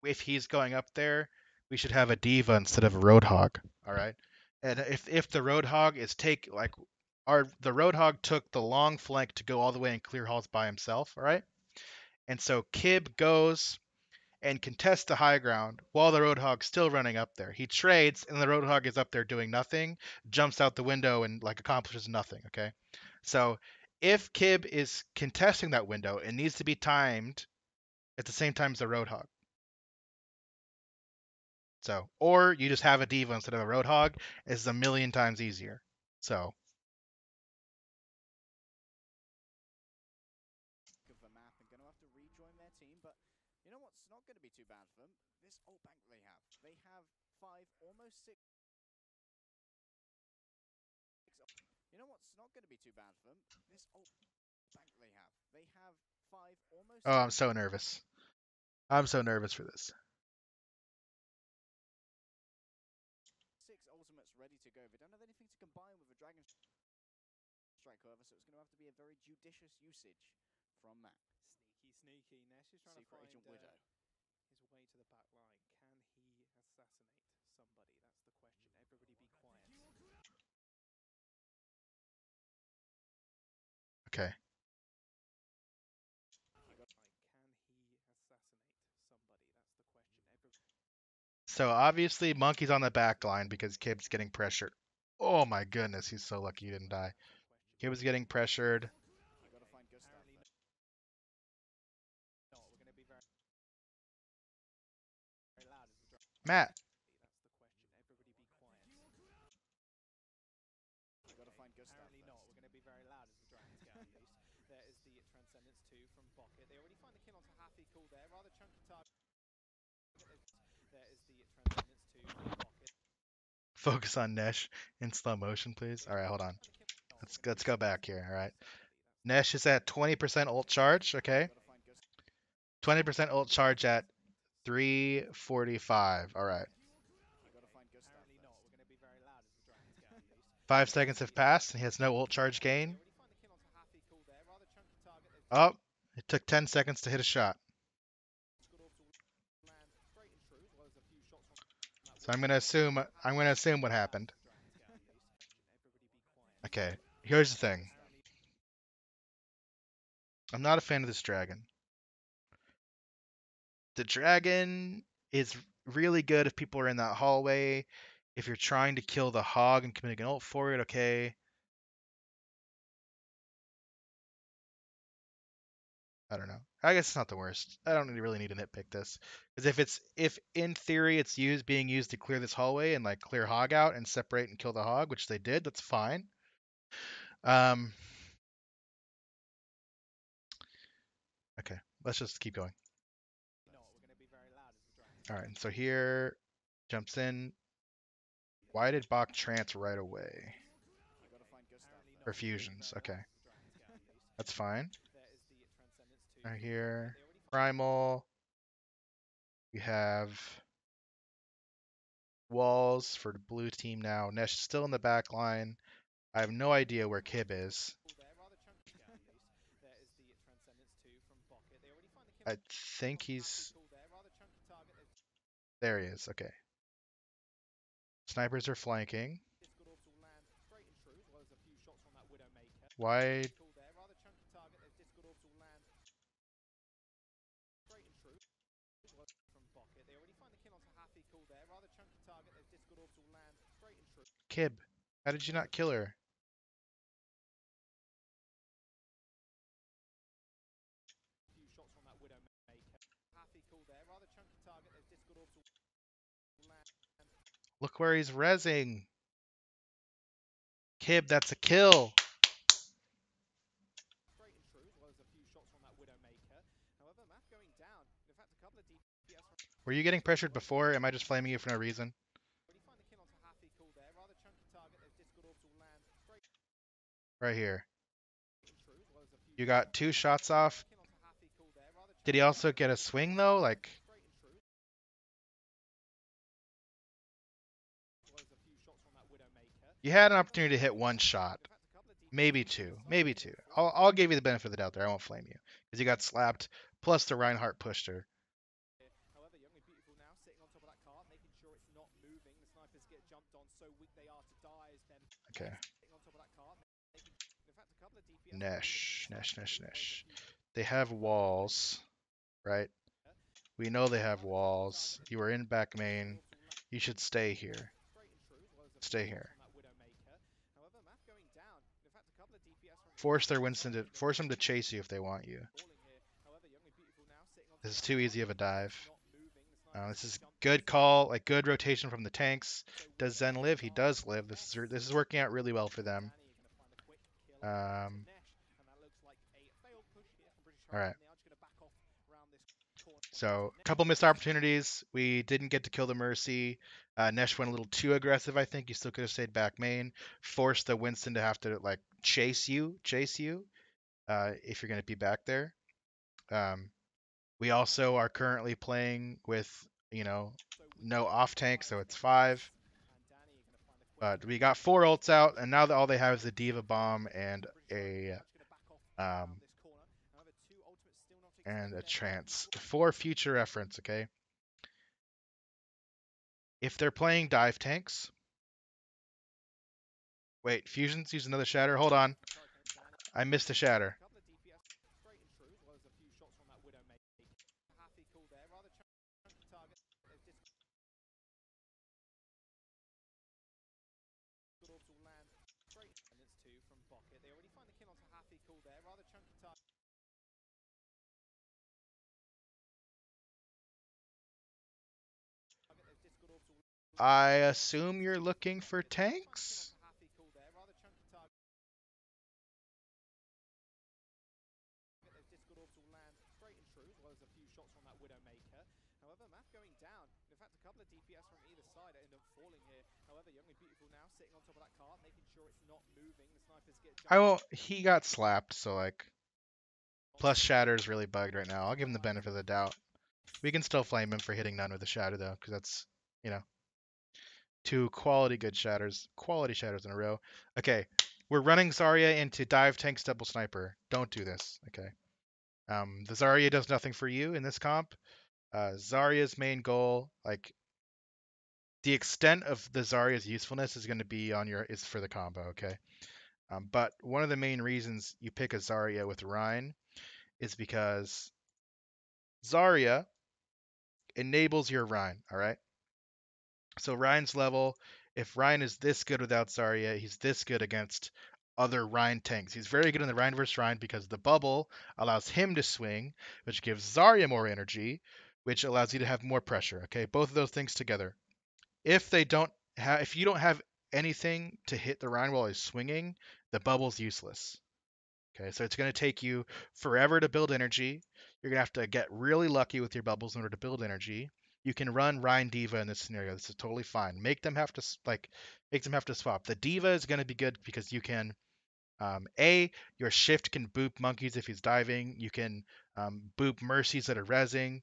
if he's going up there, we should have a diva instead of a roadhog. All right, and if the roadhog is the roadhog took the long flank to go all the way and clear halls by himself. All right, and so Kib goes and contests the high ground while the roadhog's still running up there. He trades, and the roadhog is up there doing nothing, jumps out the window and like accomplishes nothing. Okay, so if Kib is contesting that window, it needs to be timed at the same time as the roadhog. So, or you just have a diva instead of a roadhog. It's a million times easier. So, of the map and going to have to rejoin their team. But you know what's not going to be too bad for them? This ult bank that they have. They have 5, almost 6. You know what's not going to be too bad for them? This ult bank that they have. They have 5, almost. oh, I'm so nervous. I'm so nervous for this. 6 ultimates ready to go. They don't have anything to combine with a Dragon Strike, however, so it's going to have to be a very judicious usage from that. Sneaky. Nesh is trying Secret to find Agent Widow. his way to the back line. Can he assassinate somebody? That's the question. Everybody be quiet. Okay. So obviously Monkey's on the back line because Kib's getting pressured. Oh my goodness, he's so lucky he didn't die. Kib's getting pressured. You got to find Gustav. No, we're going to be very loud as the drum. Matt. That's the question. Everybody be quiet. You got to find Gustav. Apparently not. We're going to be very loud as the dragons get unleashed. There is the Transcendence 2 from Pocket. They already find the kill onto Happy Cool there. Rather chunky target. There is the Transcendence 2 from Pocket. Focus on Nesh in slow motion, please. All right, hold on. Let's go back here. All right. Nesh is at 20% ult charge. Okay. 20% ult charge at 345. All right. 5 seconds have passed and he has no ult charge gain. Oh, it took 10 seconds to hit a shot. So I'm gonna assume what happened. Okay, here's the thing. I'm not a fan of this dragon. The dragon is really good if people are in that hallway. If you're trying to kill the hog and committing an ult for it, okay. I don't know. I guess it's not the worst. I don't really need to nitpick this. Because if in theory it's being used to clear this hallway and like clear hog out and separate and kill the hog, which they did, that's fine. Um, okay, let's just keep going. All right, and so here jumps in. Why did Bach trance right away? For fusions, okay, that's fine. Right here, primal. We have walls for the blue team now. Nesh is still in the back line. I have no idea where Kib is. I think he's... There he is, okay. Snipers are flanking. Why... Kib, how did you not kill her? Look where he's rezzing. Kib, that's a kill. Were you getting pressured before? Am I just flaming you for no reason? Right here. You got 2 shots off. Did he also get a swing though? Like, you had an opportunity to hit 1 shot. Maybe 2. Maybe 2. I'll give you the benefit of the doubt there. I won't flame you. Because you got slapped, plus the Reinhardt pushed her. Okay. Nesh. Nesh, Nesh, Nesh. They have walls, right? We know they have walls. You are in back main. You should stay here. Stay here. Force them to chase you if they want you. This is too easy of a dive. This is good call, like good rotation from the tanks. Does Zen live? He does live. This is working out really well for them. All right. So a couple missed opportunities. We didn't get to kill the Mercy. Nesh went a little too aggressive. I think you still could have stayed back main. Forced the Winston to have to like chase you. If you're going to be back there. We also are currently playing with, no off tank, so it's 5. But we got 4 ults out, and now all they have is a Diva Bomb um, and a Trance. For future reference, okay? If they're playing dive tanks... Wait, Fusions use another Shatter? Hold on. I missed a Shatter. I assume you're looking for tanks? I won't. He got slapped, so like, plus Shatter is really bugged right now. I'll give him the benefit of the doubt. We can still flame him for hitting none with a Shatter though, because that's, 2 quality shatters in a row. Okay, we're running Zarya into dive tanks double sniper. Don't do this. Okay. The Zarya does nothing for you in this comp. Zarya's main goal, like the extent of the Zarya's usefulness is going to be on your is for the combo, okay? But one of the main reasons you pick a Zarya with Rein is because Zarya enables your Rein, all right? So Rein's level, if Rein is this good without Zarya, he's this good against other Rein tanks. He's very good in the Rein versus Rein because the bubble allows him to swing, which gives Zarya more energy, which allows you to have more pressure. Okay, both of those things together. If you don't have anything to hit the Rein while he's swinging, the bubble's useless. Okay, so it's going to take you forever to build energy. You're going to have to get really lucky with your bubbles in order to build energy. You can run Rhine Diva in this scenario. This is totally fine. Make them have to swap. The Diva is going to be good because you can your shift can boop monkeys if he's diving. You can boop mercies that are rezzing.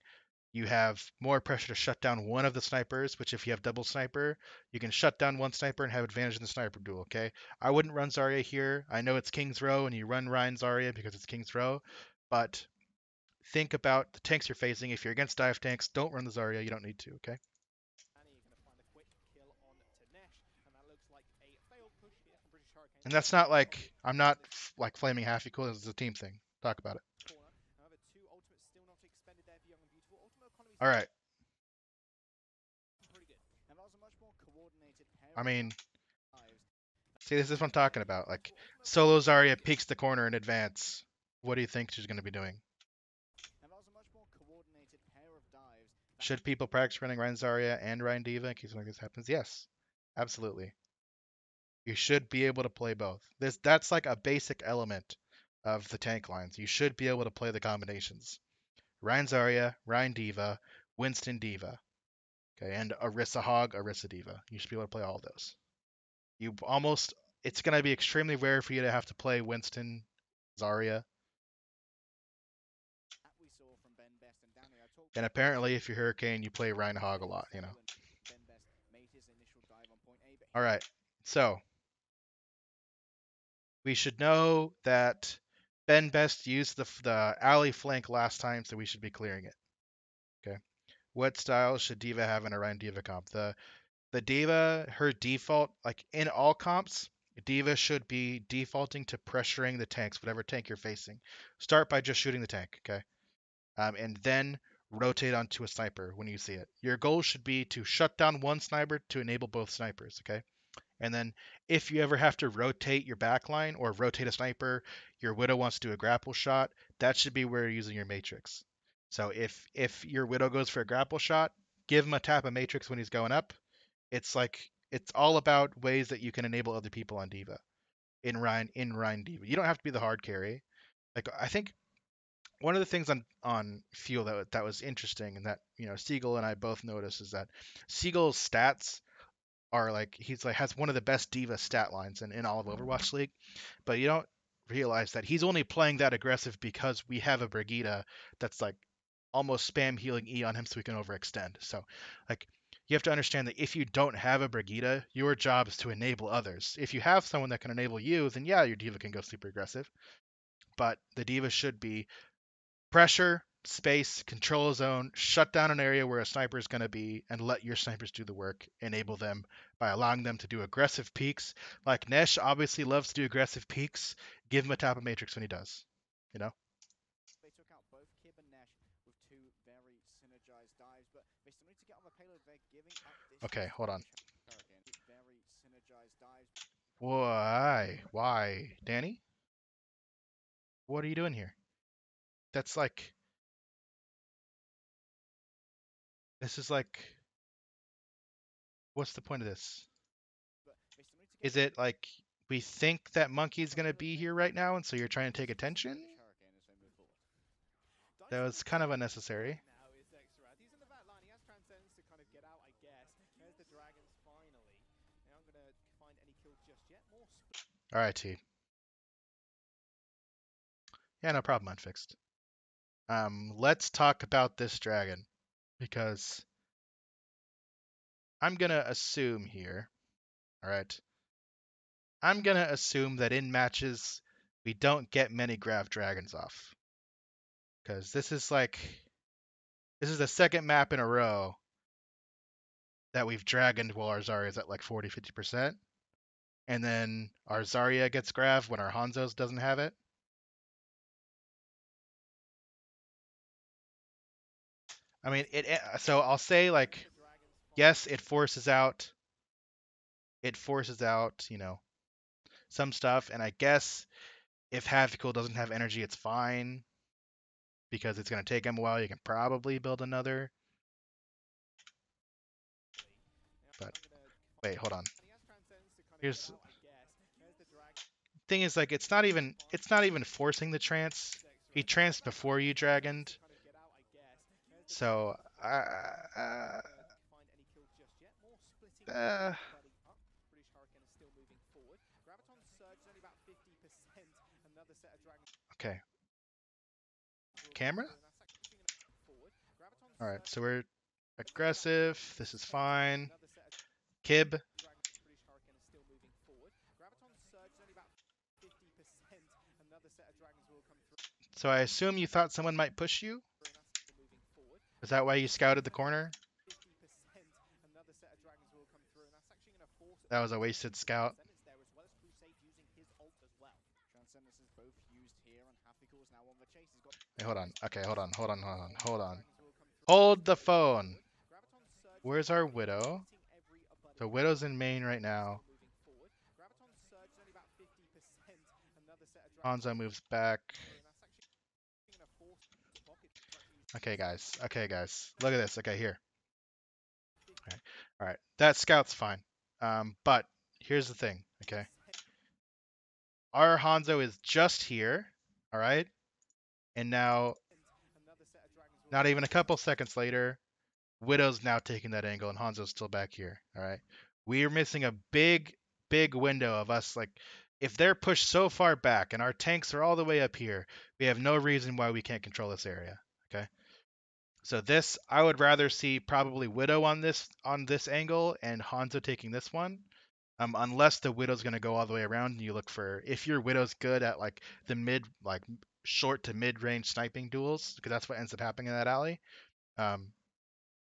You have more pressure to shut down one of the snipers, which if you have double sniper, you can shut down one sniper and have advantage in the sniper duel, okay? I wouldn't run Zarya here. I know it's King's Row and you run Ryan Zarya because it's King's Row, but think about the tanks you're facing. If you're against dive tanks, don't run the Zarya. You don't need to, okay? Annie going to find a quick kill on Tanesh, and that looks like a failed push here from British Hurricanes. And that's not like I'm not like flaming half equal. This is a team thing. Talk about it. Corner. However, two ultimates still not expended there for Young and Beautiful. Ultimate economy All right. pretty good. And that was a much more coordinated pair I of mean, dives. see, this is what I'm talking about. Like solo Zarya peeks the corner in advance. What do you think she's going to be doing? And that was a much more coordinated pair of dives. Should people practice running Ryan Zarya and Ryan Diva in case something like this happens? Yes, absolutely. You should be able to play both. That's like a basic element of the tank lines. You should be able to play the combinations. Ryan Zarya, Ryan Diva, Winston Diva, okay, and Orisa Hog, Orisa Diva. You should be able to play all of those. You almost it's going to be extremely rare for you to have to play Winston Zarya. That we saw from Ben Best and Danny. I talked And apparently, if you're Hurricane, you play Ryan Hog a lot, you know. Ben Best made his initial dive on point A, but All right. So, we should know that Ben Best used the alley flank last time, so we should be clearing it. Okay. What style should Diva have in a Ryan Diva comp? The Diva, her default, like in all comps, Diva should be defaulting to pressuring the tanks, whatever tank you're facing. Start by just shooting the tank, okay? And then rotate onto a sniper when you see it. Your goal should be to shut down one sniper to enable both snipers, okay? And then if you ever have to rotate your backline or rotate a sniper, your Widow wants to do a grapple shot, that should be where you're using your matrix. So if your Widow goes for a grapple shot, give him a tap of matrix when he's going up. It's all about ways that you can enable other people on Diva in Rhine Diva. You don't have to be the hard carry. Like I think one of the things on Fuel that was interesting and that Siegel and I both noticed is that Siegel's stats are like he's like has one of the best diva stat lines in all of Overwatch League, but you don't realize that he's only playing that aggressive because we have a Brigida that's like almost spam healing E on him so we can overextend. So like you have to understand that if you don't have a Brigida, your job is to enable others. If you have someone that can enable you, then yeah, your diva can go super aggressive. But the diva should be pressure, space, control a zone, shut down an area where a sniper is going to be, and let your snipers do the work. Enable them by allowing them to do aggressive peaks. Like Nesh obviously loves to do aggressive peaks. Give him a tap of matrix when he does. You know? they took out both Kib and Nesh with two very synergized dives, but they still need to get on the payload. They're giving up this Okay, chance to hold on. British Hurricane. Very synergized dives. Why? Why? Danny? What are you doing here? That's like. This is like. What's the point of this? But they still need to get Is it like we think that Monkey's going to be here right now, and so you're trying to take attention? British Hurricane as they move forward. That Dyson was looks kind of right unnecessary. now is Extra. He's in the back line. He has Transcendence to kind of get out, I guess. There's the Dragons finally. They aren't going to find any kills just yet. More All right, T. Yeah, no problem, unfixed. Let's talk about this dragon because I'm gonna assume here. All right, I'm gonna assume that in matches we don't get many grav dragons off. because this is the second map in a row that we've dragoned while our Zarya is at like 40-50%. And then our Zarya gets grabbed when our Hanzo's doesn't have it. I mean, so I'll say like, yes, it forces out, some stuff. And I guess if Havkul doesn't have energy, it's fine because it's going to take him a while. You can probably build another. But wait, hold on. Here's thing is like it's not even forcing the trance. He tranced before you dragoned, so uh, okay. Camera. All right, so we're aggressive. This is fine. Kib. So I assume you thought someone might push you? Is that why you scouted the corner? That was a wasted scout. Hey, hold on. Okay, hold on. Hold the phone. Where's our Widow? The Widow's in main right now. Hanzo moves back. Okay, guys. Look at this. Okay, here. Okay. All right. That scout's fine. But here's the thing. Okay. Our Hanzo is just here. All right. And now, not even a couple seconds later, Widow's now taking that angle, and Hanzo's still back here. All right. We're missing a big window of us. Like, if they're pushed so far back and our tanks are all the way up here, we have no reason why we can't control this area. Okay. So this, I would rather see probably Widow on this angle and Hanzo taking this one. Unless the Widow's going to go all the way around and you look for, if your Widow's good at like the short to mid range sniping duels, because that's what ends up happening in that alley,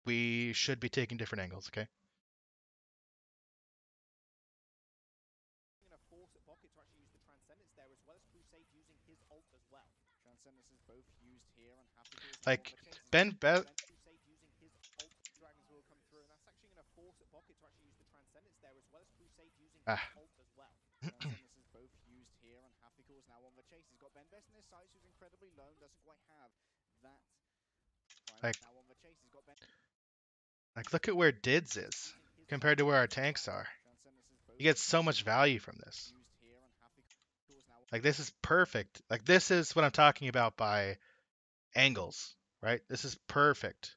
we should be taking different angles, okay? Like, Ben, ah, like, look at where Dids is compared to where our tanks are. You get so much value from this. Like, this is perfect. Like, this is what I'm talking about by angles, right? This is perfect.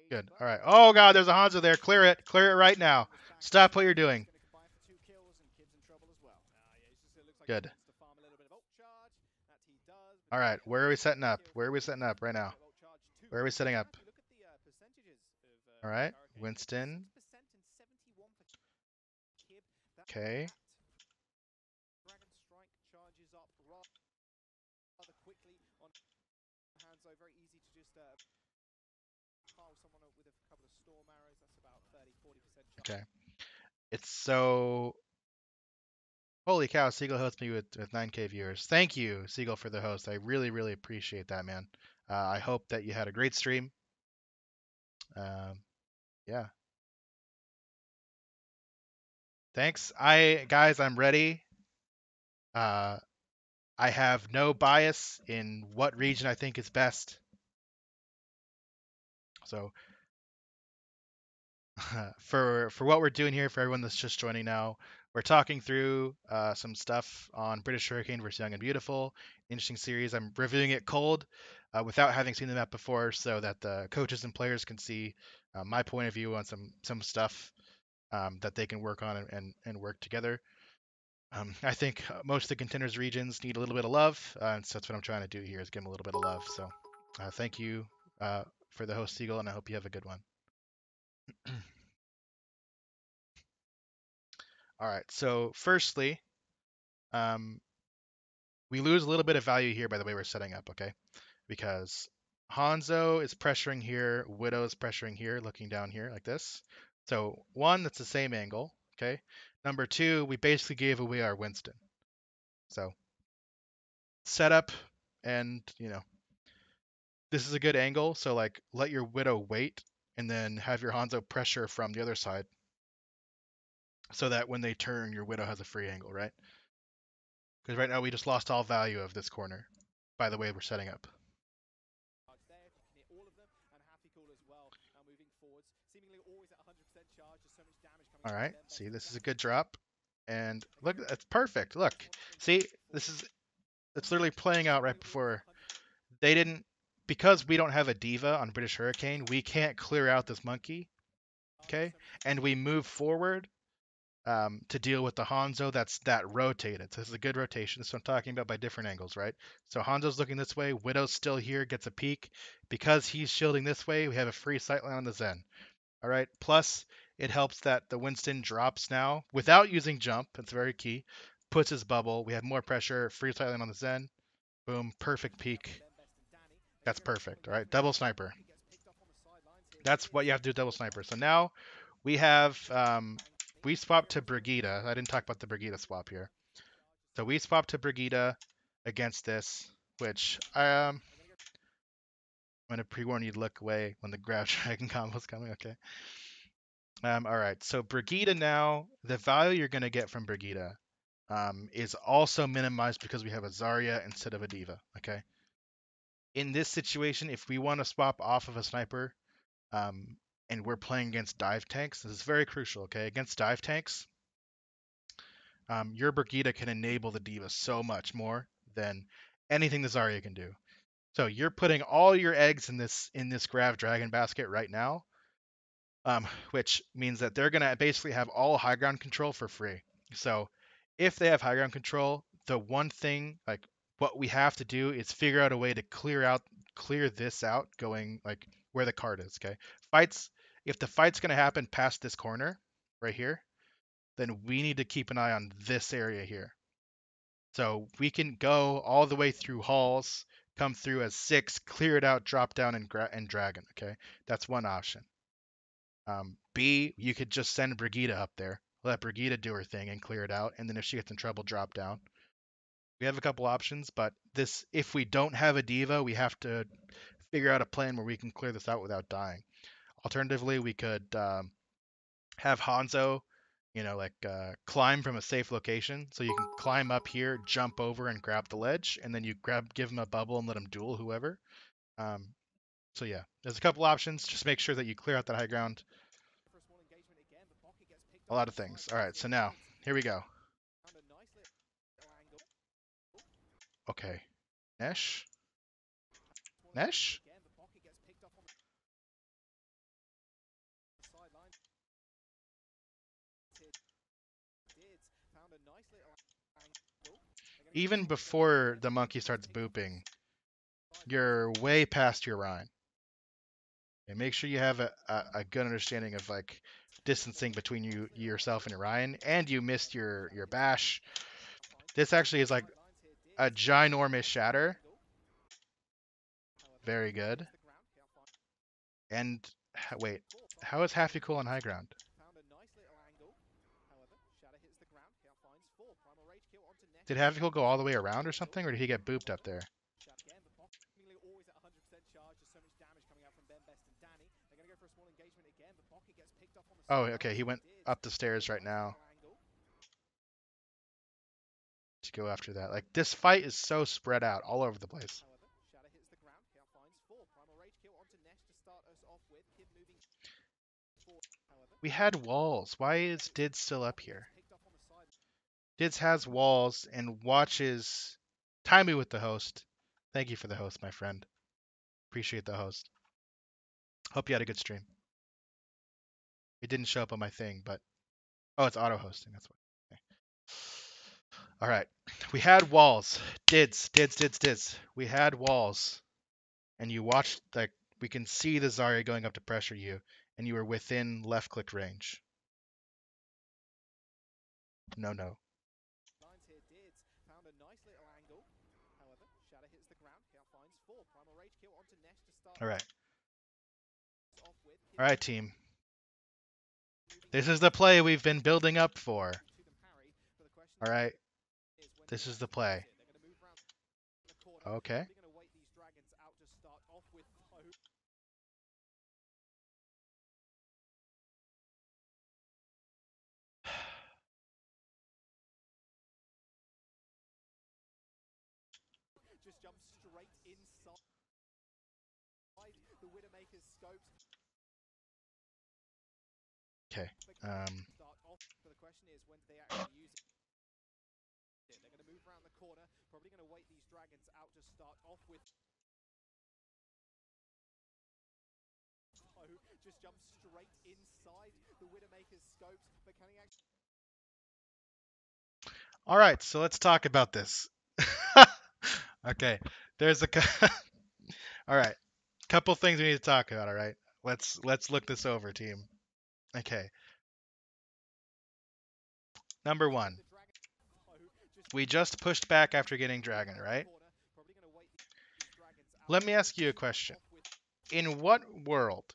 Good. All right. Oh god, there's a Hanzo there. Clear it. Clear it right now. Stop what you're doing. Good. All right. Where are we setting up? Right now? Where are we setting up? All right. Winston. Okay. Okay. It's so. Holy cow, Siegel hosts me with 9K viewers. Thank you, Siegel, for the host. I really, really appreciate that, man. I hope that you had a great stream. Yeah. Thanks. Guys, I'm ready. I have no bias in what region I think is best. So for what we're doing here, for everyone that's just joining now, we're talking through some stuff on British Hurricane versus Young and Beautiful. Interesting series. I'm reviewing it cold without having seen the map before, so that the coaches and players can see my point of view on some stuff that they can work on and work together. I think most of the contenders regions need a little bit of love, and so that's what I'm trying to do here is give them a little bit of love. So thank you for the host, Siegel, and I hope you have a good one. All right. So firstly, we lose a little bit of value here by the way we're setting up, okay? Because Hanzo is pressuring here, Widow is pressuring here, looking down here like this. So one, that's the same angle, okay? Number two, we basically gave away our Winston. So setup, and this is a good angle. So like let your Widow wait, and then have your Hanzo pressure from the other side, so that when they turn, your Widow has a free angle, right? Because right now we just lost all value of this corner by the way we're setting up. There, if you can hit all of them, and happy cool as well. Moving forwards, seemingly always at 100% charge, just so much damage coming All in from right, them. see, this is a good drop. And look, it's perfect. Look, see, it's literally playing out right before they didn't, because we don't have a diva on British Hurricane, we can't clear out this monkey, okay? And we move forward to deal with the Hanzo that rotated. So this is a good rotation. This is what I'm talking about by different angles, right? So Hanzo's looking this way, Widow's still here, gets a peek. Because he's shielding this way, we have a free sightline on the Zen. All right. Plus, it helps that the Winston drops now without using jump. It's very key. Puts his bubble. We have more pressure. Free silent on the Zen. Boom. Perfect peak. That's perfect. All right. Double sniper. That's what you have to do. Double sniper. So now we have we swap to Brigida. I didn't talk about the Brigida swap here. So we swap to Brigida against this, which I'm gonna pre-warn you to look away when the grab dragon combo's coming. Okay. All right, so Brigida now, the value you're going to get from Brigida is also minimized because we have a Zarya instead of a Diva, okay? In this situation, if we want to swap off of a sniper and we're playing against dive tanks, this is very crucial, okay? Against dive tanks, your Brigida can enable the Diva so much more than anything the Zarya can do. So you're putting all your eggs in this Grav Dragon basket right now, which means that they're going to basically have all high ground control for free. So if they have high ground control, the one thing, like what we have to do is figure out a way to clear this out going like where the card is, okay? If the fight's going to happen past this corner right here, then we need to keep an eye on this area here. So we can go all the way through halls, come through as 6, clear it out, drop down and dragon, okay? That's one option. B, you could just send Brigida up there, let Brigida do her thing and clear it out, and then if she gets in trouble, drop down. We have a couple options, but if we don't have a diva, we have to figure out a plan where we can clear this out without dying. Alternatively, we could have Hanzo, climb from a safe location, so you can climb up here, jump over, and grab the ledge, and then you give him a bubble and let him duel whoever. So yeah, there's a couple options. Just make sure that you clear out that high ground. A lot of things. All right, so now here we go. Okay, Nesh. Nesh. Even before the monkey starts booping, you're way past your Rhine. And make sure you have a good understanding of like distancing between yourself and your Rhine, and you missed your bash. This actually is like a ginormous shatter. Very good. And wait, how is Half Cool on high ground? Did Half Cool go all the way around or something, or did he get booped up there? Oh, okay, he went up the stairs right now to go after that. Like, this fight is so spread out all over the place. We had walls. Why is Dids still up here? Dids has walls and watches. Time me with the host. Thank you for the host, my friend. Appreciate the host. Hope you had a good stream. It didn't show up on my thing, but oh, it's auto hosting. That's what. Okay. All right, we had walls. Dids. We had walls, and you watched like we can see the Zarya going up to pressure you, and you were within left click range. No, no. Lines here did found a nice little angle. However, Shadow hits the ground. Here finds four. Primal Rage kill onto Nesh to start All right. off with. All right, team. Moving This in is the play we've been building up for. to them parry. But the question All right. is when This do is they the actually use play. it? They're going to move around the corner. Okay. Probably going to wait these dragons out to start off with. Just jump straight inside the Widowmaker's scopes. Okay. Start off. But the question is when do they actually use it? They're going to move around the corner. Probably going to wait these dragons out to start off with. Just jump straight inside the Widowmaker's scopes. But can he actually? All right. So let's talk about this. Okay. There's a. All right. Couple things we need to talk about. All right. Let's look this over, team. Okay. Number one. We just pushed back after getting dragon, right? Let me ask you a question. In what world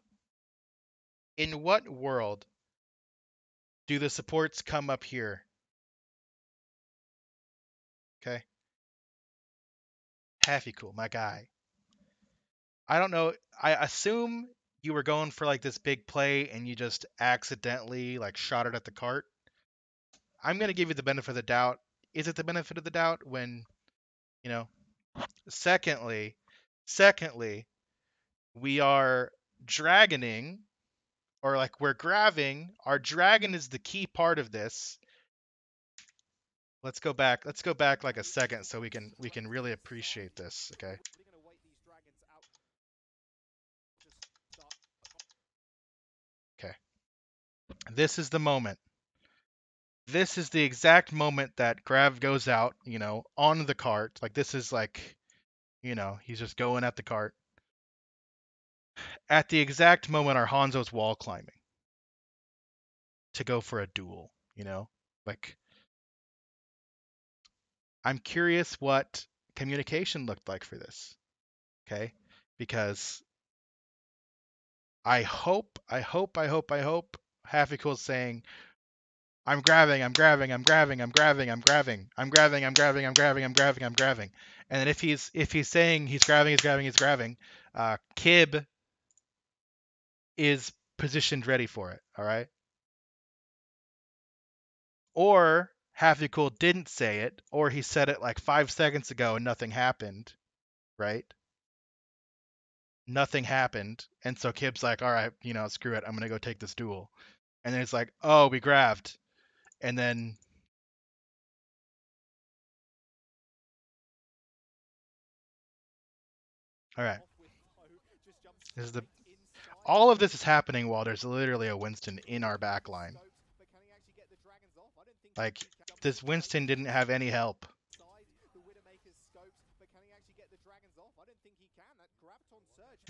do the supports come up here? Okay. Happy cool, my guy. I don't know. I assume you were going for like this big play and you just accidentally like shot it at the cart. I'm gonna give you the benefit of the doubt. Is it the benefit of the doubt when, you know? Secondly, we are dragoning or like we're grabbing. Our dragon is the key part of this. Let's go back. Let's go back like a second so we can really appreciate this. Okay. Okay. This is the moment. This is the exact moment that Grav goes out, on the cart. Like this is like, he's just going at the cart. At the exact moment our Hanzo's wall climbing to go for a duel, Like I'm curious what communication looked like for this. Okay? Because I hope Happy Cool's saying, I'm grabbing, I'm grabbing, I'm grabbing, I'm grabbing, I'm grabbing, I'm grabbing, I'm grabbing, I'm grabbing, I'm grabbing, I'm grabbing. And then if he's saying he's grabbing, he's grabbing, he's grabbing, Kib is positioned ready for it. All right. Or Happy Cool didn't say it, or he said it like 5 seconds ago and nothing happened. Right? Nothing happened, and so Kib's like, all right, screw it, I'm gonna go take this duel. And then it's like, oh, we grabbed, and then all right. This is the All of this is happening while there's literally a Winston in our back line. Like, this Winston didn't have any help.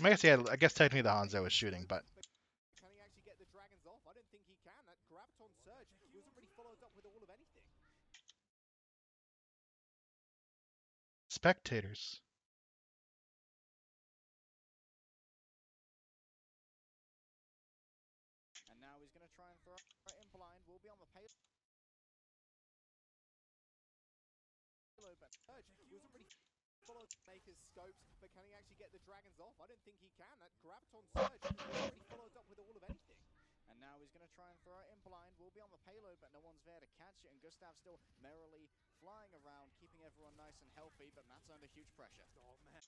I guess technically the Hanzo was shooting, but Can he actually get the dragons off? I don't think he can. That Graviton surge wasn't really followed up with all of anything. spectators. And now he's going to try and throw it in blind. Will be on the payload, but surge wasn't really followed Maker's scopes, but can he actually get the dragons off? I don't think he can. That Graviton surge wasn't really followed up with all of anything. And now he's going to try and throw it in blind. Will be on the payload, but no one's there to catch it. And Gustav still merrily flying around, keeping everyone nice and healthy, but Matt's under huge pressure. Oh, man.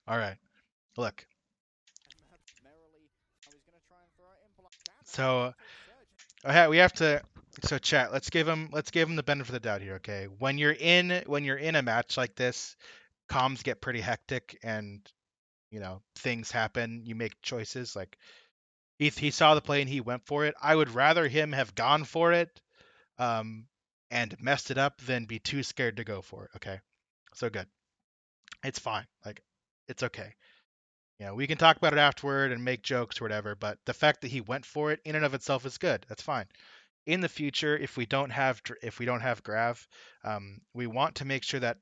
All right. Look. So we have to. So chat. Let's give him the benefit of the doubt here. Okay. When you're in a match like this, comms get pretty hectic, and things happen. You make choices. Like he saw the play and he went for it. I would rather him have gone for it, and messed it up than be too scared to go for it. Okay. So good. It's fine. Like, it's okay. We can talk about it afterward and make jokes or whatever, but the fact that he went for it in and of itself is good. That's fine. In the future, if we don't have Grav, we want to make sure that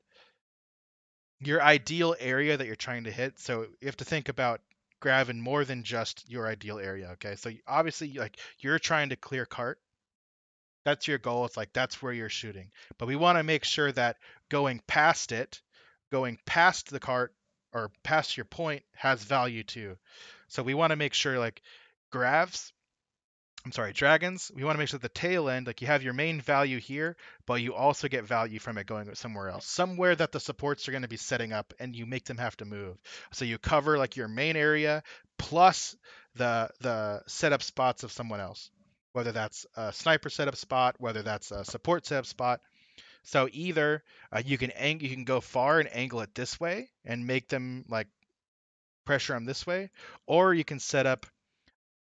your ideal area that you're trying to hit. So you have to think about Grav in more than just your ideal area. Okay, so obviously, like, you're trying to clear cart. That's your goal. It's like that's where you're shooting. But we want to make sure that going past it, going past the cart or past your point has value too. So we want to make sure, like, Gravs I'm sorry, dragons, we want to make sure that the tail end, like, you have your main value here, but you also get value from it going somewhere else, somewhere that the supports are going to be setting up, and you make them have to move. So you cover, like, your main area plus the setup spots of someone else, whether that's a sniper setup spot, whether that's a support setup spot. So either you can go far and angle it this way and make them, like, pressure them this way, or you can set up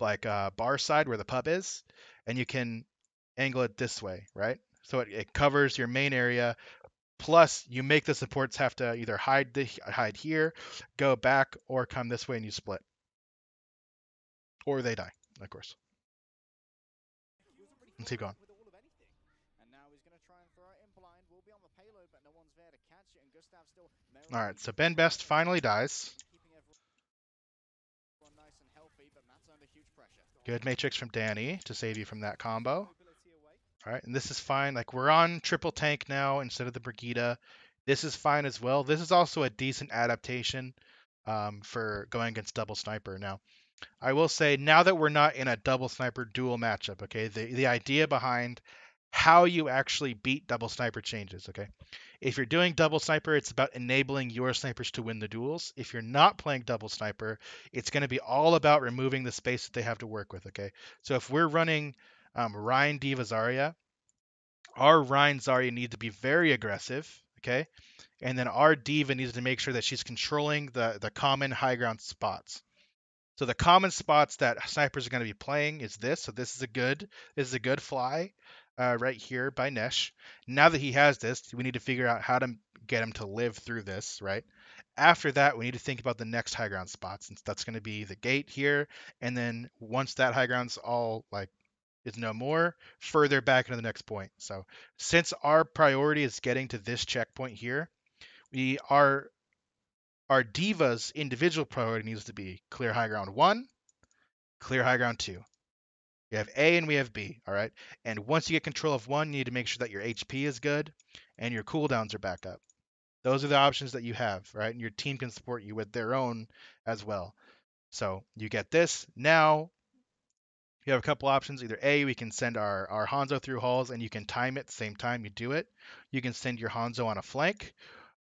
like bar side where the pub is, and you can angle it this way, right? So it covers your main area. Plus, you make the supports have to either hide here, go back, or come this way, and you split, or they die, of course. Wasn't really Let's thought keep going. about with all of anything. And now he's going to try and throw it in blind. Will be on the payload, but no one's there to catch it. And Gustav still All merrily right, so Ben trying Best to finally dies. keeping everyone nice and healthy, but Matt's under huge pressure. Good Matrix from Danny to save you from that combo. Mobility away. All right, and this is fine. Like, we're on triple tank now instead of the Brigida. This is fine as well. This is also a decent adaptation for going against double sniper. Now, I will say, now that we're not in a double sniper duel matchup, okay, the idea behind how you actually beat double sniper changes, okay? If you're doing double sniper, it's about enabling your snipers to win the duels. If you're not playing double sniper, it's going to be all about removing the space that they have to work with, okay? So if we're running Ryan Diva Zarya, our Ryan Zarya needs to be very aggressive, okay? And then our Diva needs to make sure that she's controlling the common high ground spots. So the common spots that snipers are going to be playing is this. So this is a good fly right here by Nesh. Now that he has this, we need to figure out how to get him to live through this, right? After that, we need to think about the next high ground spots, and that's going to be the gate here. And then once that high ground's all, like, is no more, further back into the next point. So since our priority is getting to this checkpoint here, we are our diva's individual priority needs to be clear high ground 1, clear high ground 2. We have A and we have B, all right? And once you get control of 1, you need to make sure that your HP is good and your cooldowns are back up. Those are the options that you have, right? And your team can support you with their own as well. So you get this. Now you have a couple options. Either A, we can send our Hanzo through halls and you can time it at the same time you do it. You can send your Hanzo on a flank,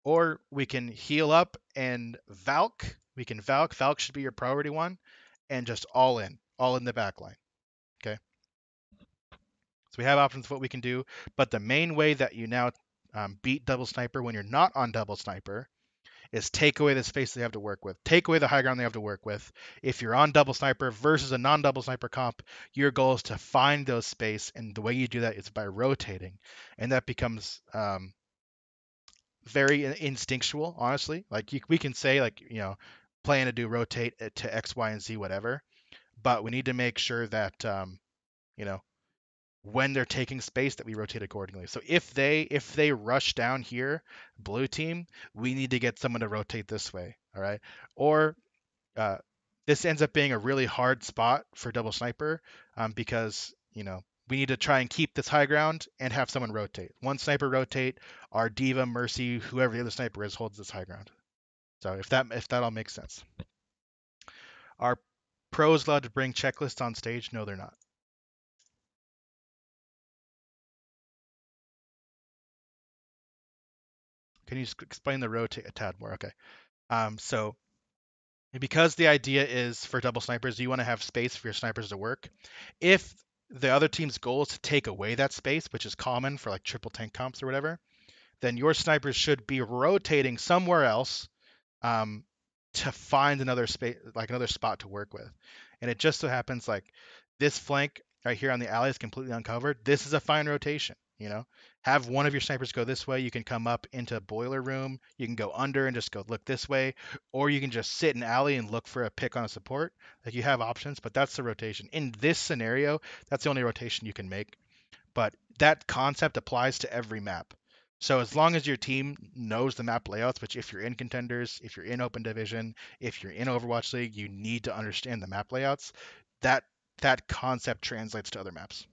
or we can heal up and Valk. We can Valk. Valk should be your priority one, and just all in the back line. Okay. So we have options of what we can do, but the main way that you now beat double sniper when you're not on double sniper is take away the space they have to work with. Take away the high ground they have to work with. If you're on double sniper versus a non-double sniper comp, your goal is to find those space, and the way you do that is by rotating, and that becomes very instinctual, honestly. Like, we can say, like, plan to do rotate to X, Y, and Z, whatever, but we need to make sure that you know when they're taking space that we rotate accordingly. So if they rush down here, blue team, we need to get someone to rotate this way, all right? Or uh, this ends up being a really hard spot for double sniper because we need to try and keep this high ground and have someone rotate. One sniper rotate, our diva, mercy, whoever the other sniper is holds this high ground. So if that all makes sense. Are pros allowed to bring checklists on stage? No, they're not. Can you explain the rotate a tad more? Okay. So because the idea is for double snipers, you want to have space for your snipers to work. If the other team's goal is to take away that space, which is common for like triple tank comps or whatever, then your snipers should be rotating somewhere else um, to find another space, like another spot to work with. And it just so happens, like, this flank right here on the alley is completely uncovered. This is a fine rotation. have one of your snipers go this way. You can come up into boiler room. You can go under and just go look this way, or you can just sit in alley and look for a pick on a support. Like you have options, but that's the rotation. In this scenario, that's the only rotation you can make. But that concept applies to every map. So as long as your team knows the map layouts, which if you're in Contenders, if you're in Open Division, if you're in Overwatch League, you need to understand the map layouts. That that concept translates to other maps.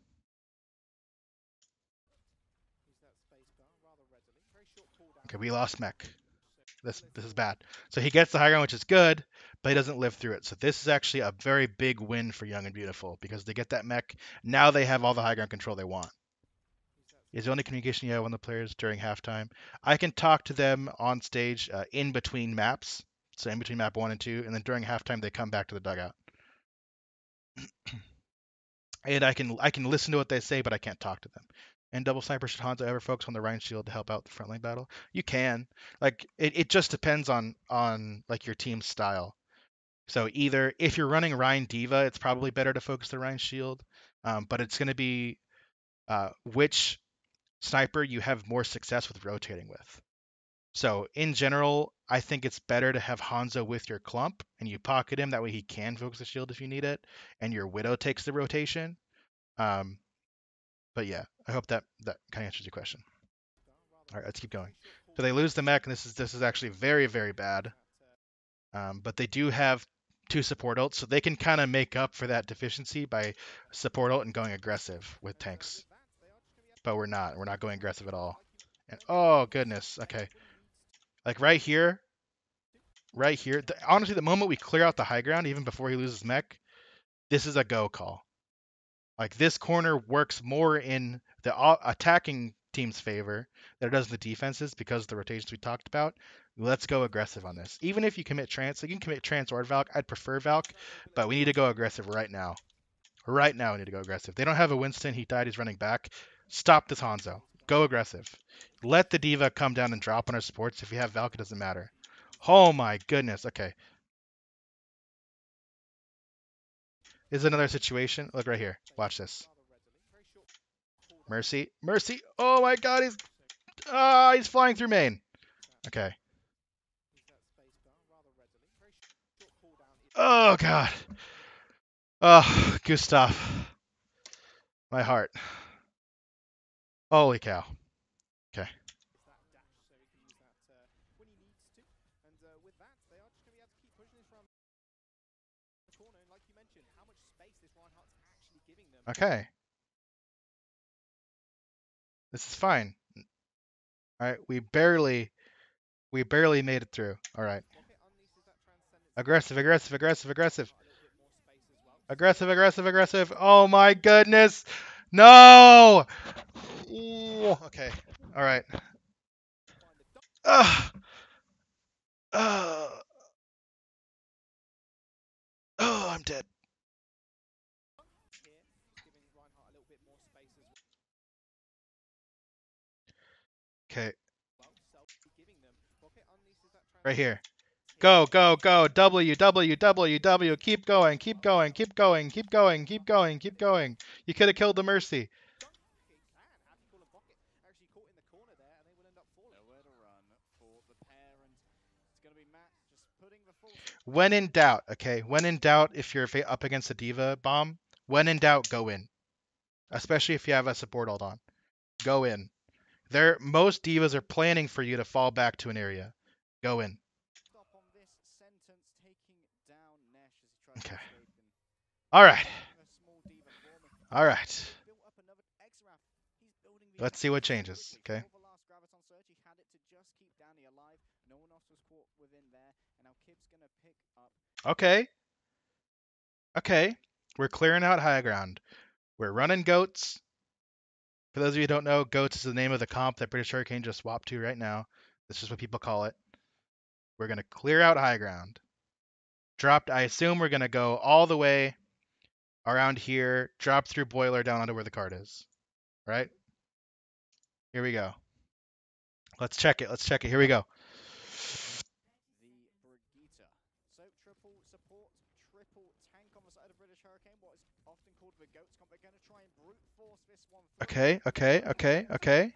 Okay, we lost Mech. This is bad. So he gets the high ground, which is good, but he doesn't live through it. So this is actually a very big win for Young and Beautiful because they get that mech. Now they have all the high ground control they want. Is the only communication you have on the players during halftime. I can talk to them on stage in between maps, so in between map 1 and 2, and then during halftime they come back to the dugout. And I can listen to what they say, but I can't talk to them. And double sniper, should Hanzo ever focus on the Rhine shield to help out the front line battle? You can. Like it just depends on like your team's style. So either if you're running Rhine Diva, it's probably better to focus the Rhine shield, but it's going to be which sniper you have more success with rotating with. So in general, I think it's better to have Hanzo with your clump and you pocket him. That way he can focus the shield if you need it, and your Widow takes the rotation. Um, but yeah, I hope that kind of answers your question. All right, let's keep going. So they lose the mech, and this is actually very very bad. But they do have 2 support ults, so they can kind of make up for that deficiency by support ult and going aggressive with tanks. But we're not. We're not going aggressive at all. And oh goodness, okay. Like right here, honestly, the moment we clear out the high ground, even before he loses mech, this is a go call. Like this corner works more in the attacking team's favor than it does in the defenses because of the rotations we talked about. Let's go aggressive on this. Even if you commit trance, you can commit trance or Valk. I'd prefer Valk, but we need to go aggressive right now. Right now, we need to go aggressive. They don't have a Winston. He died. He's running back. Stop this Hanzo. Go aggressive. Let the Diva come down and drop on our supports. If you have Valk, it doesn't matter. Oh my goodness. Okay. This is another situation. Look right here. Watch this. Mercy. Mercy. Oh my god, he's flying through main. Okay. Oh god. Oh, Gustav. My heart. Holy cow. Okay. Okay. This is fine. All right, we barely made it through. All right. Aggressive, aggressive, aggressive, aggressive. Aggressive, aggressive, aggressive. Oh my goodness. No. Ooh, okay. All right. Ugh. Oh, I'm dead. Okay. Right here. Go, go, go. W, W, W, W. Keep going, keep going, keep going, keep going, keep going, keep going. You could have killed the Mercy. When in doubt, okay? When in doubt, if you're up against a Diva bomb, when in doubt, go in. Especially if you have a support ult on. Go in. Most Divas are planning for you to fall back to an area. Go in. Okay. All right. All right. Let's see what changes, okay? Okay. Okay. We're clearing out high ground. We're running goats. For those of you who don't know, goats is the name of the comp that British Hurricane just swapped to right now. This is what people call it. We're going to clear out high ground. I assume we're going to go all the way around here, drop through boiler down onto where the card is. Right? Here we go. Let's check it. Let's check it. Here we go. Okay, okay, okay, okay.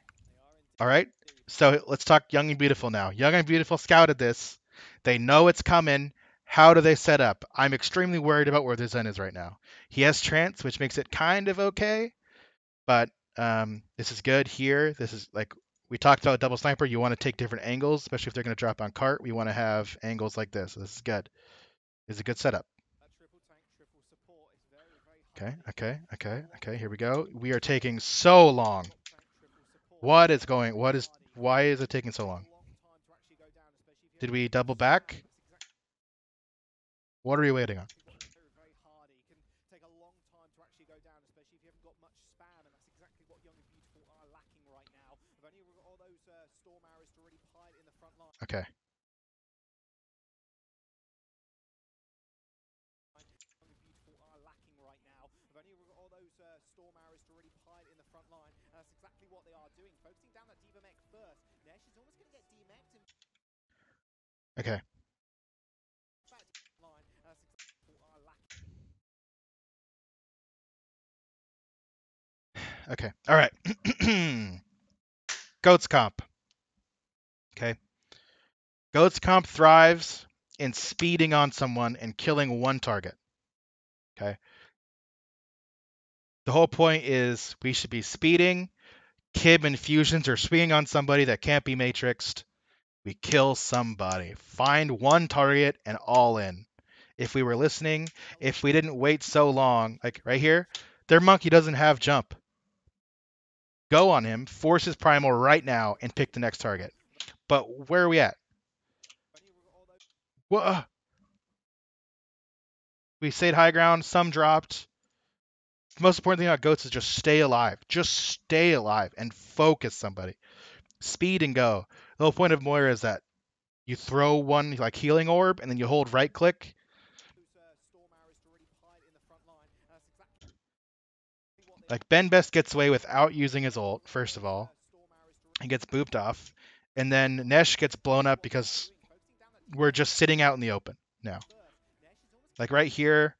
All right. So let's talk Young and Beautiful now. Young and Beautiful scouted this. They know it's coming. How do they set up? I'm extremely worried about where the Zen is right now. He has trance, which makes it kind of okay, but this is good here. This is like we talked about double sniper. You want to take different angles, especially if they're going to drop on cart. We want to have angles like this. So this is good. It's a good setup. Okay, okay, okay, okay. Here we go. We are taking so long. What is going? Why is it taking so long? Did we double back? What are we waiting on? Very hardy. Can take a long time to actually go down, especially if you haven't got much spam, and that's exactly what Young and Beautiful are lacking right now. They've only got all those storm arrows to really pile in the front line. Okay. Young and Beautiful are lacking right now. They've only got all those storm arrows to really pile in the front line, and that's exactly what they are doing. Focusing down that Diva mech first. Nesh is almost going to get demeched in Okay. fact line. That's exactly what are lacking. Okay. All right. Goats comp. Okay. Goats comp thrives in speeding on someone and killing one target. Okay. The whole point is we should be speeding. Kib and fusions are swinging on somebody that can't be matrixed. We kill somebody. Find one target and all in. If we were listening, if we didn't wait so long, like right here, their monkey doesn't have jump. Go on him, force his primal right now, and pick the next target. But where are we at? Whoa. We stayed high ground, some dropped. The most important thing about goats is just stay alive. Just stay alive and focus somebody. Speed and go. The whole point of Moira is that you throw one like healing orb and then you hold right click. Like Ben Best gets away without using his ult, first of all. He gets booped off. And then Nesh gets blown up because we're just sitting out in the open now. Like right here,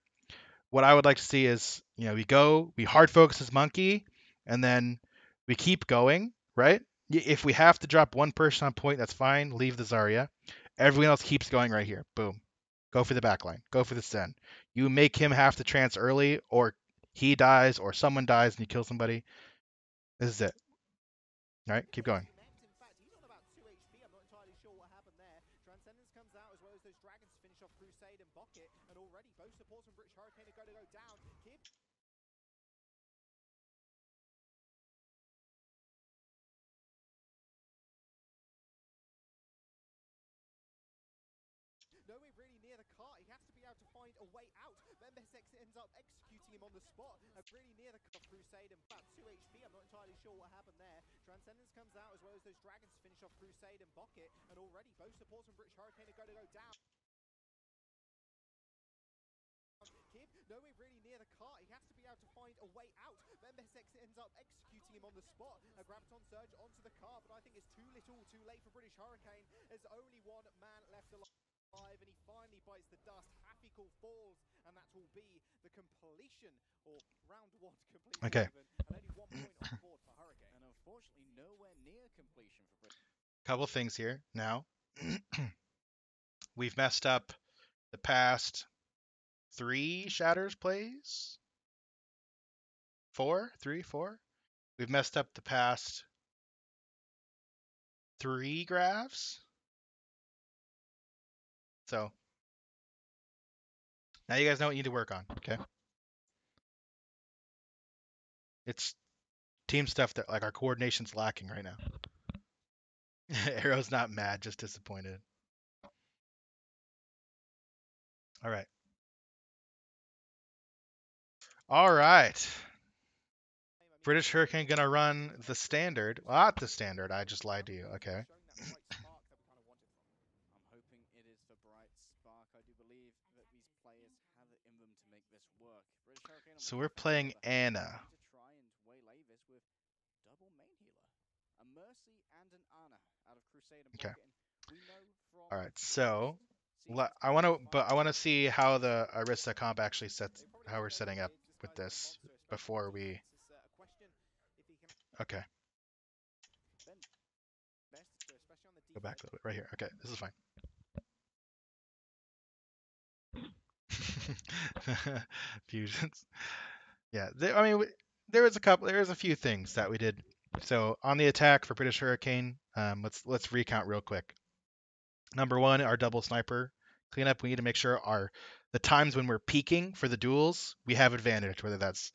what I would like to see is, we hard focus his monkey, and then we keep going, right? If we have to drop one person on point, that's fine. Leave the Zarya. Everyone else keeps going right here. Boom. Go for the backline. Go for the Zen. You make him have to trance early, or he dies, or someone dies and you kill somebody. This is it. All right, keep going. In fact, he's on about 2 HP. I'm not entirely sure what happened there. Transcendence comes out as well as those dragons finish off Crusade and Bucket, and already both supports from British Hurricane are going to go down. Kib nowhere really near the car. He has to be able to find a way out. Then Bessex ends up executing him on the spot. Really near the Crusade and about 2 HP. I'm not entirely sure what happened there. Transcendence comes out as well as those dragons finish off Crusade and Bucket, and already both supports from British Hurricane are going to go down. Kib nowhere really near the car. He has to be able to find a way out. Then Bessex ends up executing him on the spot. A Graviton Surge onto the car, but I think it's too little, too late for British Hurricane. There's only one man left alive, and he finally bites the dust. Happy falls, and that will be the completion, or round one completion. Okay. Even, and only 1 point on the board for Hurricane. And unfortunately, nowhere near completion for Britain. Couple things here. Now, we've messed up the past 3 Shatters plays. 4? 3, 4? We've messed up the past 3 graphs. So now you guys know what you need to work on, okay? It's team stuff that like our coordination's lacking right now. Aero's not mad, just disappointed. All right. All right. British Hurricane gonna run the standard. Well, not the standard. I just lied to you. Okay. I'm hoping it is for Bright Spark. I do believe that these players have it in them to make this work. British Hurricane So we're playing Anna. to try and waylay this with double main healer, a Mercy and an Ana out of Crusade and Okay. Bucket. We know from All right. So I want to see how the Arista comp actually sets how we're setting up with this before we. Okay. back a little bit. Right here. Okay, this is fine. Fusions. Yeah, I mean, there was a couple. There was a few things that we did. So on the attack for British Hurricane, let's recount real quick. Number one, our double sniper cleanup. We need to make sure the times when we're peaking for the duels, we have advantage. Whether that's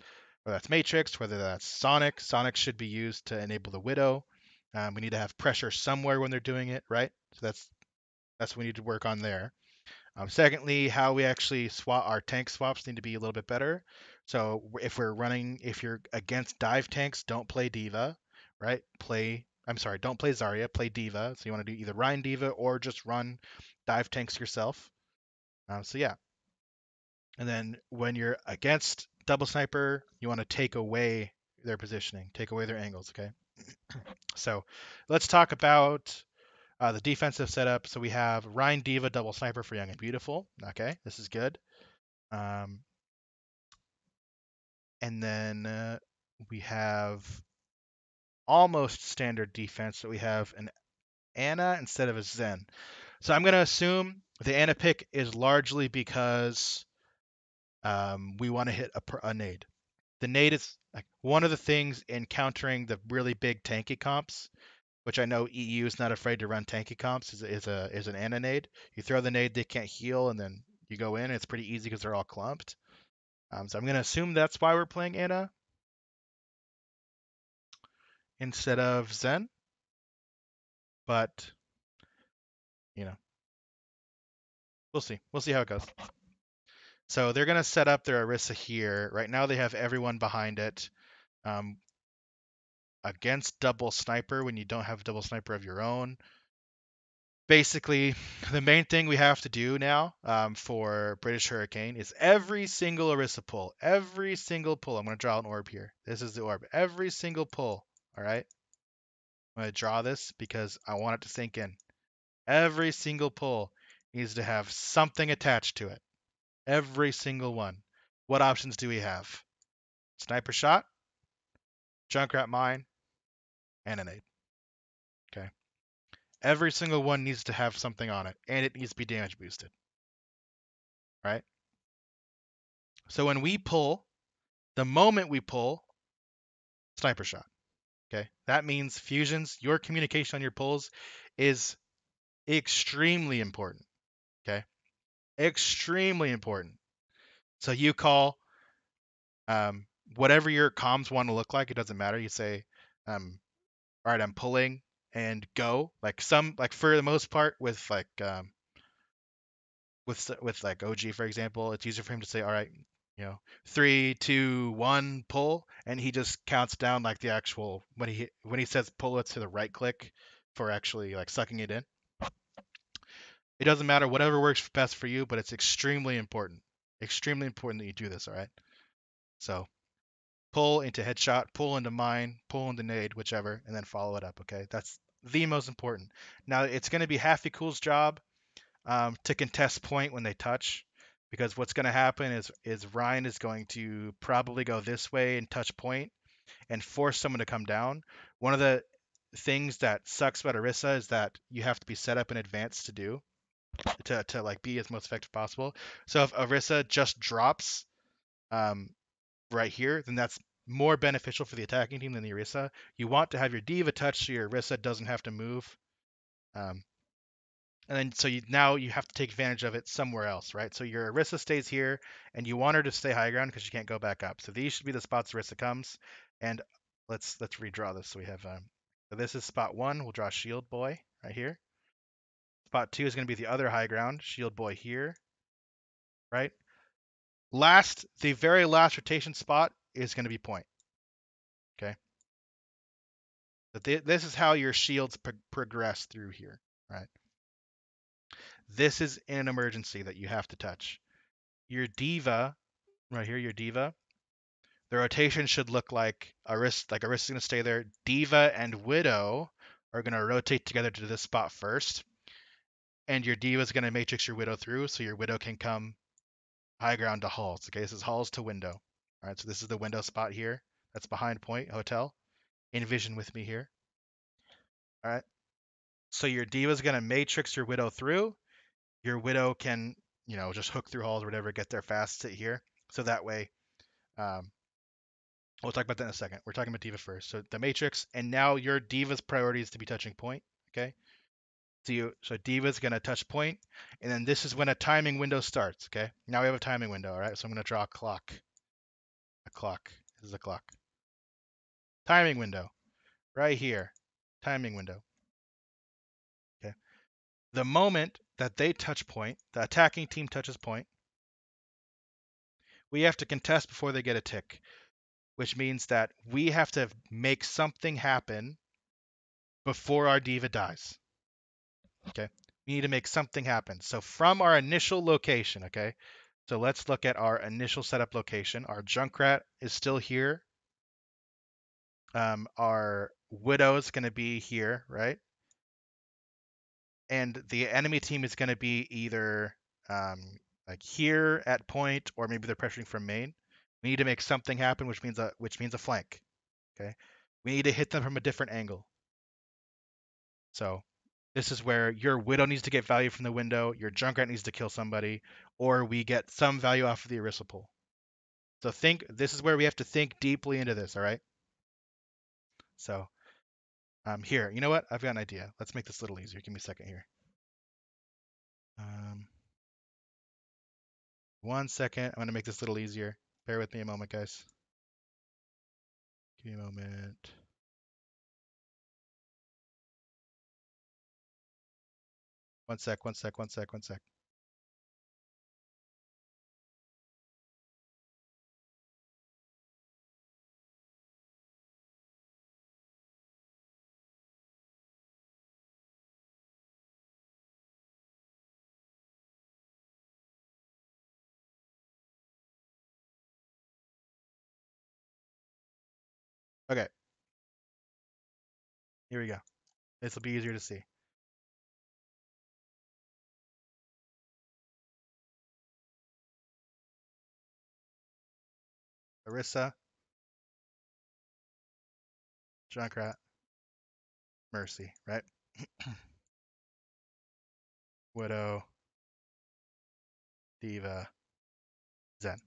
Matrix, whether that's Sonic. Sonic should be used to enable the Widow. We need to have pressure somewhere when they're doing it, right? So that's what we need to work on there. Secondly, how we actually swap our tank swaps need to be a little bit better. So if you're against dive tanks, don't play Diva, right? Don't play Zarya, play Diva. So you want to do either Rhine Diva or just run dive tanks yourself. So yeah. And then when you're against double sniper, you want to take away their positioning, take away their angles, okay? So let's talk about the defensive setup. So we have Rhine Diva double sniper for Young and Beautiful. Okay, this is good. Um, and then we have almost standard defense. So we have an Ana instead of a Zen. So I'm going to assume the Ana pick is largely because we want to hit a nade. The nade is like one of the things in countering the really big tanky comps, which I know EU is not afraid to run tanky comps, is an Ana nade. You throw the nade, they can't heal, and then you go in. It's pretty easy because they're all clumped. So I'm going to assume that's why we're playing Ana instead of Zen. But, you know, we'll see. We'll see how it goes. So they're going to set up their Orisa here. Right now they have everyone behind it. Um, against double sniper when you don't have double sniper of your own. Basically, the main thing we have to do now for British Hurricane is every single Orisa pull. Every single pull. I'm going to draw an orb here. This is the orb. Every single pull. All right. I'm going to draw this because I want it to sink in. Every single pull needs to have something attached to it. Every single one. What options do we have? Sniper shot, Junkrat mine, and an 8. Okay. Every single one needs to have something on it, and it needs to be damage boosted. Right? So when we pull, the moment we pull, sniper shot. Okay. That means fusions, your communication on your pulls is extremely important. Okay. Extremely important. So you call um, whatever your comms want to look like, it doesn't matter. You say, all right, I'm pulling and go. Like for the most part with like OG for example, it's easier for him to say, all right, 3, 2, 1, pull, and he just counts down like the actual when he says pull, it's to the right click for actually like sucking it in. It doesn't matter, whatever works best for you, but it's extremely important that you do this. All right, so pull into headshot, pull into mine, pull into nade, whichever, and then follow it up. Okay, that's the most important. Now it's going to be Halfy Cool's job to contest point when they touch, because what's going to happen is Ryan is going to probably go this way and touch point and force someone to come down. One of the things that sucks about Orisa is that you have to be set up in advance to do to like be as most effective possible. So if Orisa just drops um, right here, then that's more beneficial for the attacking team than the Orisa. You want to have your Diva touch so your Orisa doesn't have to move. Um, and then so now you have to take advantage of it somewhere else, right? So your Orisa stays here, and you want her to stay high ground because she can't go back up. So these should be the spots Orisa comes. And let's redraw this. So we have so this is spot 1. We'll draw Shield Boy right here. Spot 2 is going to be the other high ground, Shield Boy here, right? The very last rotation spot is going to be point. Okay. But this is how your shields progress through here, right? This is in an emergency that you have to touch. Your Diva, right here, your Diva, the rotation should look like Orisa is going to stay there. Diva and Widow are going to rotate together to this spot first. And your Diva is going to matrix your Widow through, so your Widow can come high ground to halls. Okay, this is halls to window. All right, so this is the window spot here. That's behind point hotel. Envision with me here. All right. So your Diva's gonna matrix your Widow through. Your Widow can, just hook through halls or whatever, get there fast, sit here. So that way, um, we'll talk about that in a second. We're talking about Diva first. So the matrix, and now your Diva's priority is to be touching point. Okay. So Diva's gonna touch point, and then this is when a timing window starts. Okay. Now we have a timing window. All right. So I'm gonna draw a clock. A clock. This is a clock. Timing window. Right here. Timing window. Okay. The moment that they touch point, the attacking team touches point, we have to contest before they get a tick, which means that we have to make something happen before our diva dies. Okay. We need to make something happen. So from our initial location, okay. So let's look at our initial setup location. Our Junkrat is still here. Our Widow is going to be here, right? And the enemy team is going to be either like here at point, or maybe they're pressuring from main. We need to make something happen, which means a flank. Okay, we need to hit them from a different angle. So this is where your Widow needs to get value from the window, your Junkrat needs to kill somebody, or we get some value off of the Orisa pull. So this is where we have to think deeply into this. All right. So here, you know what? I've got an idea. Let's make this a little easier. Give me a second here. 1 second. I'm gonna make this a little easier. Bear with me a moment, guys. Give me a moment. One sec. Okay, here we go. This will be easier to see. Orisa, Junkrat, Mercy, right? Widow, Diva, Zen.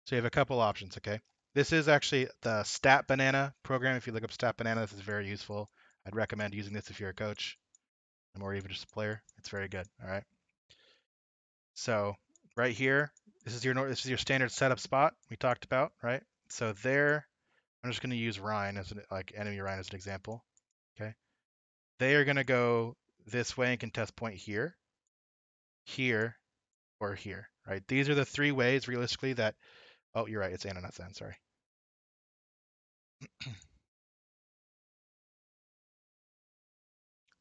So you have a couple options, okay? This is actually the Stat Banana program. If you look up Stat Banana, this is very useful. I'd recommend using this if you're a coach or even just a player. It's very good, all right? So right here, this is your standard setup spot we talked about, right? So there, I'm just going to use Rhine as enemy Rhine as an example, okay? They are going to go this way and contest point here, here, or here, right? These are the three ways realistically that, oh, you're right, it's Anna, not Zen, sorry.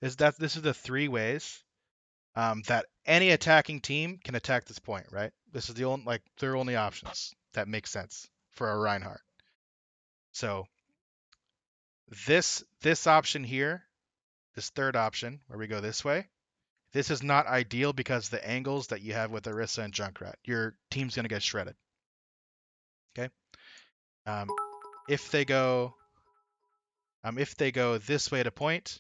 This is the three ways that any attacking team can attack this point, right? This is the only, their only options that make sense for a Reinhardt. So this option here, this third option where we go this way, this is not ideal because the angles that you have with Orisa and Junkrat, your team's gonna get shredded. Okay. Um, if they go this way to point,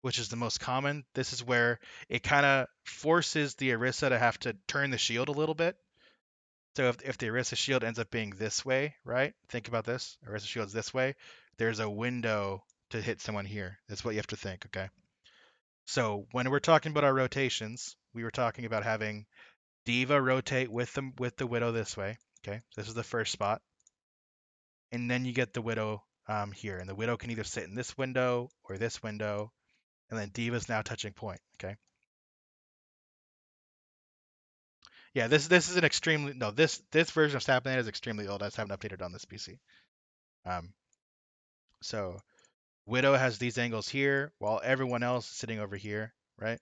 which is the most common, this is where it kind of forces the Orisa to have to turn the shield a little bit. So if the Orisa shield ends up being this way, right? Think about this. Orisa shield's this way. There's a window to hit someone here. That's what you have to think, okay? So when we're talking about our rotations, we were talking about having Diva rotate with the Widow this way. Okay, so this is the first spot, and then you get the Widow here, and the Widow can either sit in this window or this window, and then Diva's now touching point. Okay. Yeah, this is an extremely no this version of Snap Banana is extremely old. I just haven't updated on this PC. Um, so Widow has these angles here, while everyone else is sitting over here, right?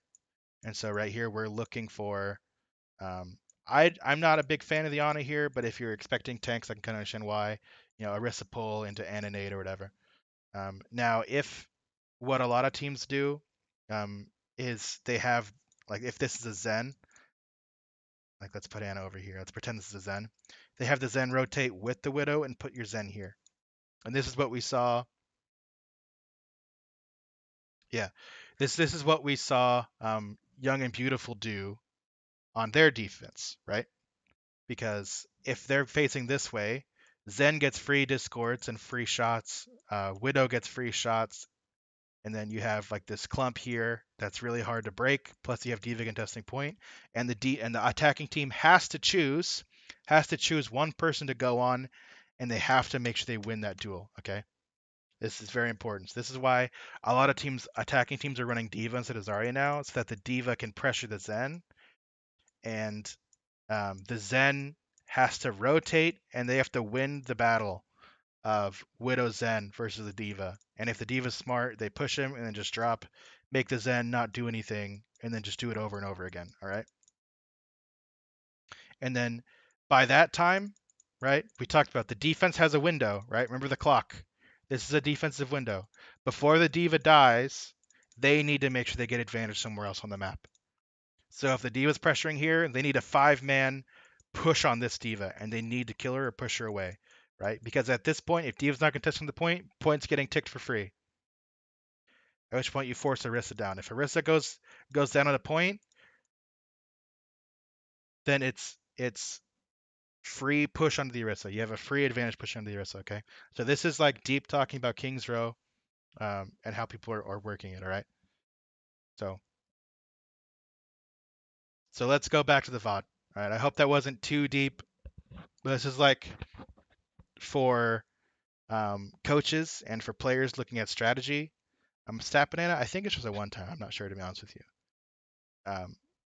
And so right here we're looking for I'm not a big fan of the Ana here, but if you're expecting tanks, I can kind of understand why. Orisa pull into Ananate or whatever. Now, if what a lot of teams do is they have, if this is a Zen, let's put Ana over here. Let's pretend this is a Zen. They have the Zen rotate with the Widow and put your Zen here. And this is what we saw. Yeah, this is what we saw Young and Beautiful do on their defense, right? Because if they're facing this way, Zen gets free discords and free shots. Widow gets free shots, and then you have like this clump here that's really hard to break. Plus you have Diva contesting point, and the attacking team has to choose one person to go on, and they have to make sure they win that duel. Okay, this is very important. So this is why a lot of attacking teams are running Diva instead of Zarya now, so that the Diva can pressure the Zen, and the Zen has to rotate, and they have to win the battle of Widow Zen versus the Diva. And if the Diva's smart, they push him and then just drop, make the Zen not do anything, and then just do it over and over again. All right. And then by that time, right, we talked about the defense has a window, right? Remember the clock. This is a defensive window. Before the Diva dies, they need to make sure they get advantage somewhere else on the map. So if the Diva's pressuring here, they need a 5-man push on this Diva, and they need to kill her or push her away, right? Because at this point, if Diva's not contesting the point, points getting ticked for free. At which point you force Orisa down. If Orisa goes down on a point, then it's free push onto the Orisa. You have a free advantage push onto the Orisa. Okay, so this is like deep talking about King's Row, and how people are working it. All right, so let's go back to the VOD. All right, I hope that wasn't too deep. But this is like for coaches and for players looking at strategy. Stat Banana, I think it's just a one time. I'm not sure, to be honest with you.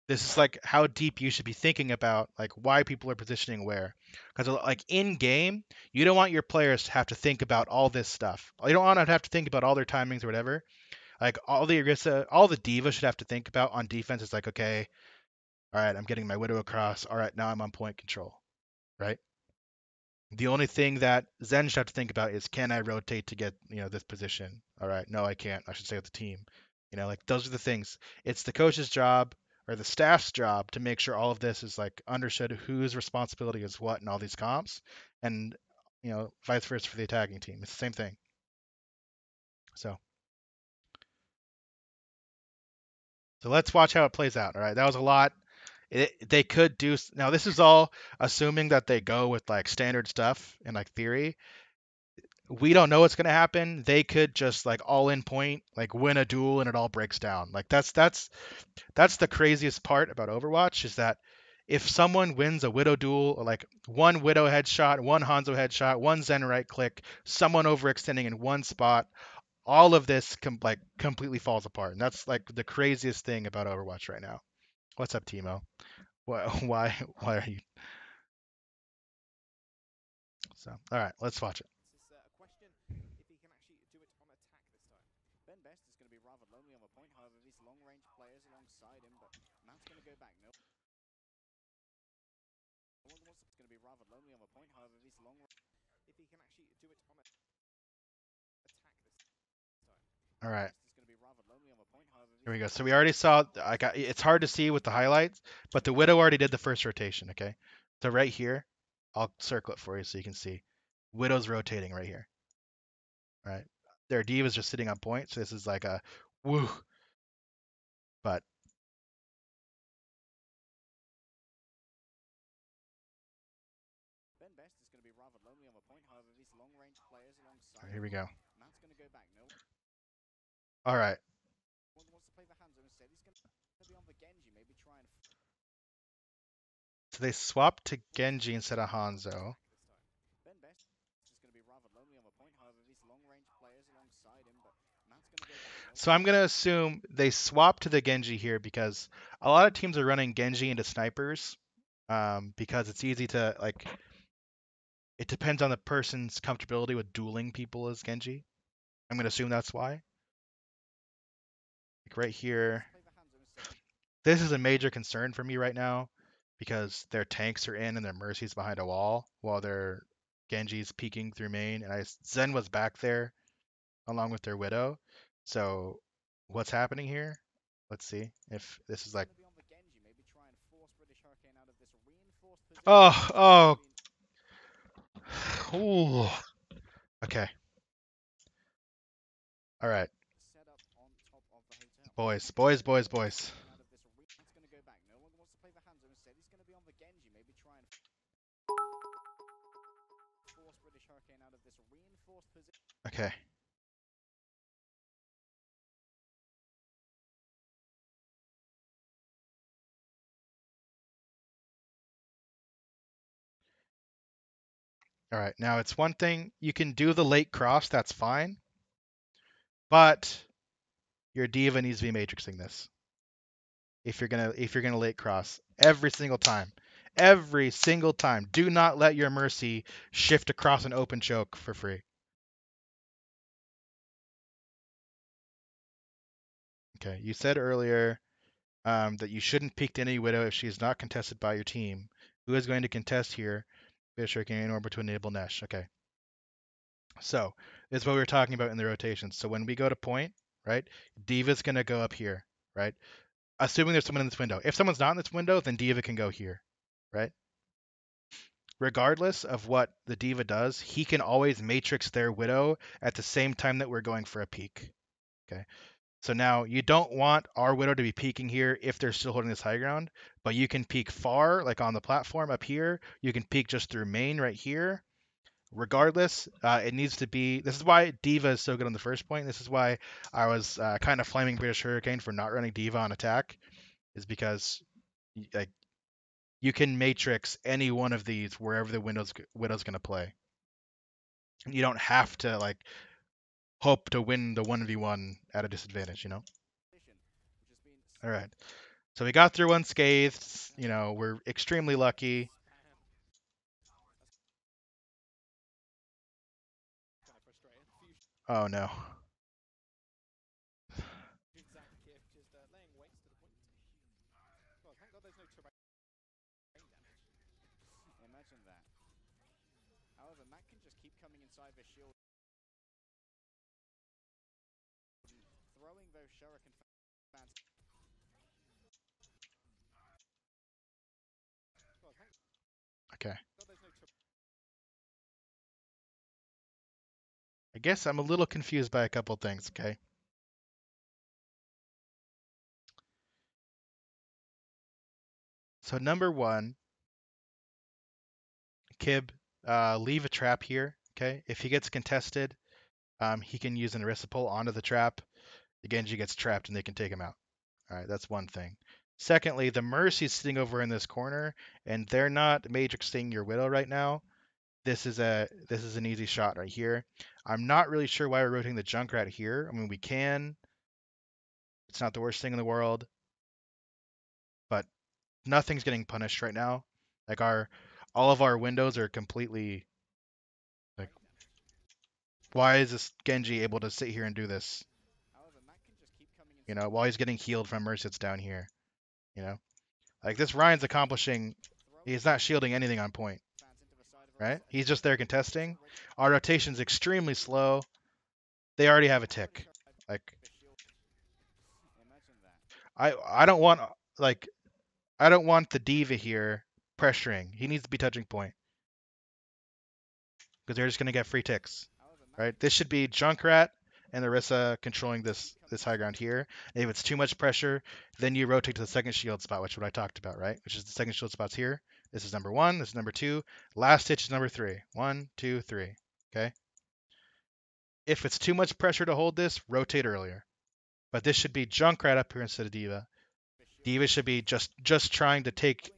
This is like how deep you should be thinking about like why people are positioning where. Because like in game, you don't want your players to have to think about all this stuff. You don't want to have to think about all their timings or whatever. Like all the Orisa, all the Diva should have to think about on defense is like, okay, all right, I'm getting my Widow across. All right, now I'm on point control, right? The only thing that Zen should have to think about is, can I rotate to get this position? All right, no, I can't. I should stay with the team. Like those are the things. It's the coach's job or the staff's job to make sure all of this is like understood, whose responsibility is what in all these comps, and vice versa for the attacking team. It's the same thing. So let's watch how it plays out. All right, that was a lot. They could do now. This is all assuming that they go with like standard stuff and like theory. We don't know what's going to happen. They could just like all in point, like win a duel and it all breaks down. Like that's the craziest part about Overwatch, is that if someone wins a Widow duel, or like one Widow headshot, one Hanzo headshot, one Zen right click, someone overextending in one spot, all of this like completely falls apart. And that's like the craziest thing about Overwatch right now. What's up, Timo? Why are you? So, all right, let's watch it. This is a question if he can actually do it on attack this time. Ben Best is going to be rather lonely on the point, however, these long-range players alongside him, but Matt's going to go back. No one wants to, going to be rather lonely on the point, however, these long. If he can actually do it on attack this time. All right. Best is going to be rather lonely on the point, however. Here we go. So we already saw. It's hard to see with the highlights, but the Widow already did the first rotation. Okay. So right here, I'll circle it for you so you can see. Widow's rotating right here. Right. Their Diva's just sitting on point. So this is like a woo. But Ben Best is going to be rather lonely on the point, however, these long-range players alongside. here we go. Matt's going to go back. No All right. one wants to play the Hanzo instead. He's going to be on the Genji, maybe try and. So they swapped to Genji instead of Hanzo. Ben Best is going to be rather lonely on the point, however, these long-range players alongside him, but Matt's going to go back. So I'm gonna assume they swapped to the Genji here because a lot of teams are running Genji into snipers, because it's easy to like. It depends on the person's comfortability with dueling people as Genji. I'm gonna assume that's why. Like right here, this is a major concern for me right now because their tanks are in and their Mercy's behind a wall while their Genji's peeking through main, and Zen was back there along with their Widow. So what's happening here? Let's see if this is like. Oh, ooh. Okay. All right. Boys, boys, boys, boys. Out of this arena, it's going to go back. No longer wants to play the Hanzo. Instead, he's going to be on the Genji. Maybe try and force British Hurricane out of this reinforced position. Okay. All right. Now it's one thing you can do the late cross. That's fine. But your diva needs to be matrixing this if you're gonna late cross every single time. Every single time. Do not let your Mercy shift across an open choke for free. Okay. You said earlier that you shouldn't peek to any Widow if she is not contested by your team. Who is going to contest here? Bishop in order to enable Nesh. Okay. So this is what we were talking about in the rotations. So when we go to point, right, Diva's going to go up here, right? Assuming there's someone in this window. If someone's not in this window, then Diva can go here, right? Regardless of what the Diva does, he can always matrix their Widow at the same time that we're going for a peek. Okay. So now you don't want our Widow to be peeking here if they're still holding this high ground, but you can peek far, like on the platform up here. You can peek just through main right here. Regardless, it needs to be. This is why Diva is so good on the first point. This is why I was kind of flaming British Hurricane for not running Diva on attack, is because like you can matrix any one of these wherever the widow's gonna play. You don't have to like hope to win the 1v1 at a disadvantage, you know? All right. So we got through unscathed. You know, we're extremely lucky. Kind of frustrating. Oh no. Exact Kip just laying waste to the point. Well, thank God there's no terrain damage. Imagine that. However, Matt can just keep coming inside the shield, throwing those Shuriken fans. Well, thank Okay. God there's no terrain. I guess I'm a little confused by a couple things, okay? So number one, Kib, leave a trap here, okay? If he gets contested, he can use an Orisa pull onto the trap. The Genji gets trapped and they can take him out. All right, that's one thing. Secondly, the Mercy's sitting over in this corner, and they're not matrixing your Widow right now. This is an easy shot right here. I'm not really sure why we're rotating the Junkrat here. I mean, we can. It's not the worst thing in the world, but nothing's getting punished right now. Like all of our windows are completely like. Why is this Genji able to sit here and do this? However, Matt can just keep coming You inside. know, while he's getting healed from Mercy that's down here. You know, like this Ryan's accomplishing. He's not shielding anything on point, right? He's just there contesting. Our rotation's extremely slow. They already have a tick. Like Imagine that. I don't want like I don't want the diva here pressuring. He needs to be touching point because they're just gonna get free ticks, right? This should be Junkrat and Orisa controlling this high ground here. And if it's too much pressure, then you rotate to the second shield spot, which is what I talked about, right? Which is the second shield spot's here. This is number one. This is number two. Last hitch is number three. 1, 2, 3. Okay. If it's too much pressure to hold this, rotate earlier. But this should be Junkrat up here instead of Diva. Diva should be just trying to take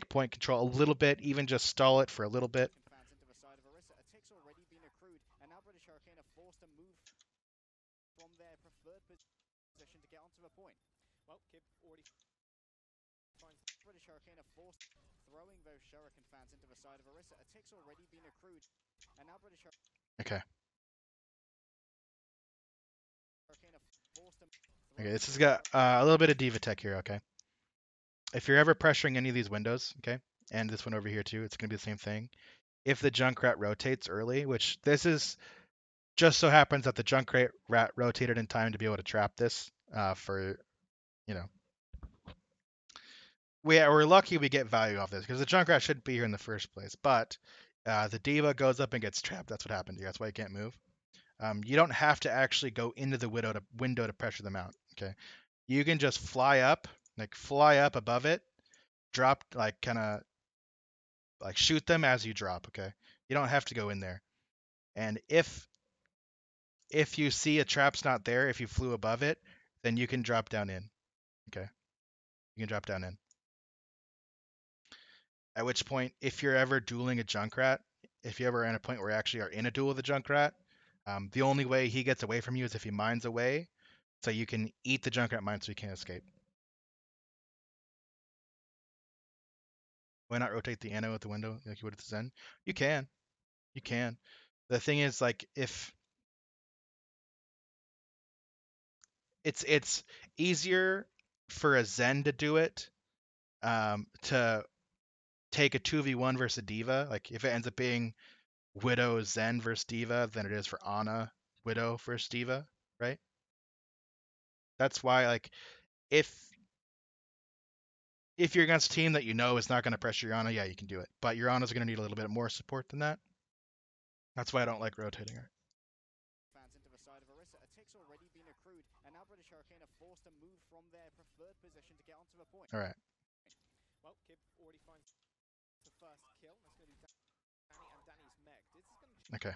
point control a little bit, even just stall it for a little bit. Fans into the side of Orisa. A tick's already been accrued, and now British Hurricane are forced to move from their preferred position to get onto the point. Well, Kip already finds British Hurricane are forced throwing those Shuriken fans into the side of Orisa. A tick's already been accrued, and now British Okay. Hurricane are forced to. Okay, this has got a little bit of diva tech here, okay? If you're ever pressuring any of these windows, okay, and this one over here too, it's going to be the same thing. If the Junkrat rotates early, which this is just so happens that the Junkrat rotated in time to be able to trap this for, you know, we're lucky we get value off this because the Junkrat shouldn't be here in the first place, but the Diva goes up and gets trapped. That's what happened here. That's why you can't move. You don't have to actually go into the window to pressure them out, okay? you can just fly up above it, drop, like kind of like shoot them as you drop. Okay, you don't have to go in there. And if you see a trap's not there, if you flew above it, then you can drop down in. Okay, you can drop down in. At which point, if you're ever dueling a Junkrat, if you ever are in a point where you actually are in a duel with a Junkrat, the only way he gets away from you is if he mines away, so you can eat the Junkrat mine so you can't escape. Why not rotate the Anno at the window like you would at the Zen? You can. You can. The thing is, like, if it's easier for a Zen to do it, to take a 2v1 versus a Diva, like if it ends up being Widow Zen versus Diva than it is for Ana Widow versus Diva, right? That's why, like, if you're against a team that you know is not going to pressure your Ana, yeah, you can do it. But your Ana's going to need a little bit more support than that. That's why I don't like rotating her. Fans into the side of Orisa. A tick's already been accrued, and now British Hurricane are forced to move from their preferred position to get onto the point. All right. Well, Kib already finds the first kill. That's going to be Danny and Danny's mech. This is going to Okay.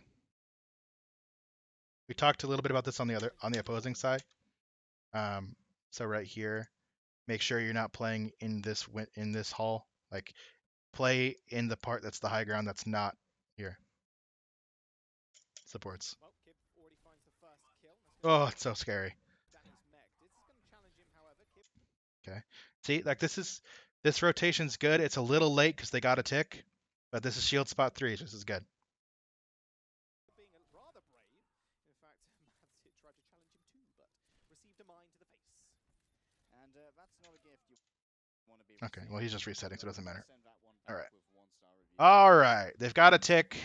We talked a little bit about this on the opposing side. So right here, make sure you're not playing in this hall. Like, play in the part that's the high ground that's not here. Supports. well, Kib already finds the first kill. Oh, it's so scary. Danny's mech. This is going to challenge him, however. Kib Okay. See, like this rotation's good. It's a little late because they got a tick, but this is shield spot 3. This is good. being rather brave. In fact, Mads tried to challenge him too, but received a mine to the face. And that's not a gift you want to be Okay, well, he's just resetting, so it doesn't matter. All right. with 1-star reviews. All right. They've got a tick.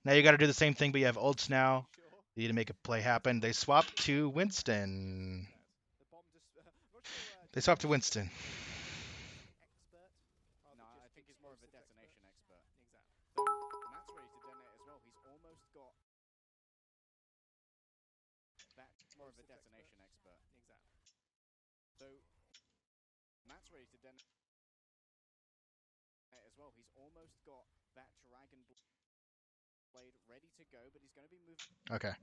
Now you got to do the same thing, but you have ults now. Sure. You need to make a play happen. They swap to Winston. The bomb just. Not sure, They swap to Winston. expert. No, I think he's more of a detonation expert. Exactly. So Matt's ready to detonate as well. He's almost got that more of a detonation expert. Exactly. So Matt's ready to detonate as well. He's almost got that dragon blade ready to go, but he's going to be moving. Okay.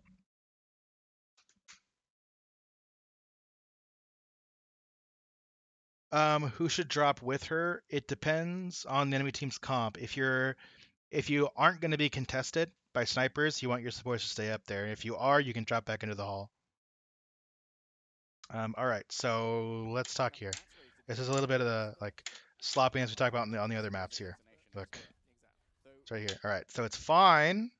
Who should drop with her? It depends on the enemy team's comp. If you aren't going to be contested by snipers, you want your supports to stay up there. If you are, you can drop back into the hall. All right, so let's talk here. This is a little bit of the like sloppiness we talk about on the other maps here. Look, it's right here. All right, so it's fine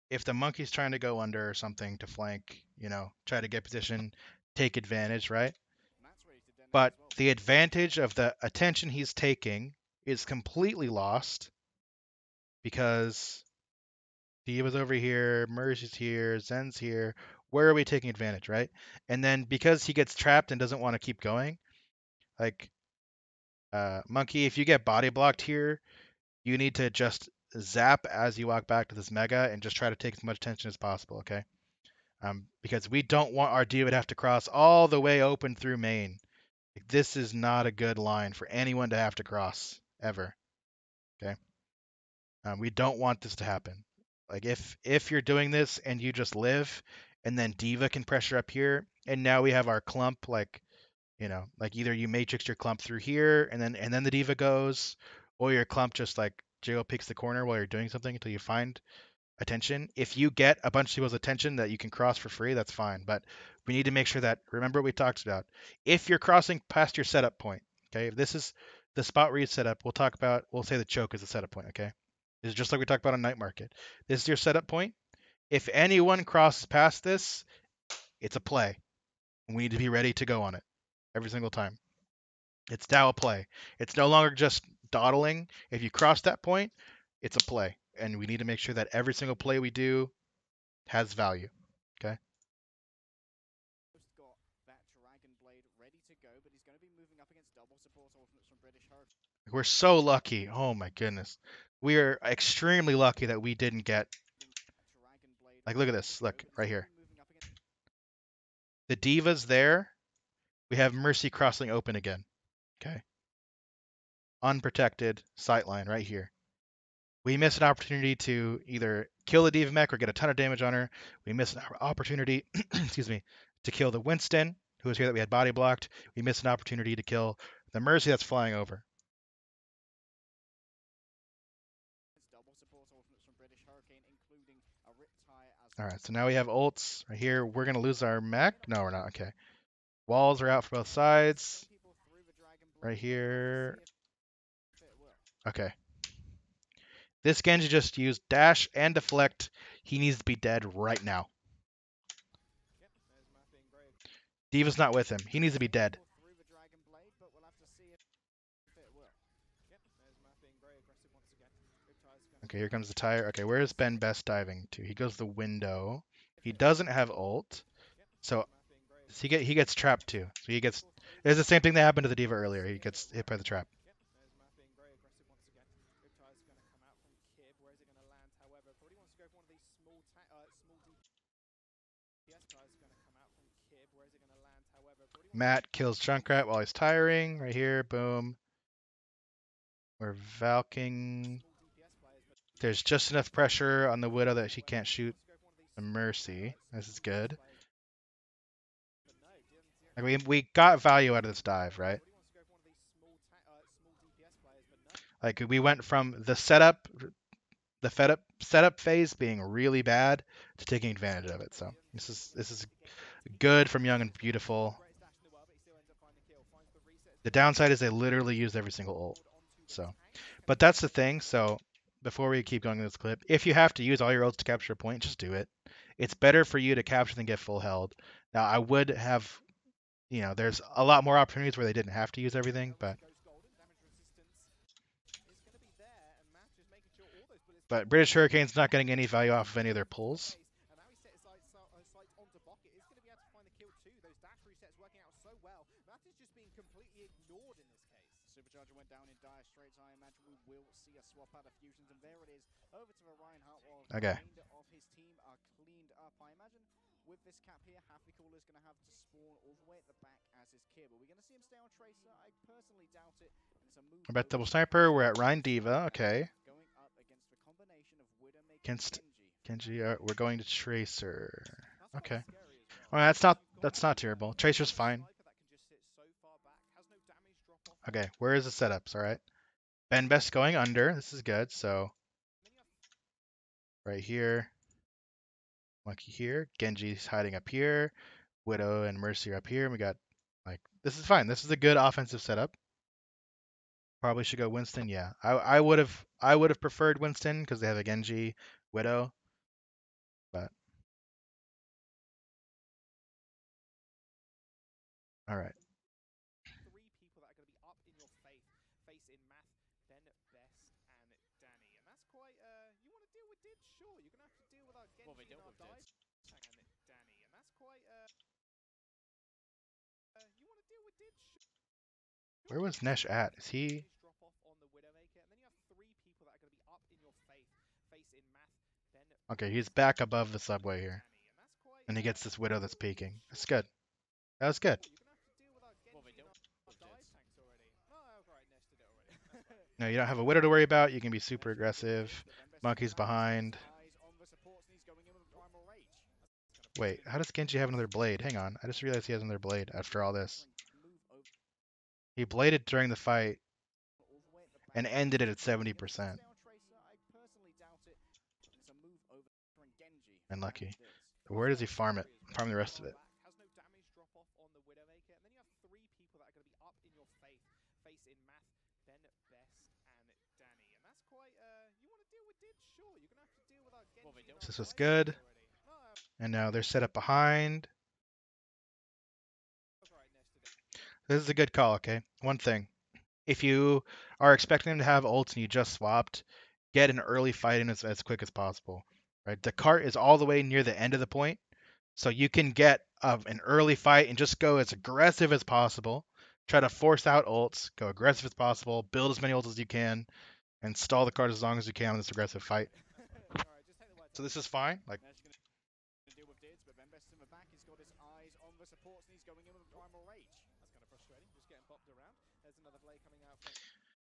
if the monkey's trying to go under or something to flank, try to get position, take advantage, right? But the advantage of the attention he's taking is completely lost because Diva's over here, Mercy's here, Zen's here. Where are we taking advantage, right? And then because he gets trapped and doesn't want to keep going, like Monkey, if you get body blocked here, you need to just zap as you walk back to this mega and just try to take as much attention as possible, okay? Because we don't want our Diva to have to cross all the way open through main. Like, this is not a good line for anyone to have to cross ever. Okay. We don't want this to happen. Like if you're doing this and you just live, and then Diva can pressure up here, and now we have our clump, like like either you matrix your clump through here, and then the Diva goes, or your clump just like Jill picks the corner while you're doing something until you find attention. If you get a bunch of people's attention that you can cross for free, that's fine. But we need to make sure that, remember what we talked about. If you're crossing past your setup point, okay, if this is the spot where you set up, we'll say the choke is the setup point, okay? This is just like we talked about on Night Market. This is your setup point. If anyone crosses past this, it's a play. We need to be ready to go on it every single time. It's now a play. It's no longer just dawdling. If you cross that point, it's a play. And we need to make sure that every single play we do has value. Okay? Got that dragon blade ready to go, but he's going to be moving up against double support alternates from British Hurricane. We're so lucky. Oh my goodness. We are extremely lucky that we didn't get. Like, look at this. Look, right here. The Diva's there. We have Mercy crossing open again. Okay. Unprotected sightline right here. We miss an opportunity to either kill the Diva mech or get a ton of damage on her. We miss an opportunity, excuse me, to kill the Winston, who was here that we had body blocked. We miss an opportunity to kill the Mercy that's flying over. All right, so now we have ults right here. We're going to lose our mech. No, we're not. Okay. Walls are out for both sides. Right here. Okay. This Genji just used dash and deflect. He needs to be dead right now. Diva's not with him. He needs to be dead. Okay, here comes the tire. Okay, where is Ben Best diving to? He goes the window. He doesn't have ult, so he gets trapped too. So he gets. It's the same thing that happened to the Diva earlier. He gets hit by the trap. Matt kills Junkrat while he's tiring. Right here, boom. We're Valking. There's just enough pressure on the Widow that she can't shoot the Mercy. This is good. Like we got value out of this dive, right? Like we went from the setup phase being really bad to taking advantage of it. So this is good from Young and Beautiful. The downside is they literally used every single ult. So, but that's the thing. So before we keep going in this clip, if you have to use all your ults to capture a point, just do it. It's better for you to capture than get full held. Now I would have, there's a lot more opportunities where they didn't have to use everything, but British Hurricane's not getting any value off of any of their pulls. Supercharger went down in dire straits. I imagine we will see a swap out of fusions, and there it is. Over to the Reinhardt while the remainder of his team are cleaned up. I imagine with this cap here, Happy Caller is going to have to spawn all the way at the back as his kid. But we're going to see him stay on Tracer. I personally doubt it. And it's a move. We're at double sniper. We're at Rhine Diva. Okay. Going up against the combination of Widowmaker Against Genji. We're going to Tracer. Okay. Well, that's not terrible. Tracer's fine. Okay, where is the setups? All right. Ben Best going under. This is good. So right here. Monkey here. Genji's hiding up here. Widow and Mercy are up here. And we got this is fine. This is a good offensive setup. Probably should go Winston. Yeah. I would have preferred Winston because they have a Genji, Widow. But all right. Where was Nesh at? Is he? Okay, he's back above the subway here. And he gets this Widow that's peeking. That's good. That was good. No, you don't have a Widow to worry about. You can be super aggressive. Monkey's behind. Wait, how does Genji have another blade? Hang on. I just realized he has another blade after all this. He bladed during the fight and ended it at 70%. Unlucky. Where does he farm it? Farm the rest of it. This was good. And now they're set up behind. This is a good call, okay? One thing. If you are expecting them to have ults and you just swapped, get an early fight in as quick as possible. Right? The cart is all the way near the end of the point, so you can get an early fight and just go as aggressive as possible. Try to force out ults, go aggressive as possible, build as many ults as you can, and stall the cart as long as you can on this aggressive fight. So this is fine. There's another play coming out from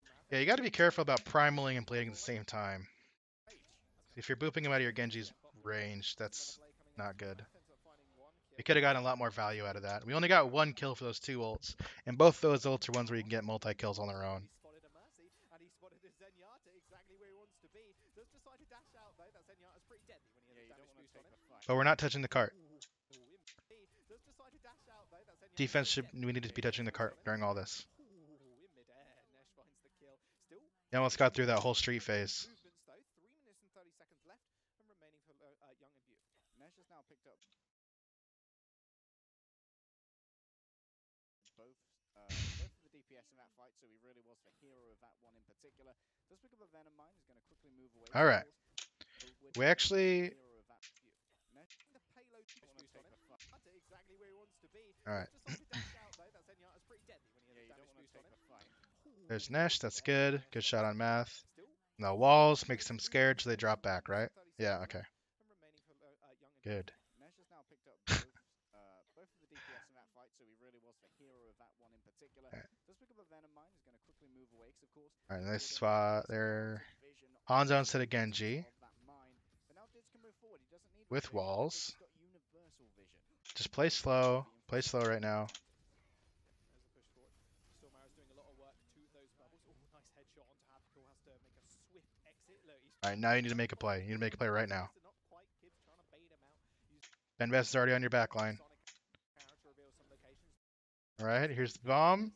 Math. Yeah, you got to be careful about primaling and blading at the same time. If you're booping him out of your Genji's range, that's not good. We could have gotten a lot more value out of that. We only got 1 kill for those 2 ults, and both those ults are ones where you can get multi-kills on their own. He spotted a Mercy, and he spotted a Zenyatta exactly where he wants to be. Does decide to dash out though. That Zenyatta's pretty deadly when he has a damage boost on him. But we're not touching the cart. Does decide to dash out though. That Zenyatta's Defense should, we need to be touching the cart during all this. in midair. Nesh finds the kill. Still. You almost got through that whole street phase. Movements though. 3 minutes and 30 seconds left, and remaining for Young and Beautiful. Nesh has now picked up both of the DPS in that fight, so he really was the hero of that one in particular. Does pick up a Venom Mine, he's going to quickly move away. All right. We actually... The payload boost on him. That's exactly where he wants to be. All right. Does decide to dash out though. That Zenyatta's pretty deadly when he has a damage boost on him. There's Nesh, that's good. Good shot on Math. Now walls makes them scared, so they drop back, right? Yeah, okay. Good. Nesh has now picked up both of the DPS in that fight, so he really was the hero of that one in particular. Does pick up a Venom Mine, he's going to quickly move away, because of course... Alright, nice spot there. Hanzo instead of Genji. With walls. Just play slow. Play slow right now. Alright, now you need to make a play. You need to make a play right now. Ben Best is already on your back line. Alright, here's the bomb.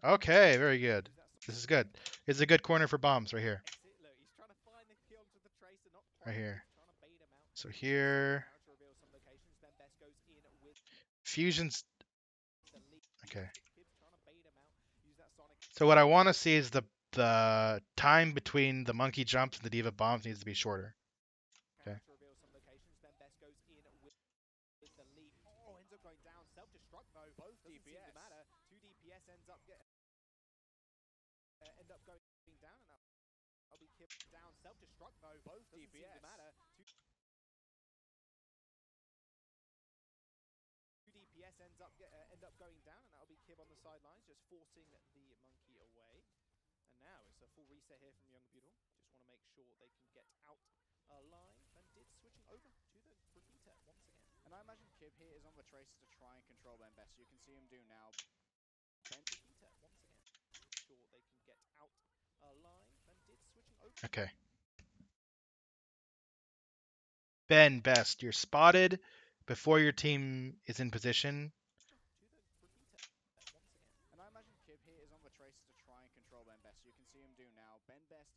Okay, very good. This is good. It's a good corner for bombs right here. Right here. So here... Fusion's... Okay. So what I want to see is the time between the monkey jumps and the diva bombs needs to be shorter. Okay. End up going down, and that'll be Kib on the sidelines, just forcing the monkey away. And now it's a full reset here from Young Beautiful. Just want to make sure they can get out alive. Bandit switching over to the Brigitte once again. And I imagine Kib here is on the trace to try and control them best. You can see him do now. Brigitte once again. Sure they can get out alive. Bandit switching over. Okay. Ben Best, you're spotted before your team is in position. And I imagine Kib here is on the trace to try and control Ben Best. You can see him do now. Ben Best,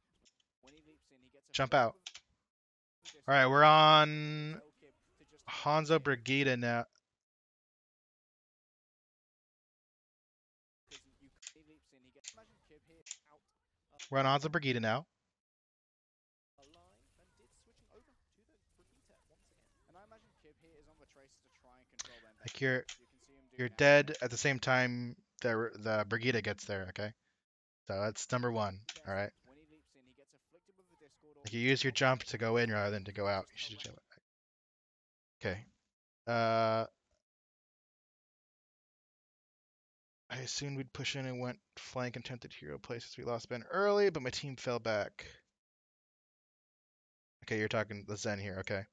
when he leaps in, he gets a jump out. All right, we're on Hanzo Brigitte now. We're on Hanzo Brigitte now. Like you're dead at the same time the Brigitte gets there, okay? So that's number 1, all right? Like you use your jump to go in rather than to go out. You should jump. Okay. I assumed we'd push in and went flank and tempted hero places. We lost Ben early, but my team fell back. Okay, you're talking the Zen here, okay.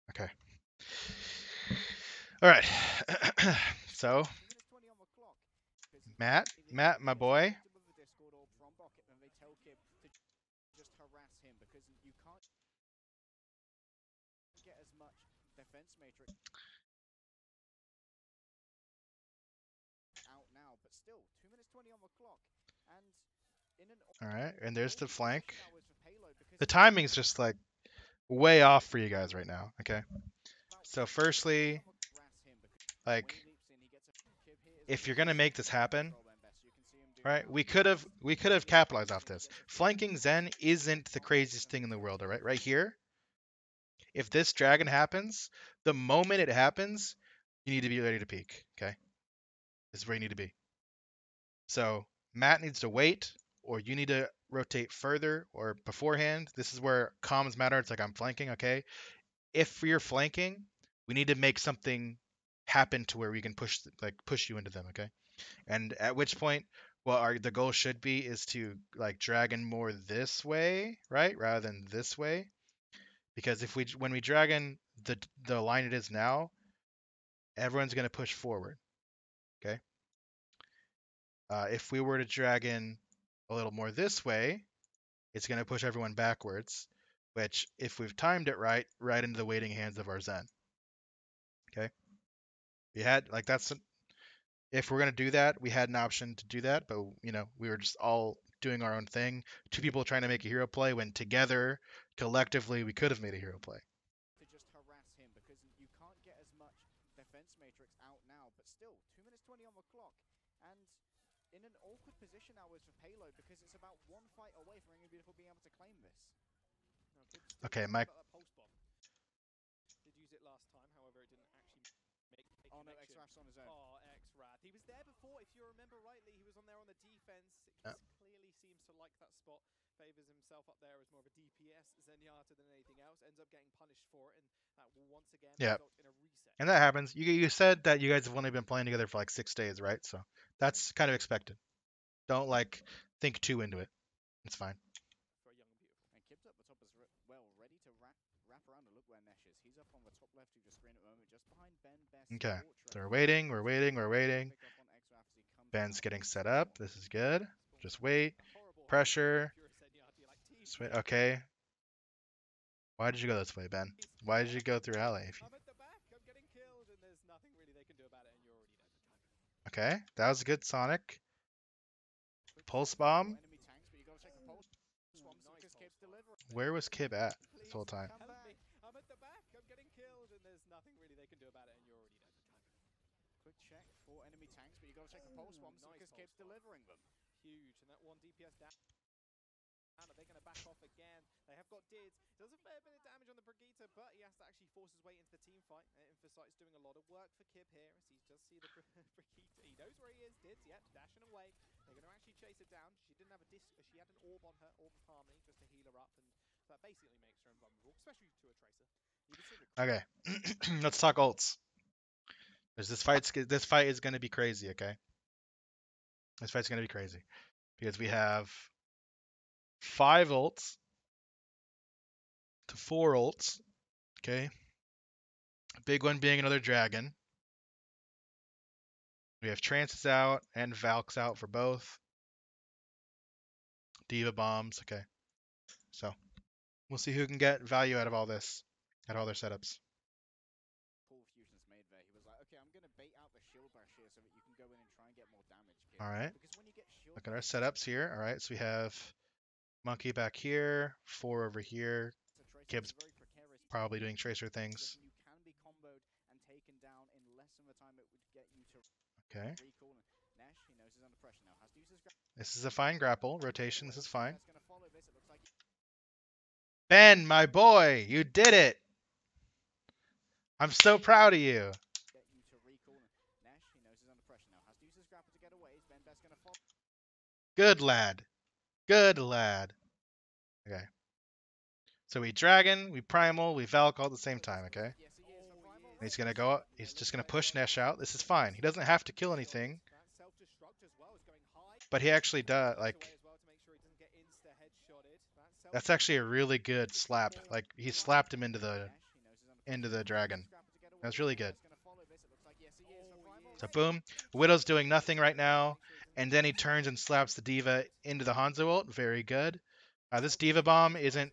Okay. All right. So, Matt, my boy. All right, and there's the flank. The timing's just like way off for you guys right now, okay? So firstly, like if you're gonna make this happen, right? We could have capitalized off this. Flanking Zen isn't the craziest thing in the world, all right? Right here, if this dragon happens, the moment it happens, you need to be ready to peek, okay? This is where you need to be. So Matt needs to wait. or you need to rotate further or beforehand. This is where comms matter. It's like I'm flanking, okay? If you're flanking, we need to make something happen to where we can push you into them, okay? And at which point, the goal should be is to like drag in more this way, right, rather than this way, because if we when we drag in the line it is now, everyone's going to push forward, okay? If we were to drag in a little more this way, it's going to push everyone backwards, which if we've timed it right into the waiting hands of our Zen, okay? We had like that's if we're going to do that, we had an option to do that, but we were just all doing our own thing. Two people trying to make a hero play when together, collectively, we could have made a hero play. To just harass him because you can't get as much defense matrix out now, but still 2 minutes 20 on the clock, and in an awkward position now with payload because it's about one fight away from Ring of Beautiful being able to claim this. Okay, Mike. Did use it last time, however, it didn't actually make a connection. Oh no, X-Rath's on his own. Oh, X-Rath. He was there before, if you remember rightly. He was on there on the defense. Yeah. Clearly seems to like that spot. Favors himself up there as more of a DPS Zenyatta than anything else. Ends up getting punished for it, and that will once again result in a reset. And that happens. You said that you guys have only been playing together for like 6 days, right? So that's kind of expected. Don't like think too into it. It's fine. For a young and beautiful. And Kib's up the top as well, ready to wrap around and look where Nesh is. He's up on the top left of your screen at the moment, just behind Ben Best. Okay. So we're waiting. Ben's getting set up. This is good. Just wait. Pressure. Just wait. Okay. Why did you go this way, Ben? Why did you go through alley? I'm at the back. I'm getting killed, and there's nothing really they can do about it, and you're already dead. Okay, that was a good Sonic. Pulse bomb. Where was Kib at this whole time? I'm at the back. I'm getting killed, and there's nothing really they can do about it, and you're already dead. Quick check for enemy tanks, but you got to check the pulse bombs because Kib's delivering them. Huge, and that one DPS down. Are they going to back off again? They have got Dids. Does a fair bit of damage on the Brigitte, but he has to actually force his way into the team fight. Infosight's doing a lot of work for Kib here as he does see the Brigitte. He knows where he is. Dids, yep, dashing away. They're going to actually chase her down. She didn't have a she had an orb on her, Orb of Harmony, just to heal her up, and that basically makes her invulnerable, especially to a Tracer. Okay, let's talk ults. This fight is going to be crazy, okay? This fight's going to be crazy because we have 5 ults to 4 ults, okay? Big one being another dragon. We have Trances out and Valks out for both. Diva bombs, okay. So we'll see who can get value out of all this, out of all their setups. Full fusion's made there. He was like, okay, I'm going to bait out the shield bash here so that you can go in and try and get more damage. Kid. All right. Because when you get shield Look at our setups here. All right, so we have Monkey back here, 4 over here. Kib's probably doing Tracer things. You can be comboed and taken down in less than the time it would get you to Okay. recall. Nash, he knows he's under pressure now. Has to use his This is a fine grapple. Rotation, this is fine. Gonna follow this. It looks like Ben, my boy, you did it. I'm so proud of you. get you to recall. Nash, he knows he's under pressure now. Has to use his grapple to get away. Ben Best gonna follow. Good lad. Good lad. Okay. So we Dragon, we Primal, we Valk all at the same time, okay? And he's gonna go up. He's just gonna push Nesh out. This is fine. He doesn't have to kill anything. But he actually does, like... That's actually a really good slap. Like, he slapped him into the Dragon. That's really good. So boom. Widow's doing nothing right now. And then he turns and slaps the Diva into the Hanzo ult. Very good. This Diva bomb isn't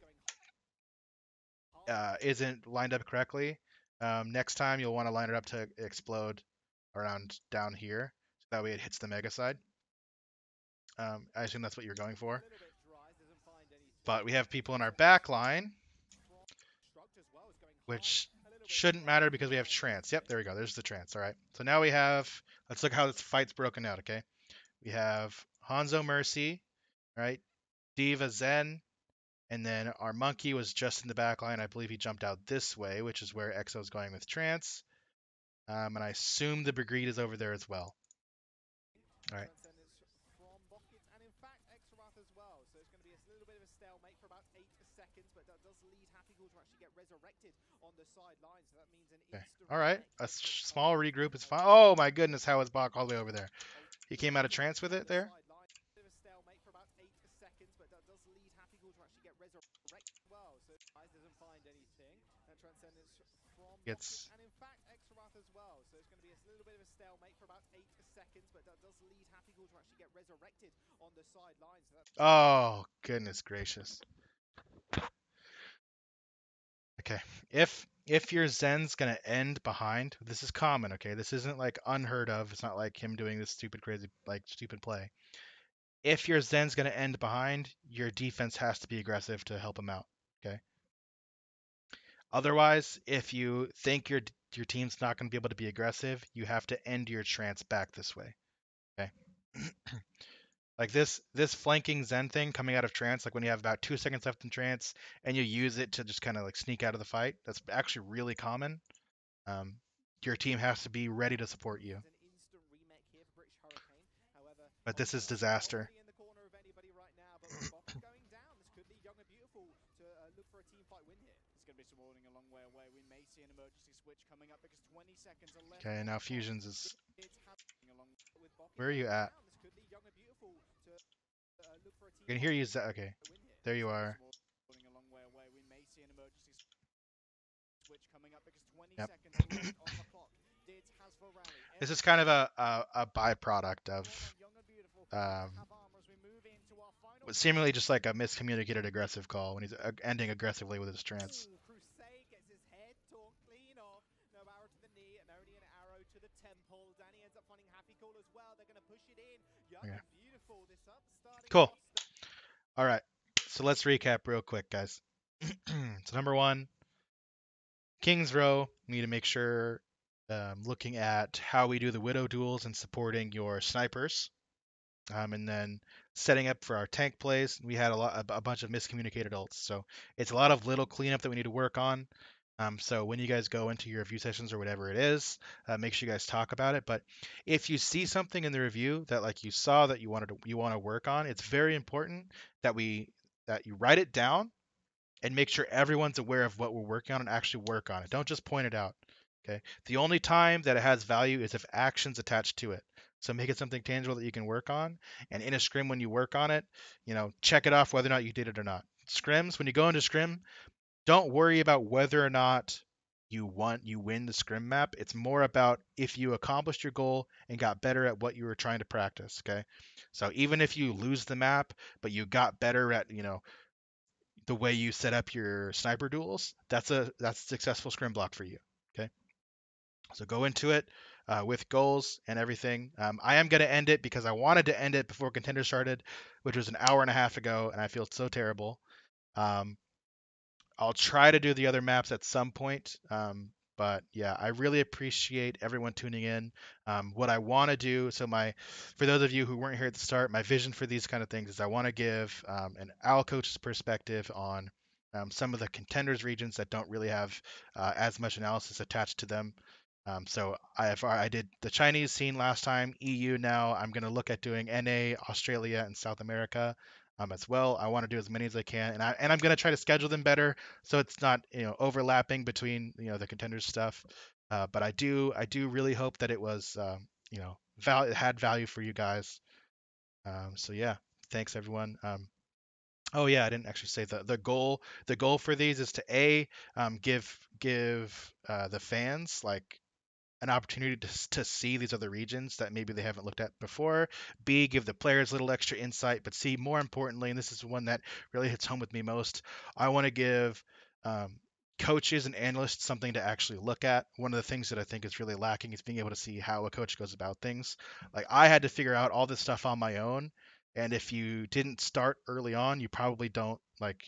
lined up correctly. Next time you'll want to line it up to explode around down here. So that way it hits the Mega side. I assume that's what you're going for. But we have people in our back line, which shouldn't matter because we have Trance. Yep, there we go. There's the Trance. All right. So now we have, let's look how this fight's broken out, okay? We have Hanzo Mercy, right? Diva Zen, and then our Monkey was just in the back line. I believe he jumped out this way, which is where Exo's going with Trance. And I assume the Brigitte is over there as well. All right. goal to actually get resurrected on the sidelines. So that means an Okay. instant All right. remake A here for British small Hurricanes. regroup is fine. However, Oh my goodness, how is Bach all the way over there? a He little came out of bit trance with on it the there. sideline. Bit of a stalemate for about 8 seconds, but that does lead Happy Goal to actually get resurrected well. So Guys doesn't find anything. That transcendence from Rocket Gets. and in fact Extrath as well. So it's going to be a little bit of a stalemate for about 8 seconds, but that does lead Happy Goal to actually get resurrected on the sidelines. So that's Oh goodness gracious. Okay. If your Zen's gonna end behind, this is common. Okay. This isn't like unheard of. It's not like him doing this stupid crazy like stupid play. If your Zen's gonna end behind, your defense has to be aggressive to help him out. Okay. Otherwise, if you think your team's not going to be able to be aggressive, you have to end your trance back this way. Okay. Like this flanking Zen thing coming out of trance, like when you have about 2 seconds left in trance and you use it to just kind of like sneak out of the fight. That's actually really common. Um, your team has to be ready to support you. means an instant remake here for British Hurricane. However, But this is obviously not disaster. really in the corner of anybody right now. But with Bocca going down, this could lead Young and Beautiful to look for a team fight win here. It's going to be supporting a long way away. We may see an emergency switch coming up because 20 seconds are left Okay, on now the clock. Fusions is. It's happening Along with Bocca Where are you going at? down. This could lead Young and Beautiful to look for a team I can fight hear you. Okay, win here. there you it's going to are. be supporting a long way away. We may see an emergency switch coming up because 20 Yep. seconds are left on the clock. Dids has for rally. This is kind of a byproduct of On Young and Beautiful. um, Have armor as we move into our final was seemingly just like a miscommunicated aggressive call when he's ending aggressively with his trance. Ooh, Crusade gets his head torn clean off. No arrow to the knee and only an arrow to the temple. Danny ends up finding Happy Call as well. They're going to push it in. Young Okay. and Beautiful. This upstarting Cool. roster. All right. So let's recap real quick, guys. So number one, King's Row. We need to make sure looking at how we do the Widow duels and supporting your snipers. And then setting up for our tank plays, we had a bunch of miscommunicated ults. So it's a lot of little cleanup that we need to work on. So when you guys go into your review sessions or whatever it is, make sure you guys talk about it. But if you see something in the review that like you saw that you want to work on, it's very important that that you write it down and make sure everyone's aware of what we're working on and actually work on it. Don't just point it out. Okay. The only time that it has value is if actions attached to it. So make it something tangible that you can work on. And in a scrim, when you work on it, check it off whether or not you did it or not. Scrims, when you go into scrim, don't worry about whether or not you win the scrim map. It's more about if you accomplished your goal and got better at what you were trying to practice. Okay. So even if you lose the map, but you got better at, the way you set up your sniper duels, that's a successful scrim block for you. Okay, so go into it with goals and everything. I am going to end it because I wanted to end it before Contenders started, which was an hour and a half ago, and I feel so terrible. Um, I'll try to do the other maps at some point. But yeah, I really appreciate everyone tuning in. What I want to do, for those of you who weren't here at the start, my vision for these kind of things is I want to give an OWL coach's perspective on some of the contenders regions that don't really have as much analysis attached to them. So I did the Chinese scene last time, EU now. I'm going to look at doing NA, Australia, and South America as well. I want to do as many as I can, and I'm going to try to schedule them better so it's not overlapping between the contenders stuff. But I do really hope that it was it had value for you guys. So yeah, thanks everyone. Oh yeah, I didn't actually say the goal for these is to give the fans like an opportunity to see these other regions that maybe they haven't looked at before. B, give the players a little extra insight. But C, more importantly, and this is one that really hits home with me most, I want to give um, coaches and analysts something to actually look at. One of the things that I think is really lacking is being able to see how a coach goes about things. Like I had to figure out all this stuff on my own. And if you didn't start early on, you probably don't like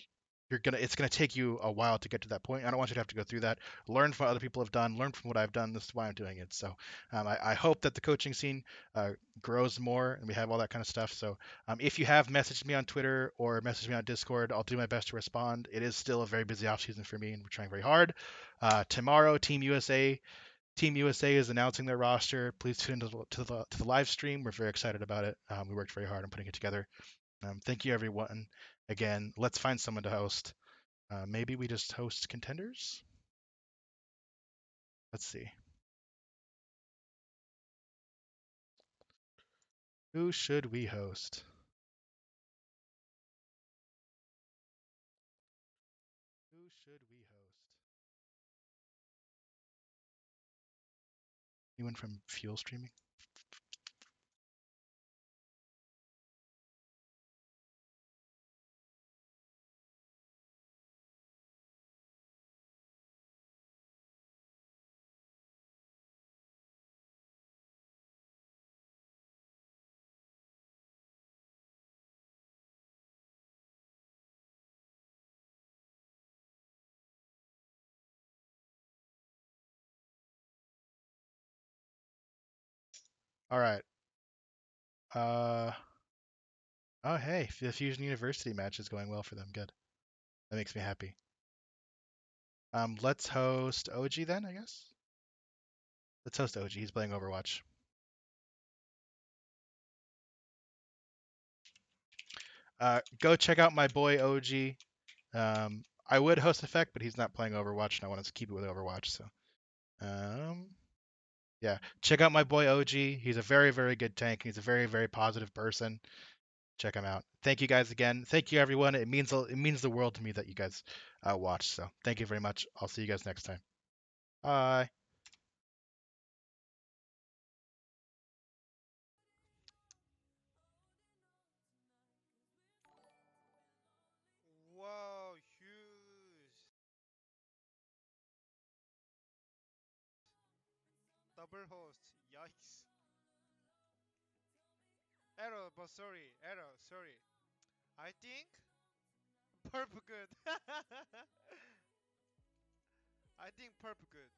it's gonna take you a while to get to that point. I don't want you to have to go through that. Learn from what other people have done. Learn from what I've done. This is why I'm doing it. So I hope that the coaching scene grows more and we have all that kind of stuff. So if you have messaged me on Twitter or messaged me on Discord, I'll do my best to respond. It is still a very busy off season for me, and we're trying very hard. Tomorrow, Team USA is announcing their roster. Please tune into to the live stream. We're very excited about it. We worked very hard on putting it together. Thank you, everyone. Again, let's find someone to host. Maybe we just host Contenders? Let's see. Who should we host? Who should we host? Anyone from Fuel Streaming? All right. Uh, oh, hey, the Fusion University match is going well for them. Good. That makes me happy. Let's host OG then, I guess. Let's host OG. He's playing Overwatch. Go check out my boy OG. I would host Effect, but he's not playing Overwatch, and I want to keep it with Overwatch. So, yeah, check out my boy OG. He's a very, very good tank. He's a very, very positive person. Check him out. Thank you guys again. Thank you everyone. It means the world to me that you guys watch. So thank you very much. I'll see you guys next time. Bye. Wow, huge. Double host. Yikes. Arrow, but sorry. Arrow, sorry. I think purple good. I think purple good.